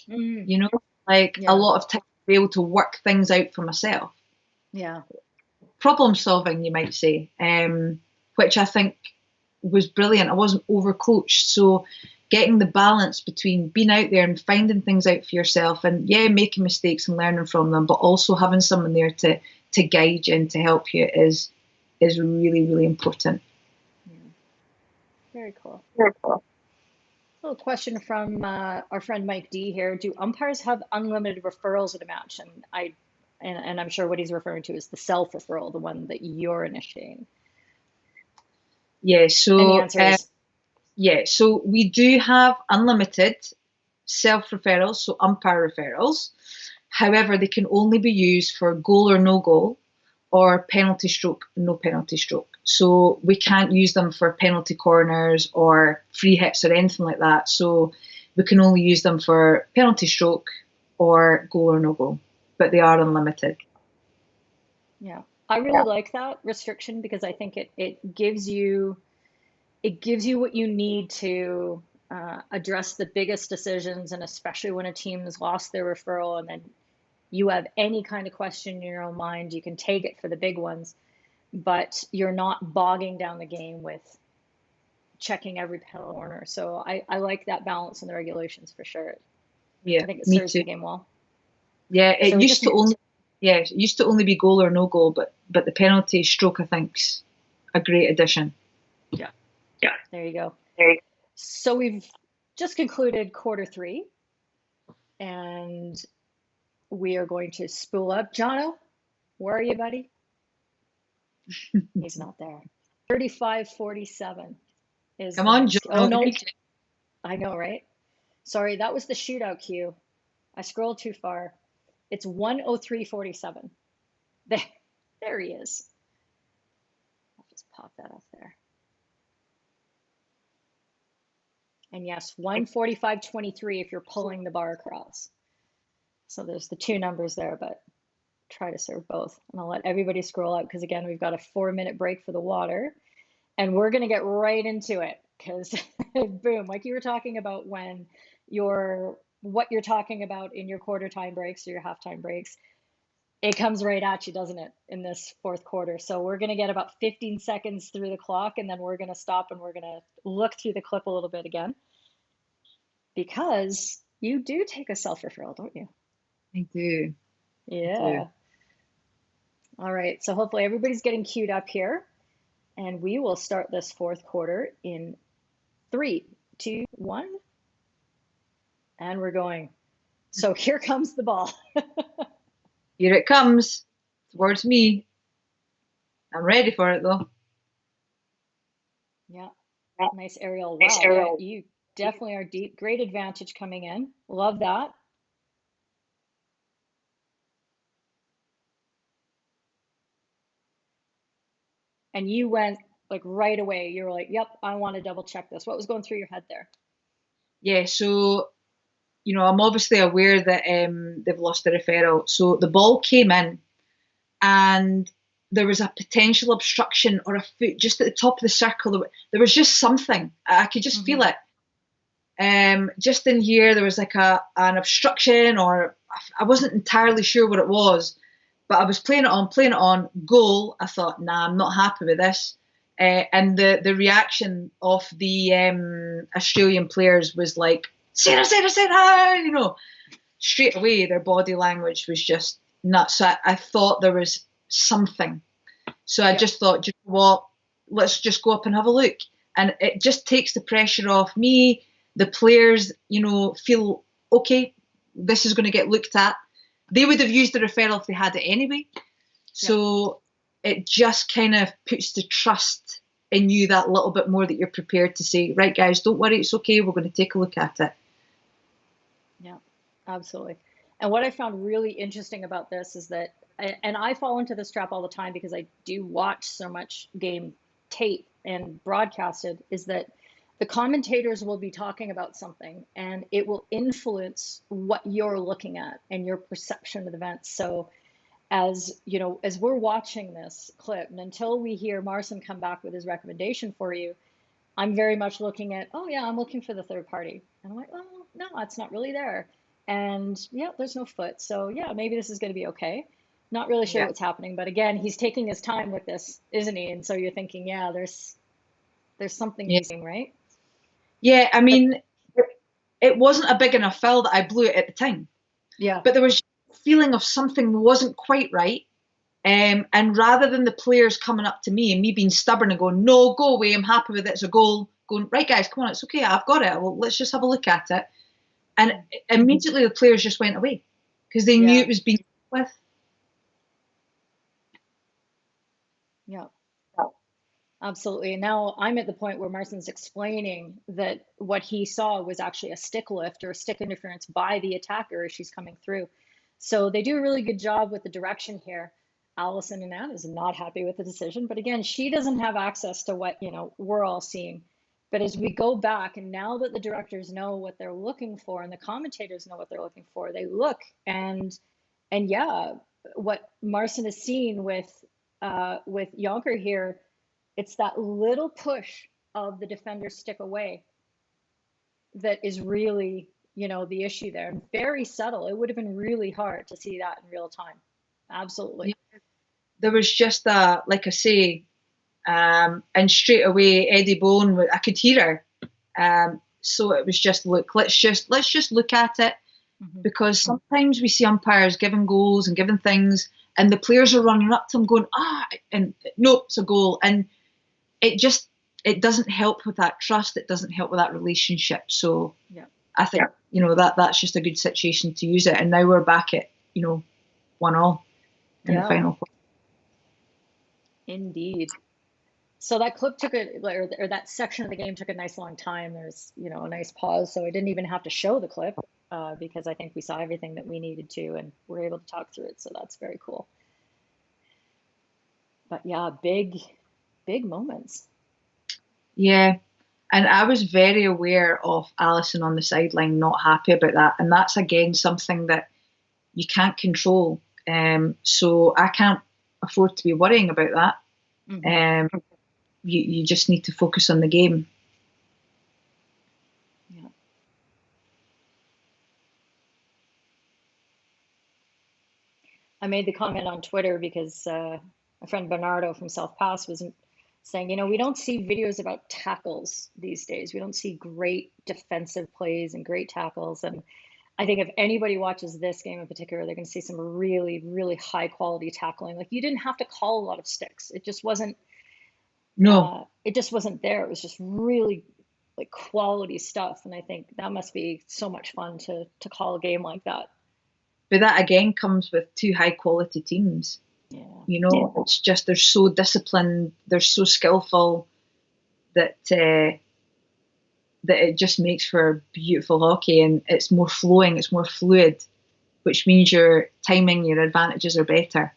you know, like a lot of time to be able to work things out for myself. Yeah. Problem solving, you might say, which I think was brilliant. I wasn't overcoached. So getting the balance between being out there and finding things out for yourself and making mistakes and learning from them, but also having someone there to guide you and to help you is really, really important. Very cool. Very cool. A little question from our friend Mike D here. Do umpires have unlimited referrals at a match? And I'm sure what he's referring to is the self-referral, the one that you're initiating. Yeah, And the so answer is so we do have unlimited self-referrals, so umpire referrals. However, they can only be used for goal or no goal, or penalty stroke, no penalty stroke. So we can't use them for penalty corners or free hits or anything like that. So we can only use them for penalty stroke or goal or no goal, but they are unlimited. Yeah, I really like that restriction because I think it gives you what you need to address the biggest decisions, and especially when a team has lost their referral and then you have any kind of question in your own mind, you can take it for the big ones, but you're not bogging down the game with checking every penalty corner. So I like that balance in the regulations for sure. Yeah, I think it me serves too. the game well. Yeah, it So we used just to only it used to only be goal or no goal, but the penalty stroke I think's a great addition. Yeah. There you go. There you go. So we've just concluded quarter 3, and we are going to spool up. Jono, where are you, buddy? He's not there. 35-47 is Come the on, next. John. Oh no, I know, right? Sorry, that was the shootout cue. I scrolled too far. It's 1:03:47. There he is. I'll just pop that up there. And yes, 1:45:23 if you're pulling the bar across. So there's the 2 numbers there, but try to serve both. And I'll let everybody scroll up because again, we've got a 4-minute break for the water, and we're going to get right into it because boom, like you were talking about when what you're talking about in your quarter time breaks or your halftime breaks, it comes right at you, doesn't it, in this 4th quarter. So we're going to get about 15 seconds through the clock, and then we're going to stop and we're going to look through the clip a little bit again because you do take a self-referral, don't you? I do. Yeah. All right, so hopefully everybody's getting queued up here, and we will start this 4th quarter in 3, 2, 1, and we're going. So here comes the ball. Here it comes towards me. I'm ready for it though. Yeah, nice aerial. Wow, yeah, you definitely are deep. Great advantage coming in. Love that. And you went like right away. You were like, yep, I want to double check this. What was going through your head there? Yeah, so I'm obviously aware that they've lost the referral. So the ball came in and there was a potential obstruction or a foot just at the top of the circle. There was just something. I could just feel it. Just in here, there was like an obstruction, or I wasn't entirely sure what it was, but I was playing it on, goal. I thought, nah, I'm not happy with this. And the reaction of the Australian players was like, Sarah, straight away their body language was just nuts. So I thought there was something. So I just thought, you know what, let's just go up and have a look. And it just takes the pressure off me. The players, feel, okay, this is going to get looked at. They would have used the referral if they had it anyway. So it just kind of puts the trust in you that little bit more that you're prepared to say, right, guys, don't worry, it's okay, we're going to take a look at it. Yeah, absolutely. And what I found really interesting about this is that, and I fall into this trap all the time because I do watch so much game tape and broadcasted, is that the commentators will be talking about something and it will influence what you're looking at and your perception of the event. So as we're watching this clip, and until we hear Marcin come back with his recommendation for you, I'm very much looking at, oh yeah, I'm looking for the third party. And I'm like, oh no, it's not really there. And yeah, there's no foot. So yeah, maybe this is going to be okay. Not really sure what's happening, but again, he's taking his time with this, isn't he? And so you're thinking, yeah, there's something missing, right? Yeah, I mean, it wasn't a big enough foul that I blew it at the time. Yeah. But there was a feeling of something wasn't quite right. And rather than the players coming up to me and me being stubborn and going, no, go away, I'm happy with it, it's a goal, going, right guys, come on, it's okay, I've got it. Well, let's just have a look at it. And immediately the players just went away because they knew it was being with. Yeah. Absolutely. And now I'm at the point where Marston's explaining that what he saw was actually a stick lift or a stick interference by the attacker as she's coming through. So they do a really good job with the direction here. Alison and Anne is not happy with the decision, but again, she doesn't have access to what, we're all seeing. But as we go back, and now that the directors know what they're looking for and the commentators know what they're looking for, they look and yeah, what Marston has seen with Jonker here, it's that little push of the defender's stick away that is really, the issue there. And very subtle. It would have been really hard to see that in real time. Absolutely. There was just like I say, and straight away Eddie Bowen, I could hear her. So it was just, look, let's just look at it, because sometimes we see umpires giving goals and giving things, and the players are running up to them going, and nope, it's a goal. And it doesn't help with that trust. It doesn't help with that relationship. So I think, that's just a good situation to use it. And now we're back at, 1-1 in the final. Indeed. So that clip took or that section of the game took a nice long time. There's, a nice pause. So I didn't even have to show the clip because I think we saw everything that we needed to, and we're able to talk through it. So that's very cool. But yeah, big moments. Yeah. And I was very aware of Alison on the sideline not happy about that. And that's, again, something that you can't control. So I can't afford to be worrying about that. You just need to focus on the game. Yeah. I made the comment on Twitter because my friend Bernardo from South Pass was saying, we don't see videos about tackles these days. We don't see great defensive plays and great tackles. And I think if anybody watches this game in particular, they're going to see some really, really high quality tackling. Like, you didn't have to call a lot of sticks. It just wasn't. No, it just wasn't there. It was just really like quality stuff. And I think that must be so much fun to call a game like that. But that again comes with two high quality teams. Yeah. It's just they're so disciplined, they're so skillful that it just makes for beautiful hockey, and it's more flowing, it's more fluid, which means your timing, your advantages are better.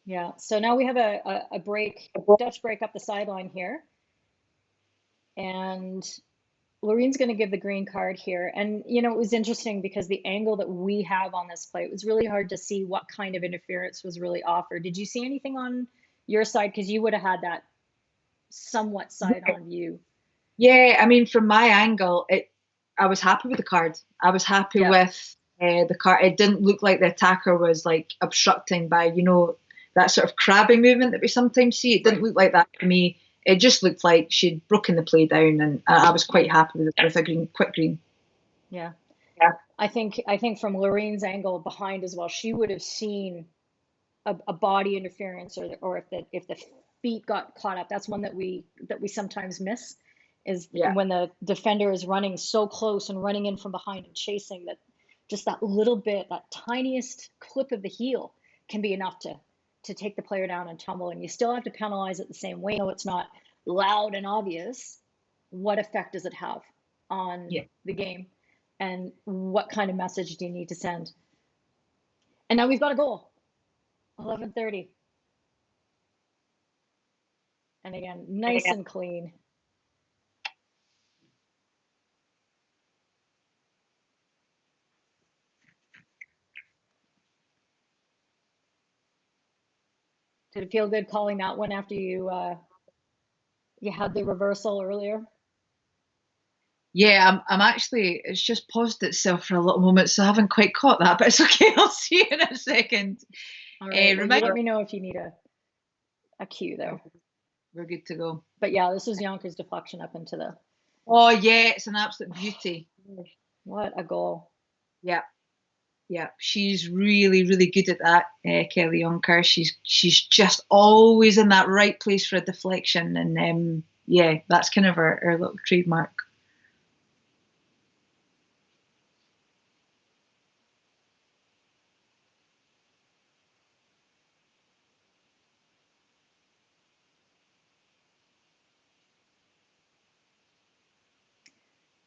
Yeah. So now we have a break, Dutch break up the sideline here, and Loreen's going to give the green card here. And, it was interesting because the angle that we have on this play, it was really hard to see what kind of interference was really offered. Did you see anything on your side? Because you would have had that somewhat side on view. Yeah, I mean, from my angle, I was happy with the card. I was happy with the card. It didn't look like the attacker was like obstructing by, that sort of crabbing movement that we sometimes see. It didn't look like that to me. It just looked like she'd broken the play down, and I was quite happy with a quick green. Yeah. I think from Loreen's angle behind as well, she would have seen a body interference, or if the feet got caught up. That's one that we sometimes miss, is when the defender is running so close and running in from behind and chasing, that just that little bit, that tiniest clip of the heel can be enough to take the player down and tumble, and you still have to penalize it the same way. No, it's not loud and obvious. What effect does it have on the game, and what kind of message do you need to send? And now we've got a goal. 11:30. And again, nice and clean. Did it feel good calling that one after you had the reversal earlier? Yeah, I'm actually, it's just paused itself for a little moment, so I haven't quite caught that, but it's okay. I'll see you in a second. All right, let me know if you need a cue there. We're good to go. But yeah, this was Jonker's deflection up into the... Oh yeah, it's an absolute beauty. What a goal. Yeah. Yeah, she's really, really good at that, Kelly Yonker. She's just always in that right place for a deflection, and yeah, that's kind of her little trademark.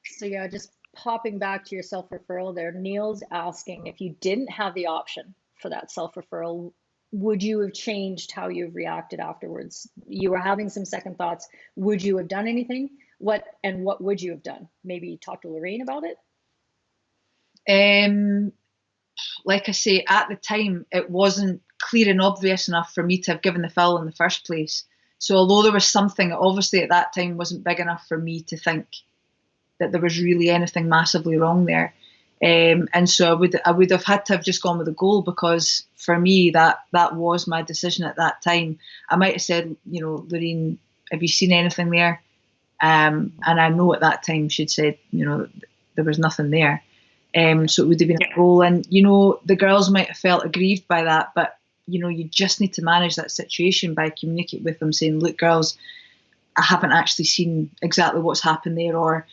So yeah, just popping back to your self-referral there, Neil's asking if you didn't have the option for that self-referral, would you have changed how you've reacted afterwards? You were having some second thoughts. Would you have done anything? What would you have done? Maybe talk to Lorraine about it? Like I say, at the time, it wasn't clear and obvious enough for me to have given the foul in the first place. So although there was something, obviously at that time wasn't big enough for me to think that there was really anything massively wrong there. And so I would have had to have just gone with a goal, because for me that was my decision at that time. I might have said, Lorraine, have you seen anything there? And I know at that time she'd said, there was nothing there. So it would have been a goal. And, the girls might have felt aggrieved by that, but, you just need to manage that situation by communicating with them, saying, look, girls, I haven't actually seen exactly what's happened there, or,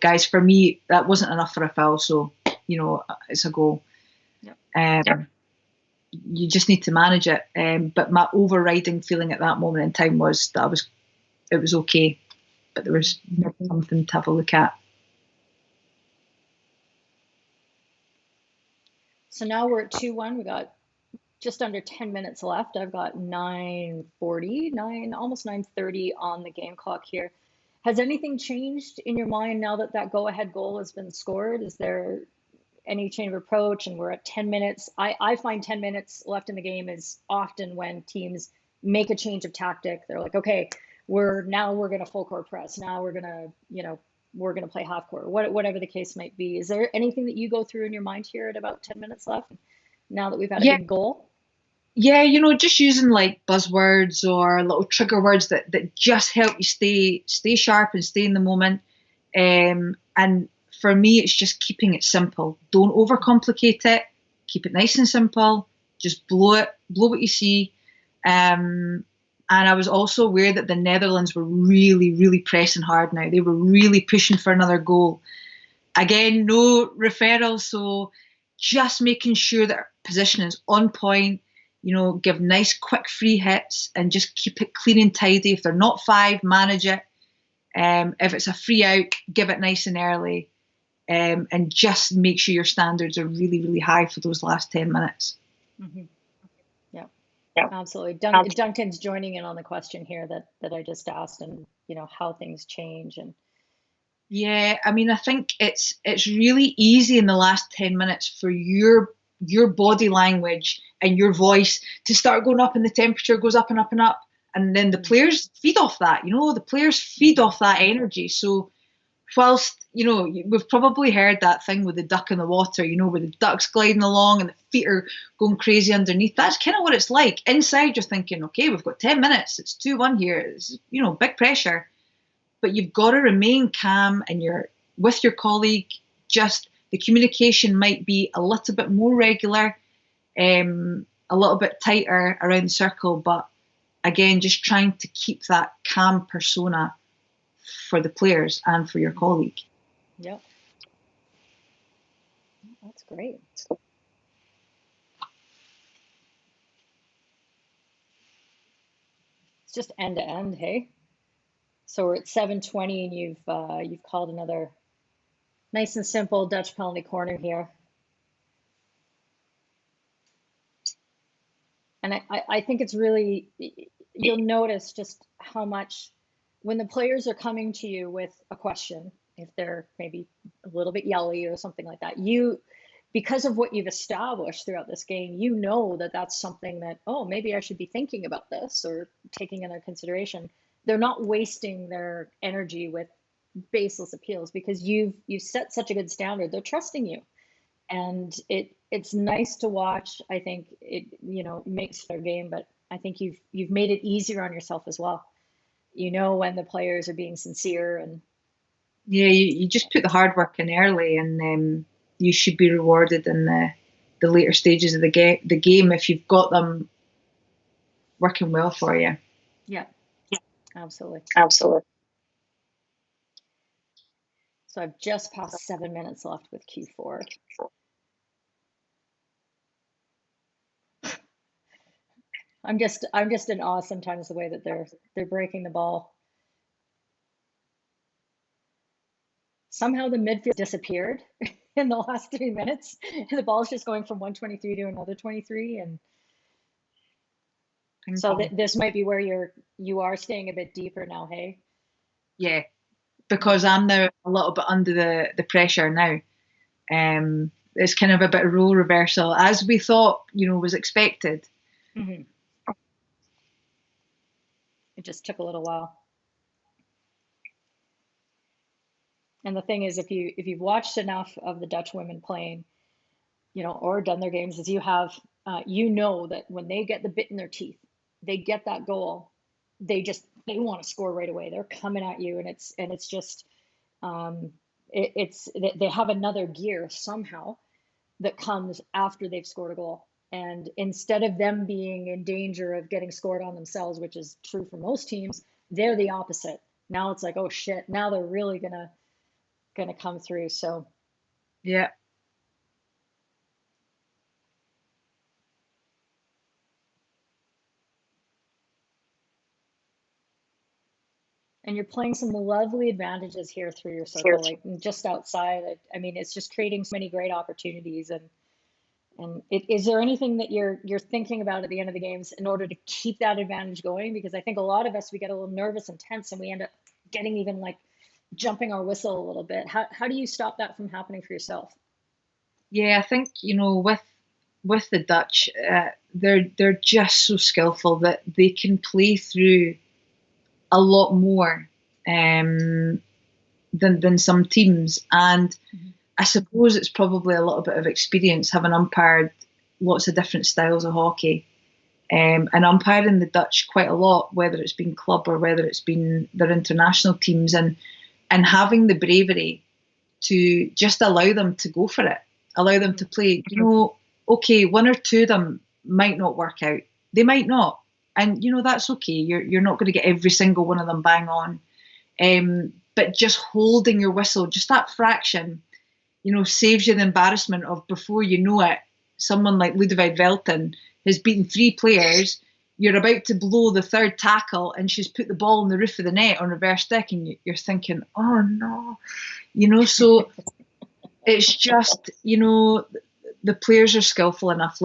guys, for me, that wasn't enough for a foul, so, it's a goal. Yep. You just need to manage it. But my overriding feeling at that moment in time was that it was okay, but there was something to have a look at. So now we're at 2-1. We got just under 10 minutes left. I've got 9:40, almost 9:30 on the game clock here. Has anything changed in your mind now that that go-ahead goal has been scored? Is there any change of approach? And we're at 10 minutes. I find 10 minutes left in the game is often when teams make a change of tactic. They're like, okay, we're going to full court press. Now we're going to play half court, whatever the case might be. Is there anything that you go through in your mind here at about 10 minutes left, now that we've had a big goal? Yeah, just using like buzzwords or little trigger words that just help you stay sharp and stay in the moment. And for me, it's just keeping it simple. Don't overcomplicate it. Keep it nice and simple. Just blow what you see. And I was also aware that the Netherlands were really, really pressing hard now. They were really pushing for another goal. Again, no referral, so just making sure that our position is on point. Give nice quick free hits and just keep it clean and tidy. If they're not 5, manage it. If it's a free out, give it nice and early. And just make sure your standards are really, really high for those last 10 minutes. Mm-hmm. Yeah, absolutely. Duncan's joining in on the question here that I just asked, and how things change. And yeah, I mean, I think it's really easy in the last 10 minutes for your body language and your voice to start going up, and the temperature goes up and up and up, and then the players feed off that. The players feed off that energy. So whilst we've probably heard that thing with the duck in the water, where the duck's gliding along and the feet are going crazy underneath. That's kind of what it's like. Inside, you're thinking, okay, we've got 10 minutes, it's 2-1 here, it's big pressure, but you've got to remain calm, and you're with your colleague. Just the communication might be a little bit more regular, a little bit tighter around the circle, but again, just trying to keep that calm persona for the players and for your colleague. Yep. That's great. It's just end to end, hey? So we're at 7:20, and you've called another nice and simple Dutch penalty corner here. And I think it's really, you'll notice just how much when the players are coming to you with a question, if they're maybe a little bit yelly or something like that, because of what you've established throughout this game, that that's something that, oh, maybe I should be thinking about this or taking into consideration. They're not wasting their energy with baseless appeals, because you've set such a good standard. They're trusting you, and it's nice to watch. I think it makes their game, but I think you've made it easier on yourself as well. When the players are being sincere, and yeah, you just put the hard work in early, and you should be rewarded in the later stages of the game if you've got them working well for you. Yeah, absolutely. Absolutely. So I've just passed 7 minutes left with Q4. I'm just in awe sometimes the way that they're breaking the ball. Somehow the midfield disappeared in the last 3 minutes, and the ball's just going from 123 to another 23, and so this might be where you are staying a bit deeper now, hey? Yeah, because I'm now a little bit under the pressure now. It's kind of a bit of role reversal, as we thought, was expected. Mm-hmm. It just took a little while. And the thing is, if you've watched enough of the Dutch women playing, or done their games as you have, that when they get the bit in their teeth, they get that goal, they want to score right away. They're coming at you, and it's just they have another gear somehow that comes after they've scored a goal. And instead of them being in danger of getting scored on themselves, which is true for most teams, they're the opposite. Now it's like, oh shit, now they're really gonna come through. So yeah. And you're playing some lovely advantages here through your circle, like just outside. I mean, it's just creating so many great opportunities. And is there anything that you're thinking about at the end of the games in order to keep that advantage going? Because I think a lot of us, we get a little nervous and tense, and we end up getting even like jumping our whistle a little bit. How do you stop that from happening for yourself? Yeah, I think with the Dutch, they're just so skillful that they can play through a lot more than some teams, and I suppose it's probably a little bit of experience, having umpired lots of different styles of hockey, and umpiring the Dutch quite a lot, whether it's been club or whether it's been their international teams, and having the bravery to just allow them to go for it, allow them to play. Okay, one or two of them might not work out. They might not. And, that's okay. You're not going to get every single one of them bang on. But just holding your whistle, just that fraction, saves you the embarrassment of, before you know it, someone like Ludwig Velten has beaten 3 players. You're about to blow the third tackle, and she's put the ball on the roof of the net on reverse stick, and you're thinking, oh no. So it's just, the players are skillful enough.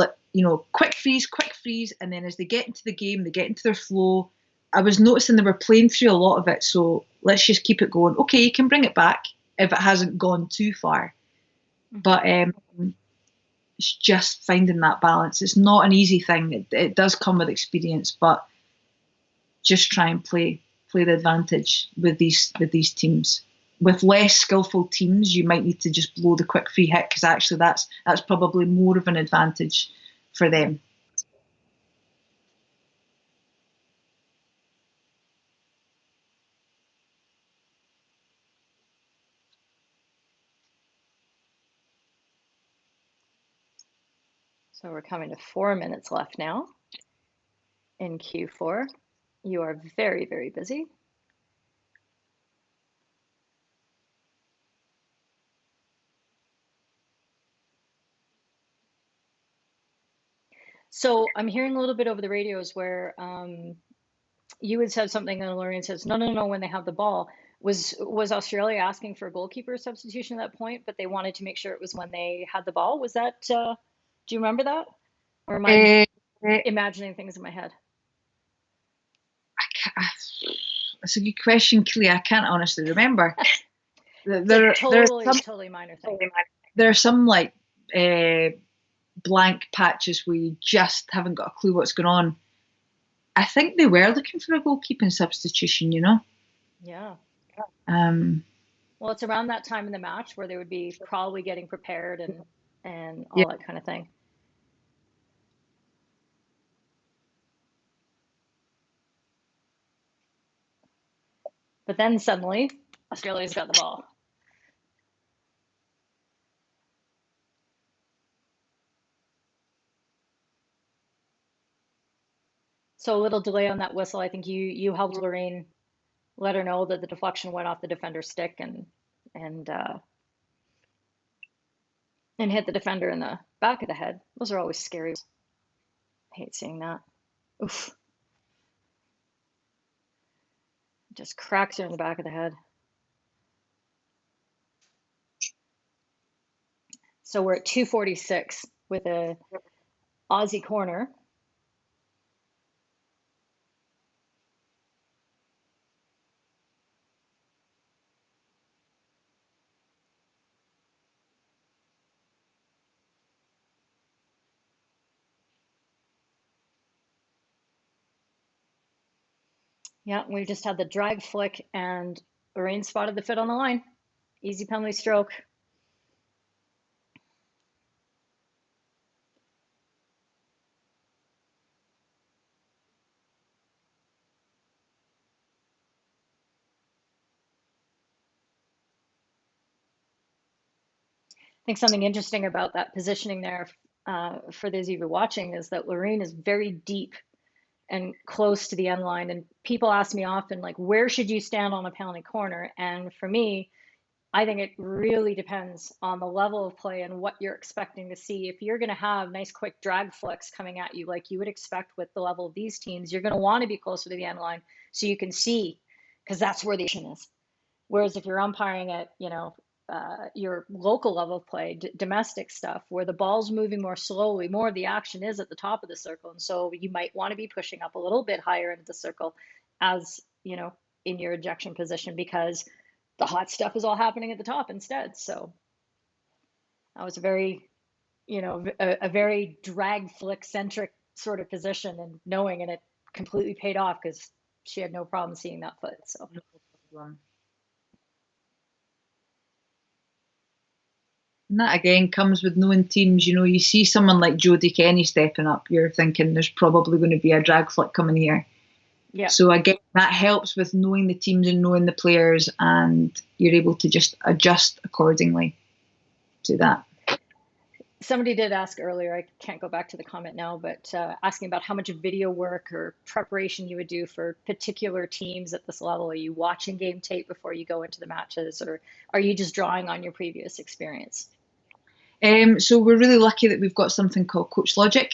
Quick freeze, and then as they get into the game, they get into their flow. I was noticing they were playing through a lot of it, so let's just keep it going. Okay, you can bring it back if it hasn't gone too far. But it's just finding that balance. It's not an easy thing. It does come with experience, but just try and play the advantage with these teams. With less skillful teams, you might need to just blow the quick free hit, because actually that's probably more of an advantage for them. So we're coming to 4 minutes left now in Q4. You are very, very busy. So I'm hearing a little bit over the radios where you had said something, and Lorraine says, no, when they have the ball. Was Australia asking for a goalkeeper substitution at that point, but they wanted to make sure it was when they had the ball? Was that, do you remember that? Or am I imagining things in my head? That's a good question, Kelly. I can't honestly remember. Totally minor thing. There are some like blank patches where you just haven't got a clue what's going on. I think they were looking for a goalkeeping substitution, Yeah. Well, it's around that time in the match where they would be probably getting prepared and all that kind of thing. But then suddenly, Australia's got the ball. So a little delay on that whistle. I think you helped Lorraine let her know that the deflection went off the defender's stick and hit the defender in the back of the head. Those are always scary. I hate seeing that. Oof. Just cracks her in the back of the head. So we're at 246 with a Aussie corner. Yeah, we just had the drag flick and Lorraine spotted the fit on the line. Easy penalty stroke. I think something interesting about that positioning there for those of you watching is that Lorraine is very deep and close to the end line. And people ask me often, like, where should you stand on a penalty corner? And for me, I think it really depends on the level of play and what you're expecting to see. If you're going to have nice quick drag flicks coming at you like you would expect with the level of these teams, you're going to want to be closer to the end line so you can see, because that's where the action is. Whereas if you're umpiring at, your local level of play, domestic stuff, where the ball's moving more slowly, more of the action is at the top of the circle. And so you might want to be pushing up a little bit higher into the circle as, in your ejection position, because the hot stuff is all happening at the top instead. So that was a very, a very drag flick centric sort of position, and knowing, and it completely paid off because she had no problem seeing that foot. So. And that again comes with knowing teams. You see someone like Jodie Kenny stepping up, you're thinking there's probably going to be a drag flick coming here. Yeah. So again, that helps with knowing the teams and knowing the players, and you're able to just adjust accordingly to that. Somebody did ask earlier, I can't go back to the comment now, but asking about how much video work or preparation you would do for particular teams at this level. Are you watching game tape before you go into the matches, or are you just drawing on your previous experience? So we're really lucky that we've got something called Coach Logic,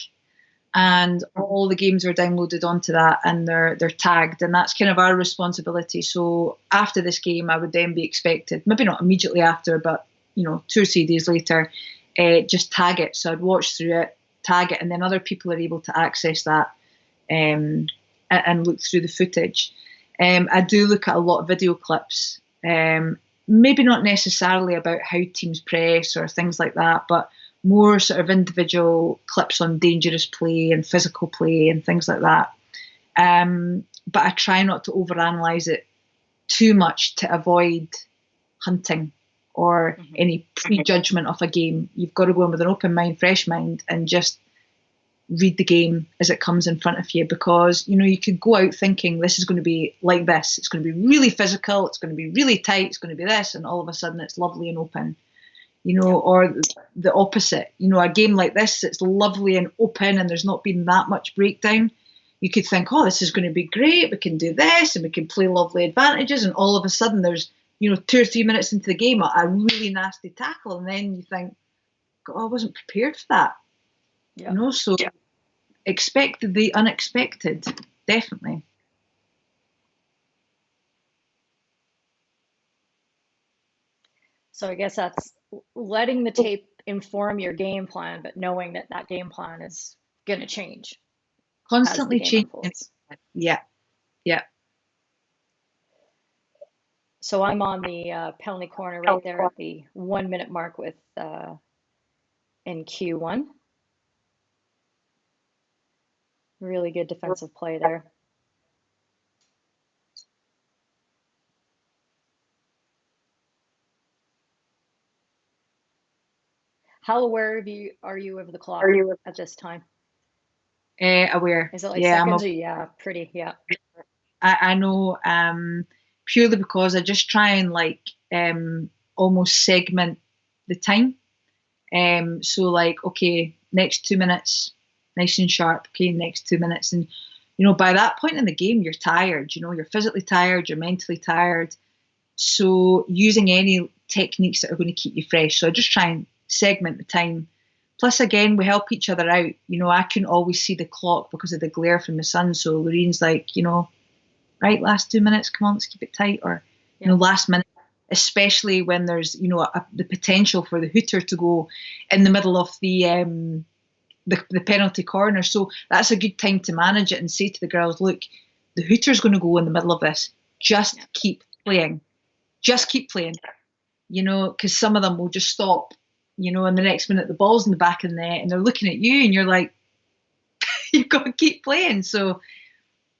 and all the games are downloaded onto that, and they're tagged, and that's kind of our responsibility. So after this game, I would then be expected, maybe not immediately after, but 2 or 3 days later, just tag it. So I'd watch through it, tag it, and then other people are able to access that and look through the footage. I do look at a lot of video clips, maybe not necessarily about how teams press or things like that, but more sort of individual clips on dangerous play and physical play and things like that. But I try not to overanalyze it too much to avoid hunting or any prejudgment of a game. You've got to go in with an open mind, fresh mind, and just read the game as it comes in front of you, because you could go out thinking this is going to be like this, it's going to be really physical, it's going to be really tight, it's going to be this, and all of a sudden it's lovely and open, or the opposite. A game like this, it's lovely and open and there's not been that much breakdown. You could think, oh, this is going to be great, we can do this and we can play lovely advantages, and all of a sudden there's 2 or 3 minutes into the game a really nasty tackle, and then you think, God, I wasn't prepared for that. So expect the unexpected, definitely. So I guess that's letting the tape inform your game plan, but knowing that that game plan is going to change. Constantly changing. Yeah. So I'm on the penalty corner right there at the 1 minute mark with in Q1. Really good defensive play there. How aware are you of the clock at this time? Aware. Is it like seconds? Yeah, pretty. Yeah. I know, purely because I just try and almost segment the time. So okay, next 2 minutes, nice and sharp. Okay, next 2 minutes, and by that point in the game, you're tired. You're physically tired, you're mentally tired. So using any techniques that are going to keep you fresh. So I just try and segment the time. Plus, again, we help each other out. I couldn't always see the clock because of the glare from the sun. So Lorraine's like, right, last 2 minutes, come on, let's keep it tight. Or, last minute, especially when there's, the potential for the hooter to go in the middle of the penalty corner. So that's a good time to manage it and say to the girls, look, the hooter's going to go in the middle of this. Just keep playing. Just keep playing. Because some of them will just stop, and the next minute the ball's in the back of the net and they're looking at you and you're like, you've got to keep playing. So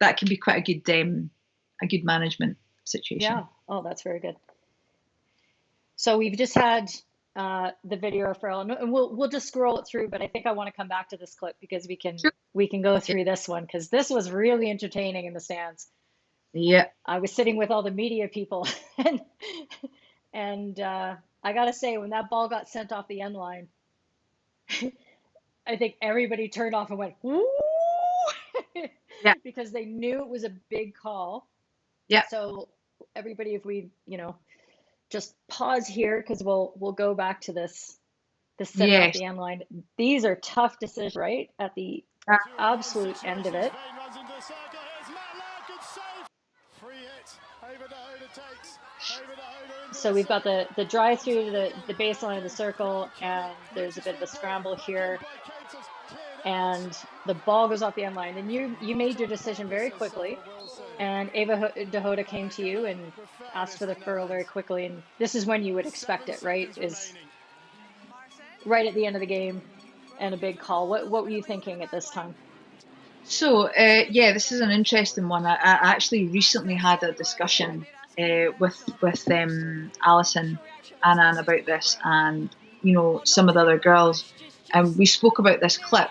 that can be quite a good management situation. Yeah. Oh, that's very good. So we've just had the video referral, and we'll just scroll it through, but I think I want to come back to this clip because we can go through this one because this was really entertaining in the stands. Yeah. I was sitting with all the media people and I gotta say, when that ball got sent off the end line, I think everybody turned off and went, woo! Yeah. Because they knew it was a big call. Yeah. So everybody, if we, just pause here because we'll go back to this send off the end line. These are tough decisions, right? At the absolute end of it. So we've got the drive through the baseline of the circle, and there's a bit of a scramble here, and the ball goes off the end line. And you made your decision very quickly, and Ava de Hoda came to you and asked for the referral very quickly. And this is when you would expect it, right? Is right at the end of the game and a big call. What were you thinking at this time? So, this is an interesting one. I actually recently had a discussion with Alison and Anne about this, and some of the other girls, and we spoke about this clip.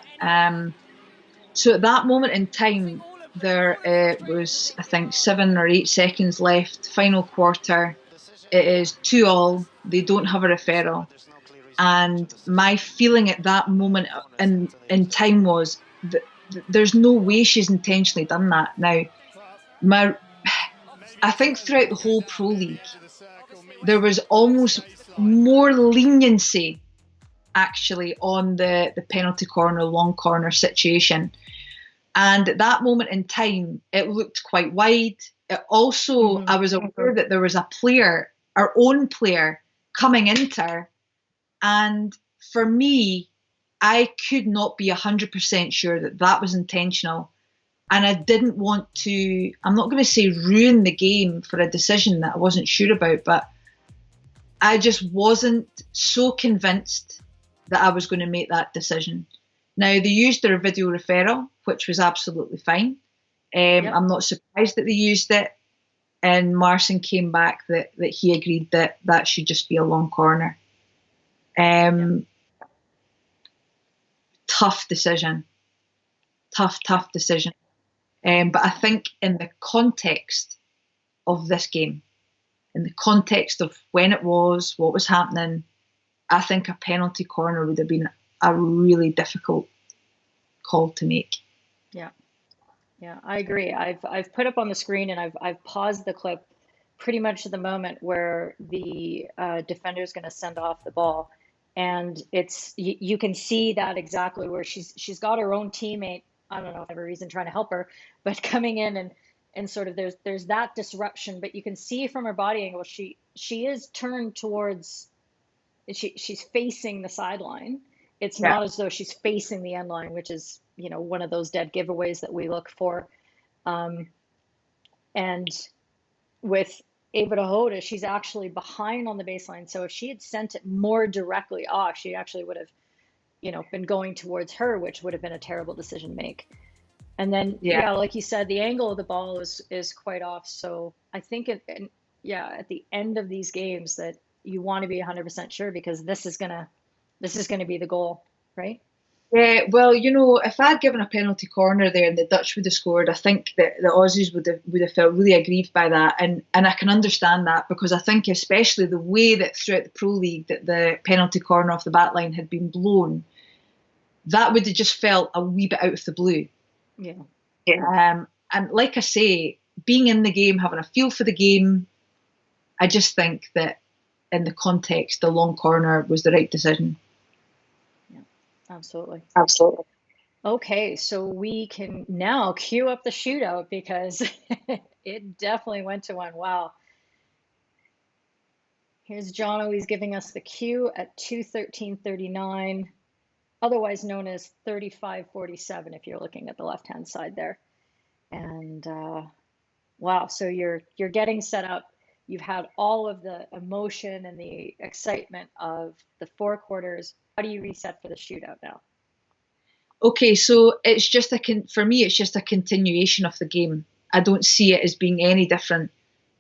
So at that moment in time, there was, I think, 7 or 8 seconds left, final quarter. It is 2-2. They don't have a referral, and my feeling at that moment in time was that there's no way she's intentionally done that. Now, I think throughout the whole Pro League, there was almost more leniency actually on the penalty corner, long corner situation. And at that moment in time, it looked quite wide. It also, I was aware that there was a player, our own player, coming into her. And for me, I could not be 100% sure that was intentional. And I didn't want to, I'm not going to say ruin the game for a decision that I wasn't sure about, but I just wasn't so convinced that I was going to make that decision. Now, they used their video referral, which was absolutely fine. I'm not surprised that they used it. And Marcin came back that he agreed that should just be a long corner. Tough decision. Tough decision. But I think in the context of this game, in the context of when it was, what was happening, I think a penalty corner would have been a really difficult call to make. Yeah, I agree. I've put up on the screen and I've paused the clip pretty much at the moment where the defender is going to send off the ball, and it's you can see that exactly where she's got her own teammate. I don't know for whatever reason trying to help her, but coming in and sort of there's that disruption, but you can see from her body angle she is turned towards. She's facing the sideline. It's not as though she's facing the end line, which is, one of those dead giveaways that we look for. And with Ava de Hoda, she's actually behind on the baseline. So if she had sent it more directly off, she actually would have, been going towards her, which would have been a terrible decision to make. And then, like you said, the angle of the ball is quite off. So I think, at the end of these games that you want to be 100% sure, because this is gonna be the goal, right? Yeah, well, if I'd given a penalty corner there and the Dutch would have scored, I think that the Aussies would have felt really aggrieved by that, and I can understand that, because I think especially the way that throughout the Pro League that the penalty corner off the back line had been blown, that would have just felt a wee bit out of the blue. Yeah. And like I say, being in the game, having a feel for the game, I just think that in the context, the long corner was the right decision. Yeah, absolutely. Absolutely. Okay, so we can now queue up the shootout because it definitely went to one. Wow. Here's John always giving us the cue at 2:13:39, otherwise known as 35:47 if you're looking at the left-hand side there. And wow, so you're getting set up. You've had all of the emotion and the excitement of the four quarters. How do you reset for the shootout now? Okay, so it's just for me, it's just a continuation of the game. I don't see it as being any different.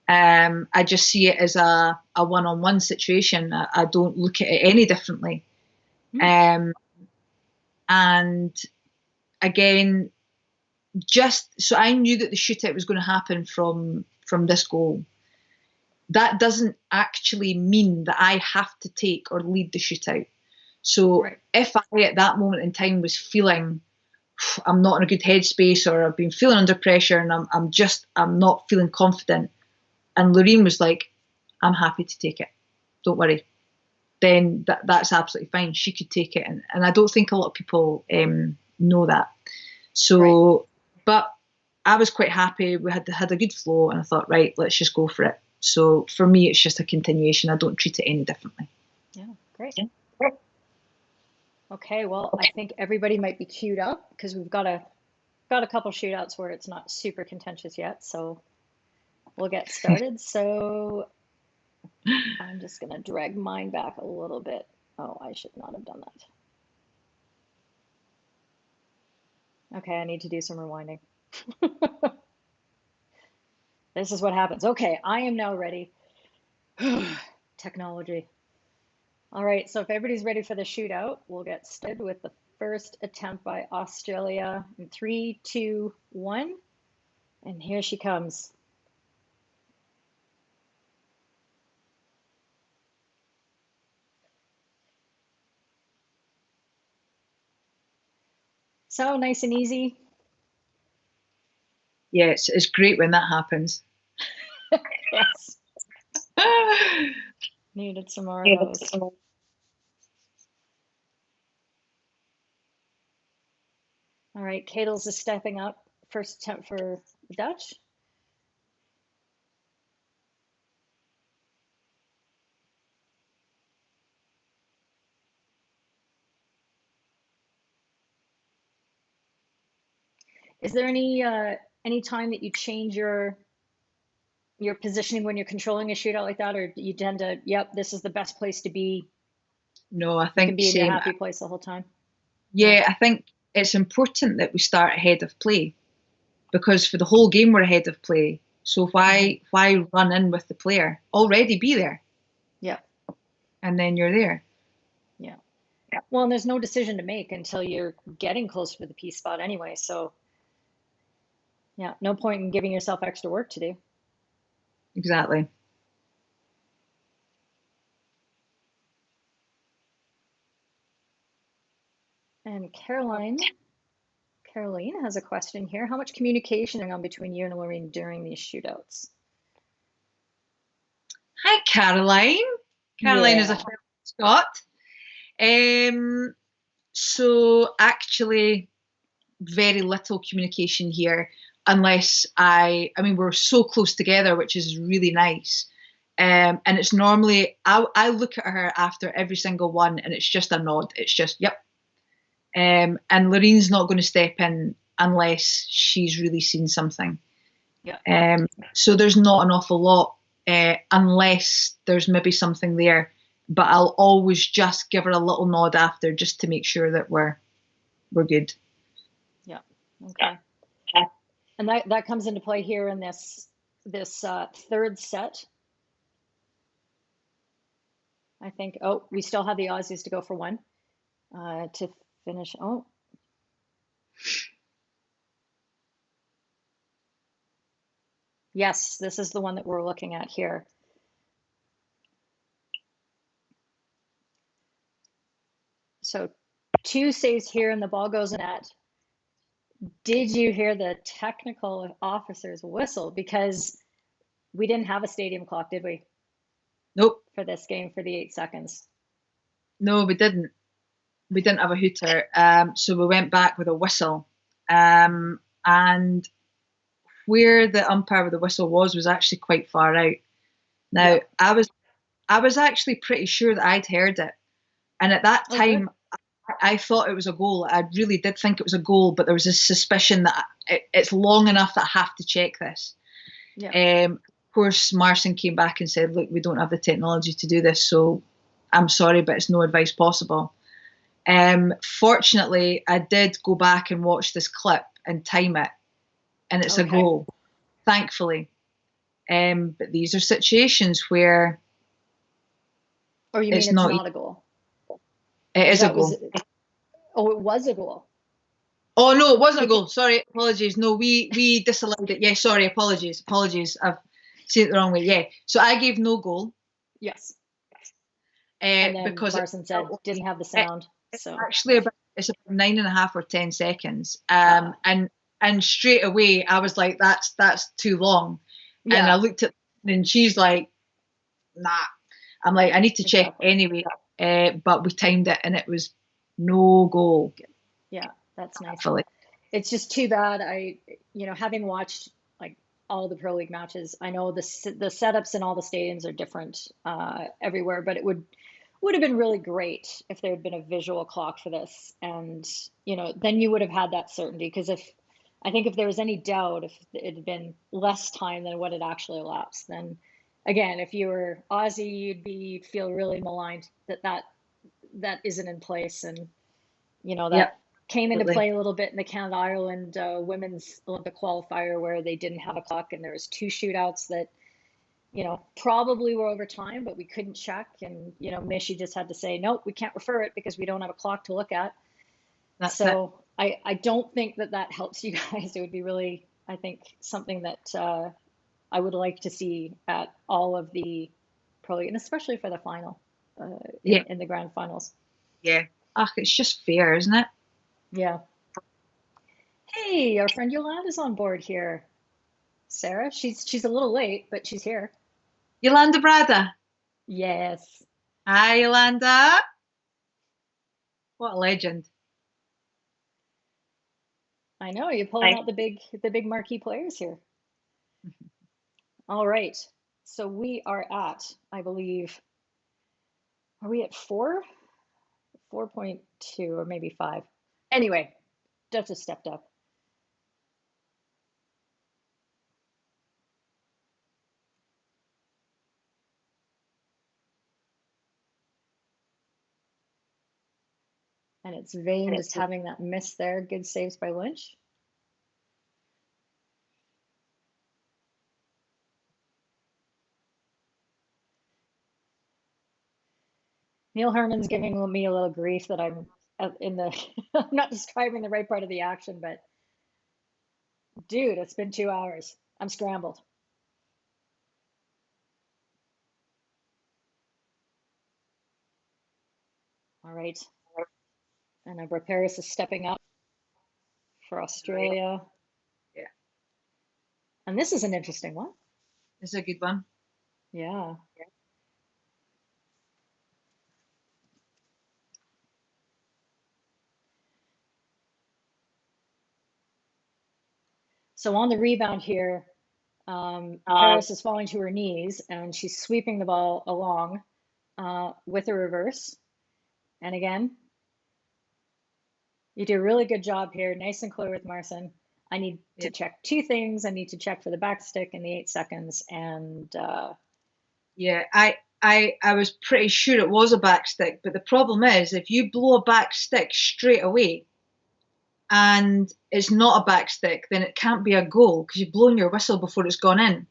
I just see it as a one-on-one situation. I don't look at it any differently. And again, just so I knew that the shootout was going to happen from this goal. That doesn't actually mean that I have to take or lead the shootout. So if I, at that moment in time, was feeling I'm not in a good headspace, or I've been feeling under pressure and I'm not feeling confident, and Loreen was like, I'm happy to take it, don't worry, then that's absolutely fine. She could take it. And I don't think a lot of people know that. So, but I was quite happy. We had a good flow, and I thought, right, let's just go for it. So for me, it's just a continuation. I don't treat it any differently. Yeah, great. Okay, well, I think everybody might be queued up because we've got a couple shootouts where it's not super contentious yet. So we'll get started. So I'm just going to drag mine back a little bit. Oh, I should not have done that. Okay, I need to do some rewinding. This is what happens. Okay, I am now ready. Technology. All right, so if everybody's ready for the shootout, we'll get started with the first attempt by Australia in 3, 2, 1. And here she comes. So nice and easy. Yeah, it's great when that happens. Yes. Needed some more of those. All right, Kadels is stepping up. First attempt for the Dutch. Is there any time that you change your positioning when you're controlling a shootout like that, or do you tend to, yep, this is the best place to be? No, I You think can be in same. your happy place the whole time. Yeah, I think it's important that we start ahead of play, because for the whole game we're ahead of play. So why run in with the player? Already be there. Yeah. And then you're there. Yeah. Well, and there's no decision to make until you're getting closer to the P spot anyway. So yeah, no point in giving yourself extra work to do. Exactly. And Caroline has a question here. How much communication is going on between you and Loreen during these shootouts? Hi, Caroline. Caroline is a fellow Scot. So actually, very little communication here, unless I mean, we're so close together, which is really nice. And it's normally, I look at her after every single one, and it's just a nod. It's just, yep. And Loreen's not going to step in unless she's really seen something. Yeah. So there's not an awful lot, unless there's maybe something there. But I'll always just give her a little nod after, just to make sure that we're good. Yeah. Okay. And that comes into play here in this third set. I think. Oh, we still have the Aussies to go for one to finish. Oh. Yes, this is the one that we're looking at here. So 2 saves here, and the ball goes in net. Did you hear the technical officer's whistle? Because we didn't have a stadium clock, did we, Nope. for this game for the 8 seconds? No, we didn't. We didn't have a hooter. So we went back with a whistle. And where the umpire with the whistle was actually quite far out. Now, Yeah. I was actually pretty sure that I'd heard it. And at that time, I thought it was a goal. I really did think it was a goal, but there was a suspicion that it's long enough that I have to check this. Yeah. Of course, Marson came back and said, look, we don't have the technology to do this, so I'm sorry, but it's no advice possible. Fortunately, I did go back and watch this clip and time it, and it's a goal, thankfully. But these are situations where Or you mean it's not a goal? It is a goal. Oh, it was a goal. Oh, no, it wasn't a goal. Sorry, apologies. No, we disallowed it. Yeah, sorry, apologies. I've seen it the wrong way. Yeah. So I gave no goal. Yes. And then because Marson said didn't have the sound. So actually it's about 9.5 or 10 seconds. And straight away I was like, that's too long. Yeah. And I looked at her and she's like, nah. I'm like, I need to check anyway. But we timed it and it was no goal. Yeah, that's nice. It's just too bad. Having watched like all the Pro League matches, I know the setups in all the stadiums are different everywhere, but it would have been really great if there had been a visual clock for this, and then you would have had that certainty. Because I think if there was any doubt, if it had been less time than what it actually elapsed, then again, if you were Aussie, you'd feel really maligned that isn't in place, and that came into play a little bit in the Canada-Ireland women's Olympic qualifier, where they didn't have a clock, and there was 2 shootouts that probably were over time, but we couldn't check, and Mishi just had to say, nope, we can't refer it because we don't have a clock to look at. I don't think that helps you guys. It would be really, I think, something that I would like to see at all of the Pro League, and especially for the final, in the grand finals. Yeah. It's just fair, isn't it? Yeah. Hey, our friend Yolanda's on board here. Sarah, she's a little late, but she's here. Yolanda Brada. Yes. Hi, Yolanda. What a legend. I know, you're pulling out the big marquee players here. All right. So we are at, I believe, are we at 4? 4.2 or maybe 5. Anyway, Dutch has stepped up. And it's Vane just having that miss there. Good saves by Lynch. Neil Herman's giving me a little grief that I'm I'm not describing the right part of the action, but dude, it's been 2 hours. I'm scrambled. All right. And Paris is stepping up for Australia. Yeah. And this is an interesting one. This is a good one. Yeah. So on the rebound here, Paris is falling to her knees and she's sweeping the ball along with a reverse. And again, you do a really good job here, nice and clear with Marson. I need to check 2 things. I need to check for the back stick in the 8 seconds. And yeah, I was pretty sure it was a back stick, but the problem is if you blow a back stick straight away and it's not a back stick, then it can't be a goal because you've blown your whistle before it's gone in.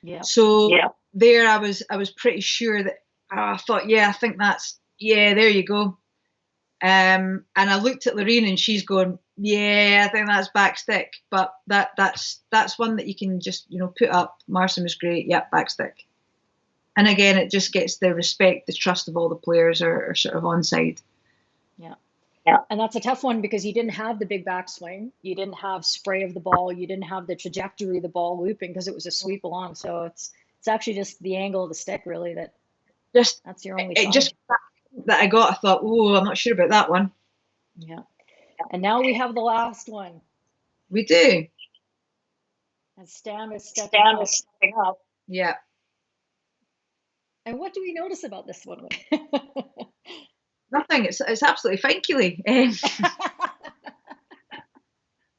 Yeah. So there I was pretty sure that I thought, I think that's, there you go. And I looked at Lorraine and she's going, I think that's back stick. But that's one that you can just, put up. Marson was great. Yep, back stick. And again, it just gets the respect, the trust of all the players are sort of onside. Yeah. And that's a tough one because you didn't have the big backswing. You didn't have spray of the ball. You didn't have the trajectory of the ball looping because it was a sweep along. So it's actually just the angle of the stick, really, that's your only sign. Just that I got, I thought, oh, I'm not sure about that one. Yeah. And now we have the last one. We do. And Stam is stepping up. Yeah. And what do we notice about this one? Nothing. It's absolutely fine, Keely.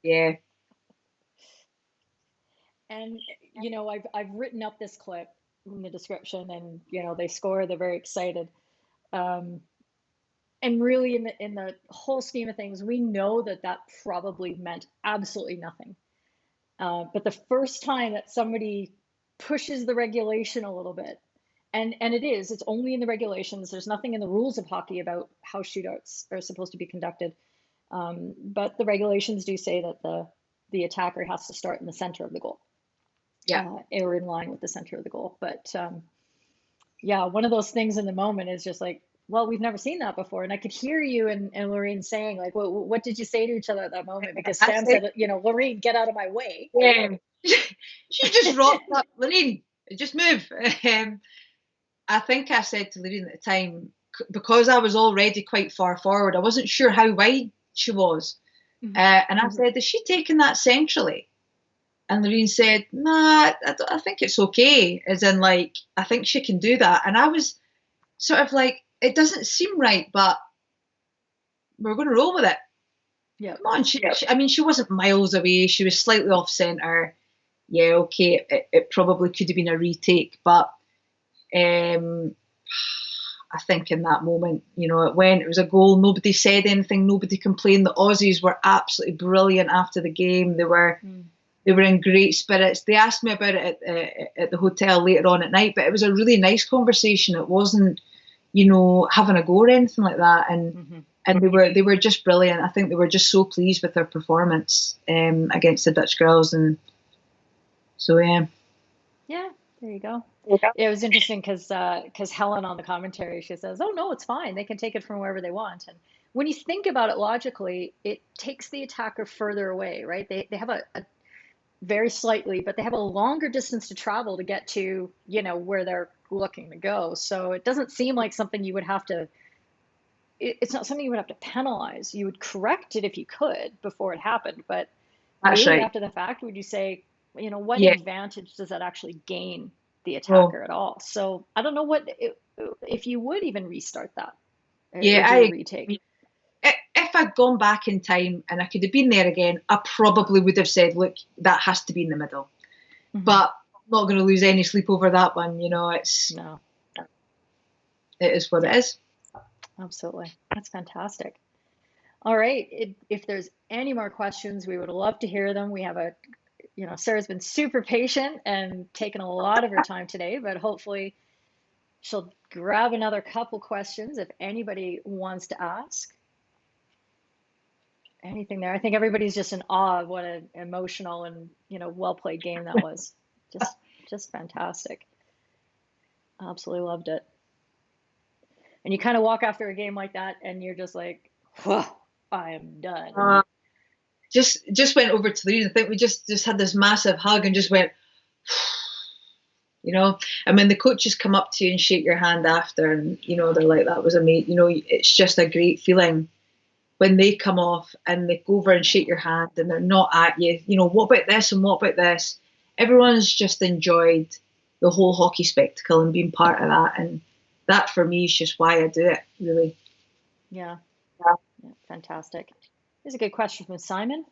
Yeah. And I've written up this clip in the description, and they score. They're very excited. And really, in the whole scheme of things, we know that probably meant absolutely nothing. But the first time that somebody pushes the regulation a little bit, and it's only in the regulations. There's nothing in the rules of hockey about how shootouts are supposed to be conducted. But the regulations do say that the attacker has to start in the center of the goal. Yeah. Or in line with the center of the goal. But yeah, one of those things in the moment is just like, well, we've never seen that before. And I could hear you and Lorraine saying, like, well, what did you say to each other at that moment? Because Sam said, Lorraine, get out of my way. Yeah. She just rocked up. Lorraine, just move. I think I said to Lorraine at the time, because I was already quite far forward, I wasn't sure how wide she was. Mm-hmm. And I said, is she taking that centrally? And Lorraine said, nah, I think it's okay. As in, like, I think she can do that. And I was sort of like, it doesn't seem right, but we're going to roll with it. Yeah. Come on. She wasn't miles away. She was slightly off centre. Yeah, okay. It probably could have been a retake, but I think in that moment, it was a goal. Nobody said anything. Nobody complained. The Aussies were absolutely brilliant after the game. They were in great spirits. They asked me about it at the hotel later on at night, but it was a really nice conversation. It wasn't, having a go or anything like that. And they were just brilliant. I think they were just so pleased with their performance against the Dutch girls. And so, yeah. Yeah, there you go. It was interesting because Helen on the commentary, she says, oh, no, it's fine. They can take it from wherever they want. And when you think about it logically, it takes the attacker further away, right? They have a very slightly, but they have a longer distance to travel to get to, where they're looking to go. So it doesn't seem like something you would have to, it's not something you would have to penalize. You would correct it if you could before it happened. But really after the fact, would you say, what advantage does that actually gain the attacker at all? So I don't know if you would even restart that. Retake. If I'd gone back in time and I could have been there again, I probably would have said, look, that has to be in the middle. Mm-hmm. But I'm not going to lose any sleep over that one. It is what it is. Absolutely. That's fantastic. All right. If there's any more questions, we would love to hear them. We have Sarah's been super patient and taken a lot of her time today, but hopefully she'll grab another couple questions if anybody wants to ask. Anything there. I think everybody's just in awe of what an emotional and well played game that was. Just fantastic. Absolutely loved it. And you kind of walk after a game like that and you're just like, whoa, I am done. Just went over to Lorraine. I think we just had this massive hug and just went, and when the coaches come up to you and shake your hand after, and they're like, that was amazing. It's just a great feeling when they come off and they go over and shake your hand and they're not at you, what about this and what about this? Everyone's just enjoyed the whole hockey spectacle and being part of that. And that for me is just why I do it, really. Yeah, fantastic. Here's a good question from Simon.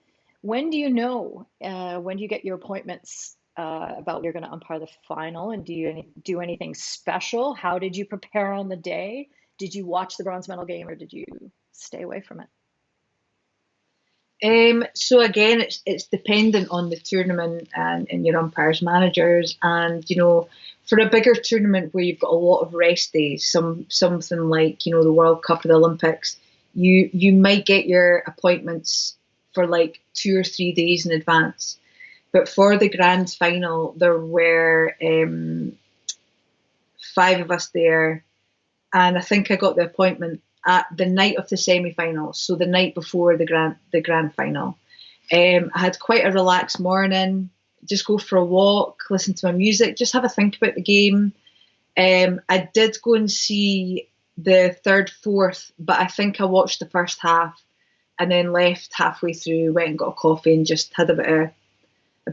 When do you know, when do you get your appointments about you're going to umpire the final? And do you do anything special? How did you prepare on the day? Did you watch the bronze medal game or did you stay away from it? So again, it's dependent on the tournament and your umpires managers. And, for a bigger tournament where you've got a lot of rest days, something like, the World Cup or the Olympics, you might get your appointments for like 2 or 3 days in advance. But for the grand final, there were 5 of us there. And I think I got the appointment at the night of the semi-finals, so the night before the grand final. I had quite a relaxed morning, just go for a walk, listen to my music, just have a think about the game. I did go and see the third, fourth, but I think I watched the first half and then left halfway through, went and got a coffee and just had a bit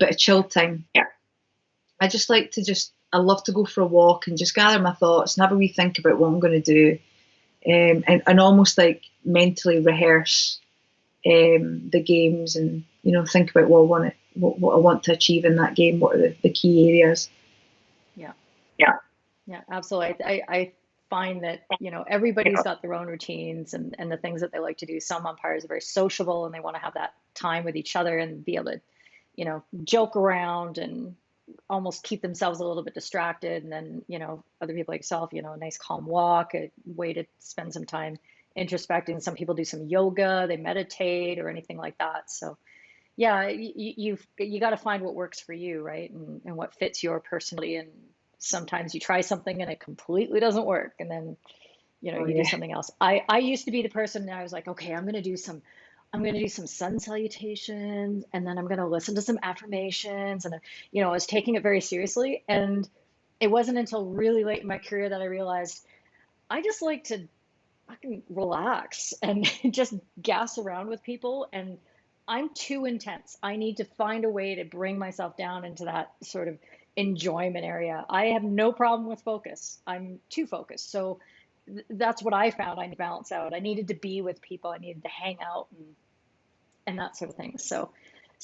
of chill time. Yeah. I just like to I love to go for a walk and just gather my thoughts and have a wee think about what I'm going to do, and almost like mentally rehearse the games, and think about what I want to achieve in that game. What are the key areas? Yeah, absolutely. I find that everybody's got their own routines and the things that they like to do. Some umpires are very sociable and they want to have that time with each other and be able to joke around and almost keep themselves a little bit distracted. And then other people like yourself, a nice calm walk, a way to spend some time introspecting. Some people do some yoga, they meditate or anything like that. So yeah, you got to find what works for you, right? And what fits your personality. And sometimes you try something and it completely doesn't work, and then you do something else. I used to be the person that I was like, okay, I'm gonna do some sun salutations, and then I'm gonna listen to some affirmations, and I was taking it very seriously. And it wasn't until really late in my career that I realized I just like to fucking relax and just gas around with people, and I'm too intense. I need to find a way to bring myself down into that sort of enjoyment area. I have no problem with focus. I'm too focused. So that's what I found I need to balance out. I needed to be with people. I needed to hang out and that sort of thing. So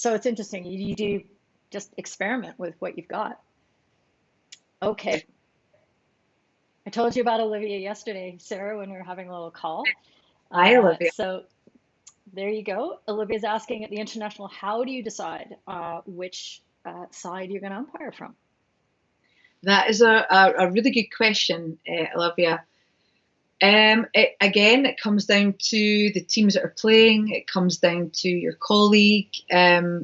it's interesting. You do just experiment with what you've got. Okay. I told you about Olivia yesterday, Sarah, when we were having a little call. Hi, Olivia. So there you go. Olivia's asking at the international, how do you decide which side you're going to umpire from? That is a really good question, Olivia. It comes down to the teams that are playing. It comes down to your colleague. Now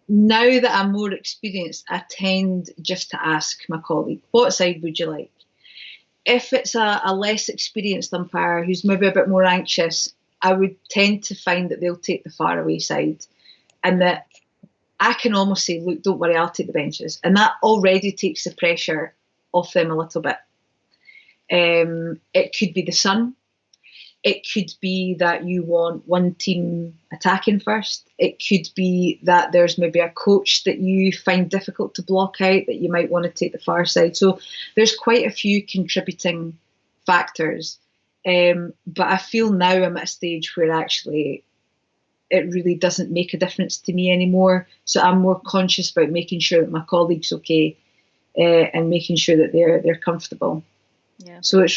that I'm more experienced, I tend just to ask my colleague, what side would you like? If it's a less experienced umpire who's maybe a bit more anxious, I would tend to find that they'll take the faraway side, and that I can almost say, look, don't worry, I'll take the benches. And that already takes the pressure off them a little bit. It could be the sun. It could be that you want one team attacking first. It could be that there's maybe a coach that you find difficult to block out, that you might want to take the far side. So there's quite a few contributing factors. But I feel now I'm at a stage where actually it really doesn't make a difference to me anymore. So I'm more conscious about making sure that my colleague's okay, and making sure that they're comfortable. Yeah. So it's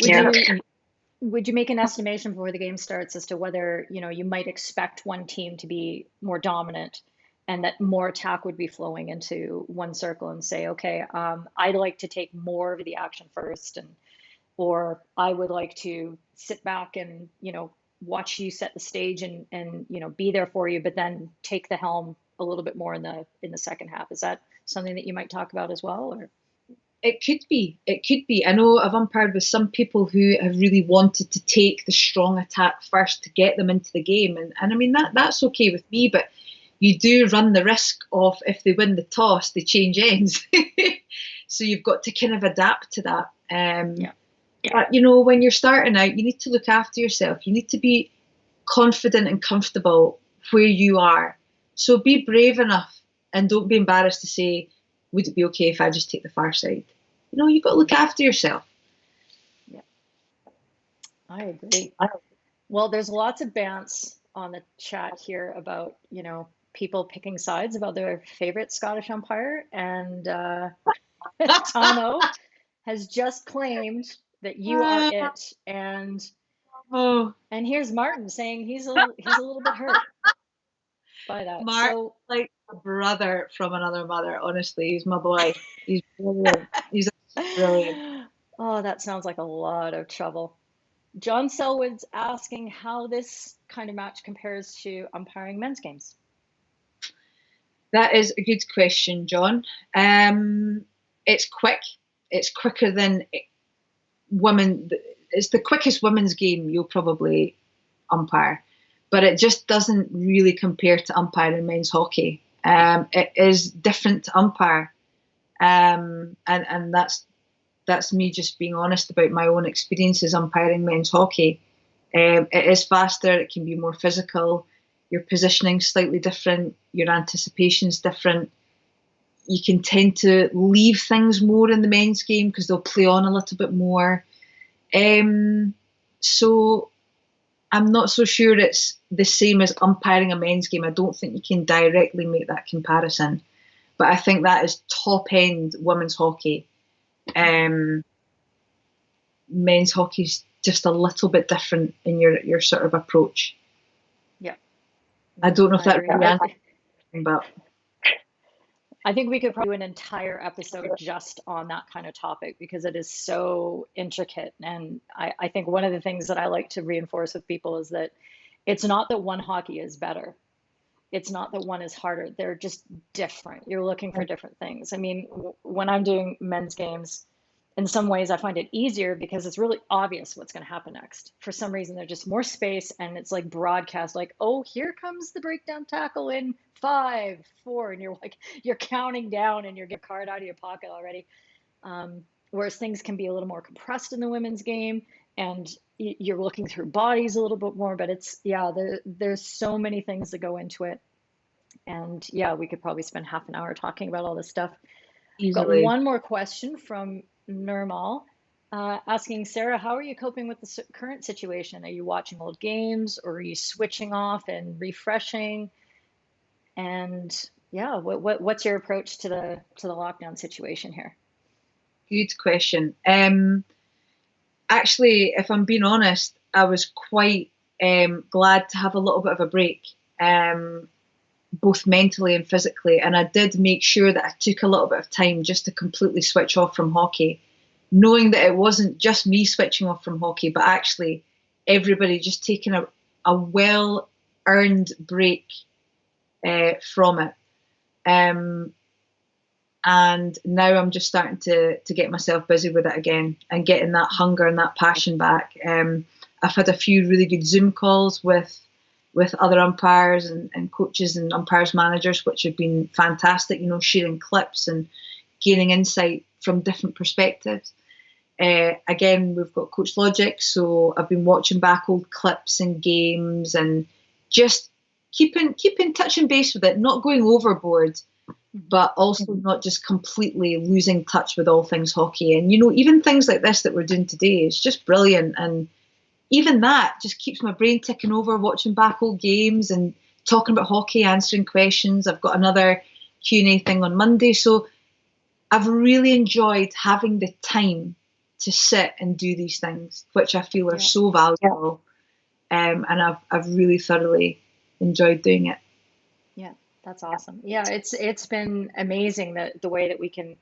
would you make an estimation before the game starts as to whether you might expect one team to be more dominant, and that more attack would be flowing into one circle, and say, okay, I'd like to take more of the action first, or I would like to sit back and watch you set the stage and be there for you, but then take the helm a little bit more in the second half. Is that something that you might talk about as well? Or it could be. I know I've umpired with some people who have really wanted to take the strong attack first to get them into the game, and I mean that's okay with me, but you do run the risk of, if they win the toss, they change ends. So you've got to kind of adapt to that. But when you're starting out, you need to look after yourself. You need to be confident and comfortable where you are. So be brave enough, and don't be embarrassed to say, would it be okay if I just take the far side? You've got to look after yourself. Yeah, I agree. Well, there's lots of bants on the chat here about, people picking sides about their favorite Scottish umpire. And Tono has just claimed that you are it. And here's Martin saying he's a little bit hurt by that. Mark, so like a brother from another mother. Honestly, he's my boy. He's brilliant. He's brilliant. Oh, that sounds like a lot of trouble. John Selwood's asking how this kind of match compares to umpiring men's games. That is a good question, John. It's quick. It's quicker than women. it's the quickest women's game you'll probably umpire, but it just doesn't really compare to umpiring men's hockey. It is different to umpire, and that's me just being honest about my own experiences umpiring men's hockey. It is faster, it can be more physical, your positioning's slightly different, your anticipation's different. You can tend to leave things more in the men's game because they'll play on a little bit more. So I'm not so sure it's the same as umpiring a men's game. I don't think you can directly make that comparison. But I think that is top end women's hockey. Men's hockey's just a little bit different in your sort of approach. Yeah. I don't know if that really answers, but I think we could probably do an entire episode just on that kind of topic because it is so intricate. And I think one of the things that I like to reinforce with people is that it's not that one hockey is better. It's not that one is harder. They're just different. You're looking for different things. I mean, when I'm doing men's games, in some ways I find it easier because it's really obvious what's going to happen next. For some reason, there's just more space and it's like broadcast, like, oh, here comes the breakdown tackle in 5, 4, and you're counting down and you're getting a card out of your pocket already. Whereas things can be a little more compressed in the women's game and you're looking through bodies a little bit more, but there's so many things that go into it. And yeah, we could probably spend half an hour talking about all this stuff. easily. Got one more question from Nirmal, asking, Sarah, how are you coping with the current situation? Are you watching old games or are you switching off and refreshing? And yeah, what's your approach to the lockdown situation here? Good question. Actually, if I'm being honest, I was quite glad to have a little bit of a break, both mentally and physically. And I did make sure that I took a little bit of time just to completely switch off from hockey, knowing that it wasn't just me switching off from hockey, but actually everybody just taking a well-earned break from it. And now I'm just starting to get myself busy with it again and getting that hunger and that passion back. I've had a few really good Zoom calls with other umpires and coaches and umpires managers, which have been fantastic, sharing clips and gaining insight from different perspectives. Again, we've got Coach Logic, so I've been watching back old clips and games and just keeping touching base with it, not going overboard, but also not just completely losing touch with all things hockey. And, even things like this that we're doing today is just brilliant. And even that just keeps my brain ticking over, watching back old games and talking about hockey, answering questions. I've got another Q&A thing on Monday. So I've really enjoyed having the time to sit and do these things, which I feel are so valuable. And I've really thoroughly enjoyed doing it. Yeah, that's awesome. Yeah, it's been amazing that the way that we can,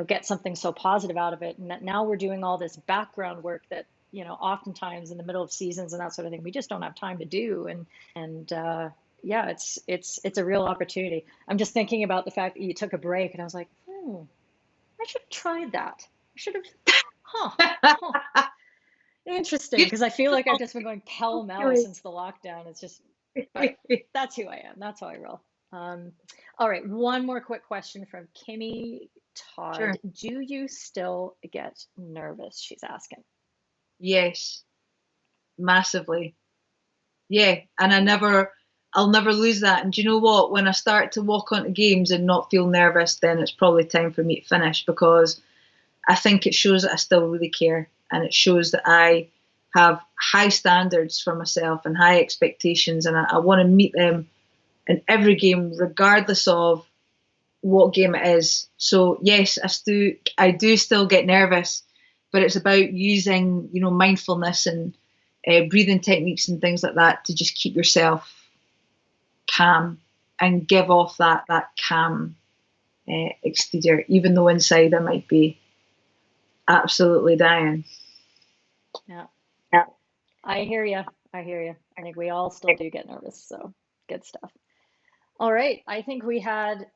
get something so positive out of it. And that now we're doing all this background work that, oftentimes in the middle of seasons and that sort of thing, we just don't have time to do. And yeah, it's a real opportunity. I'm just thinking about the fact that you took a break and I was like, I should have tried that. I should have, Interesting, because I feel like I've just been going pell-mell since the lockdown. It's just, but that's who I am. That's how I roll. All right, one more quick question from Kimmy Todd. Sure. Do you still get nervous? She's asking. Yes, massively. Yeah, and I'll never lose that. And do you know what? When I start to walk onto games and not feel nervous, then it's probably time for me to finish, because I think it shows that I still really care. And it shows that I have high standards for myself and high expectations. And I want to meet them in every game, regardless of what game it is. So yes, I do still get nervous, but it's about using, mindfulness and breathing techniques and things like that to just keep yourself calm and give off that calm exterior, even though inside I might be absolutely dying. Yeah. I hear you. I think we all still do get nervous, so good stuff. All right, I think we had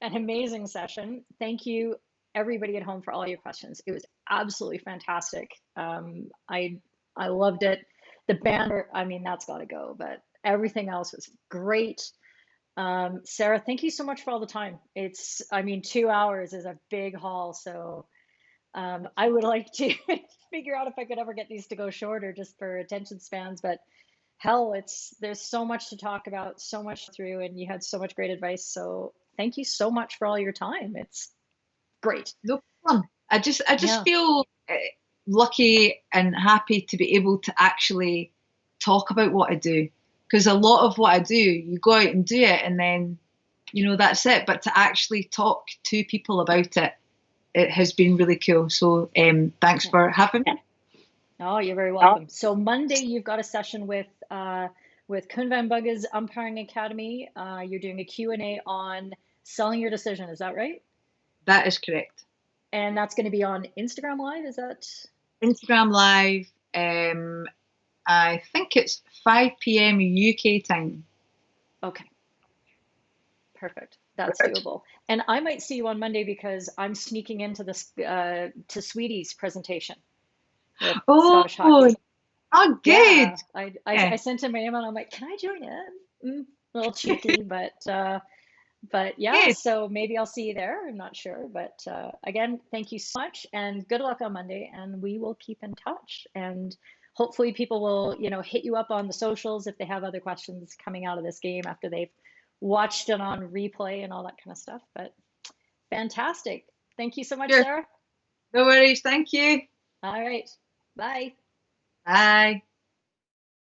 an amazing session. Thank you everybody at home for all your questions. It was absolutely fantastic. I loved it. The banner, I mean, that's got to go, but everything else was great. Sarah, thank you so much for all the time. I mean, 2 hours is a big haul, so I would like to figure out if I could ever get these to go shorter just for attention spans, but hell, there's so much to talk about, so much through, and you had so much great advice. So thank you so much for all your time. It's great. No problem. I just Yeah. feel lucky and happy to be able to actually talk about what I do, because a lot of what I do, you go out and do it and then, you know, that's it. But to actually talk to people about it, it has been really cool. So thanks for having me. Oh, you're very welcome. So Monday, you've got a session with Koen van Bugge's Umpiring Academy. You're doing a Q&A on selling your decision. Is that right? That is correct. And that's going to be on Instagram Live, is that? Instagram Live. I think it's 5 p.m. UK time. Okay. Perfect. That's doable. And I might see you on Monday because I'm sneaking into this to Sweetie's presentation with Scottish hockey. Oh, good. Yeah, I sent him my email. I'm like, can I join in? A little cheeky, but yeah. Good. So maybe I'll see you there. I'm not sure, but again, thank you so much, and good luck on Monday. And we will keep in touch. And hopefully, people will, you know, hit you up on the socials if they have other questions coming out of this game after they've watched it on replay and all that kind of stuff. But fantastic. Thank you so much, Sure. Sarah. No worries. Thank you. All right. Bye. Bye.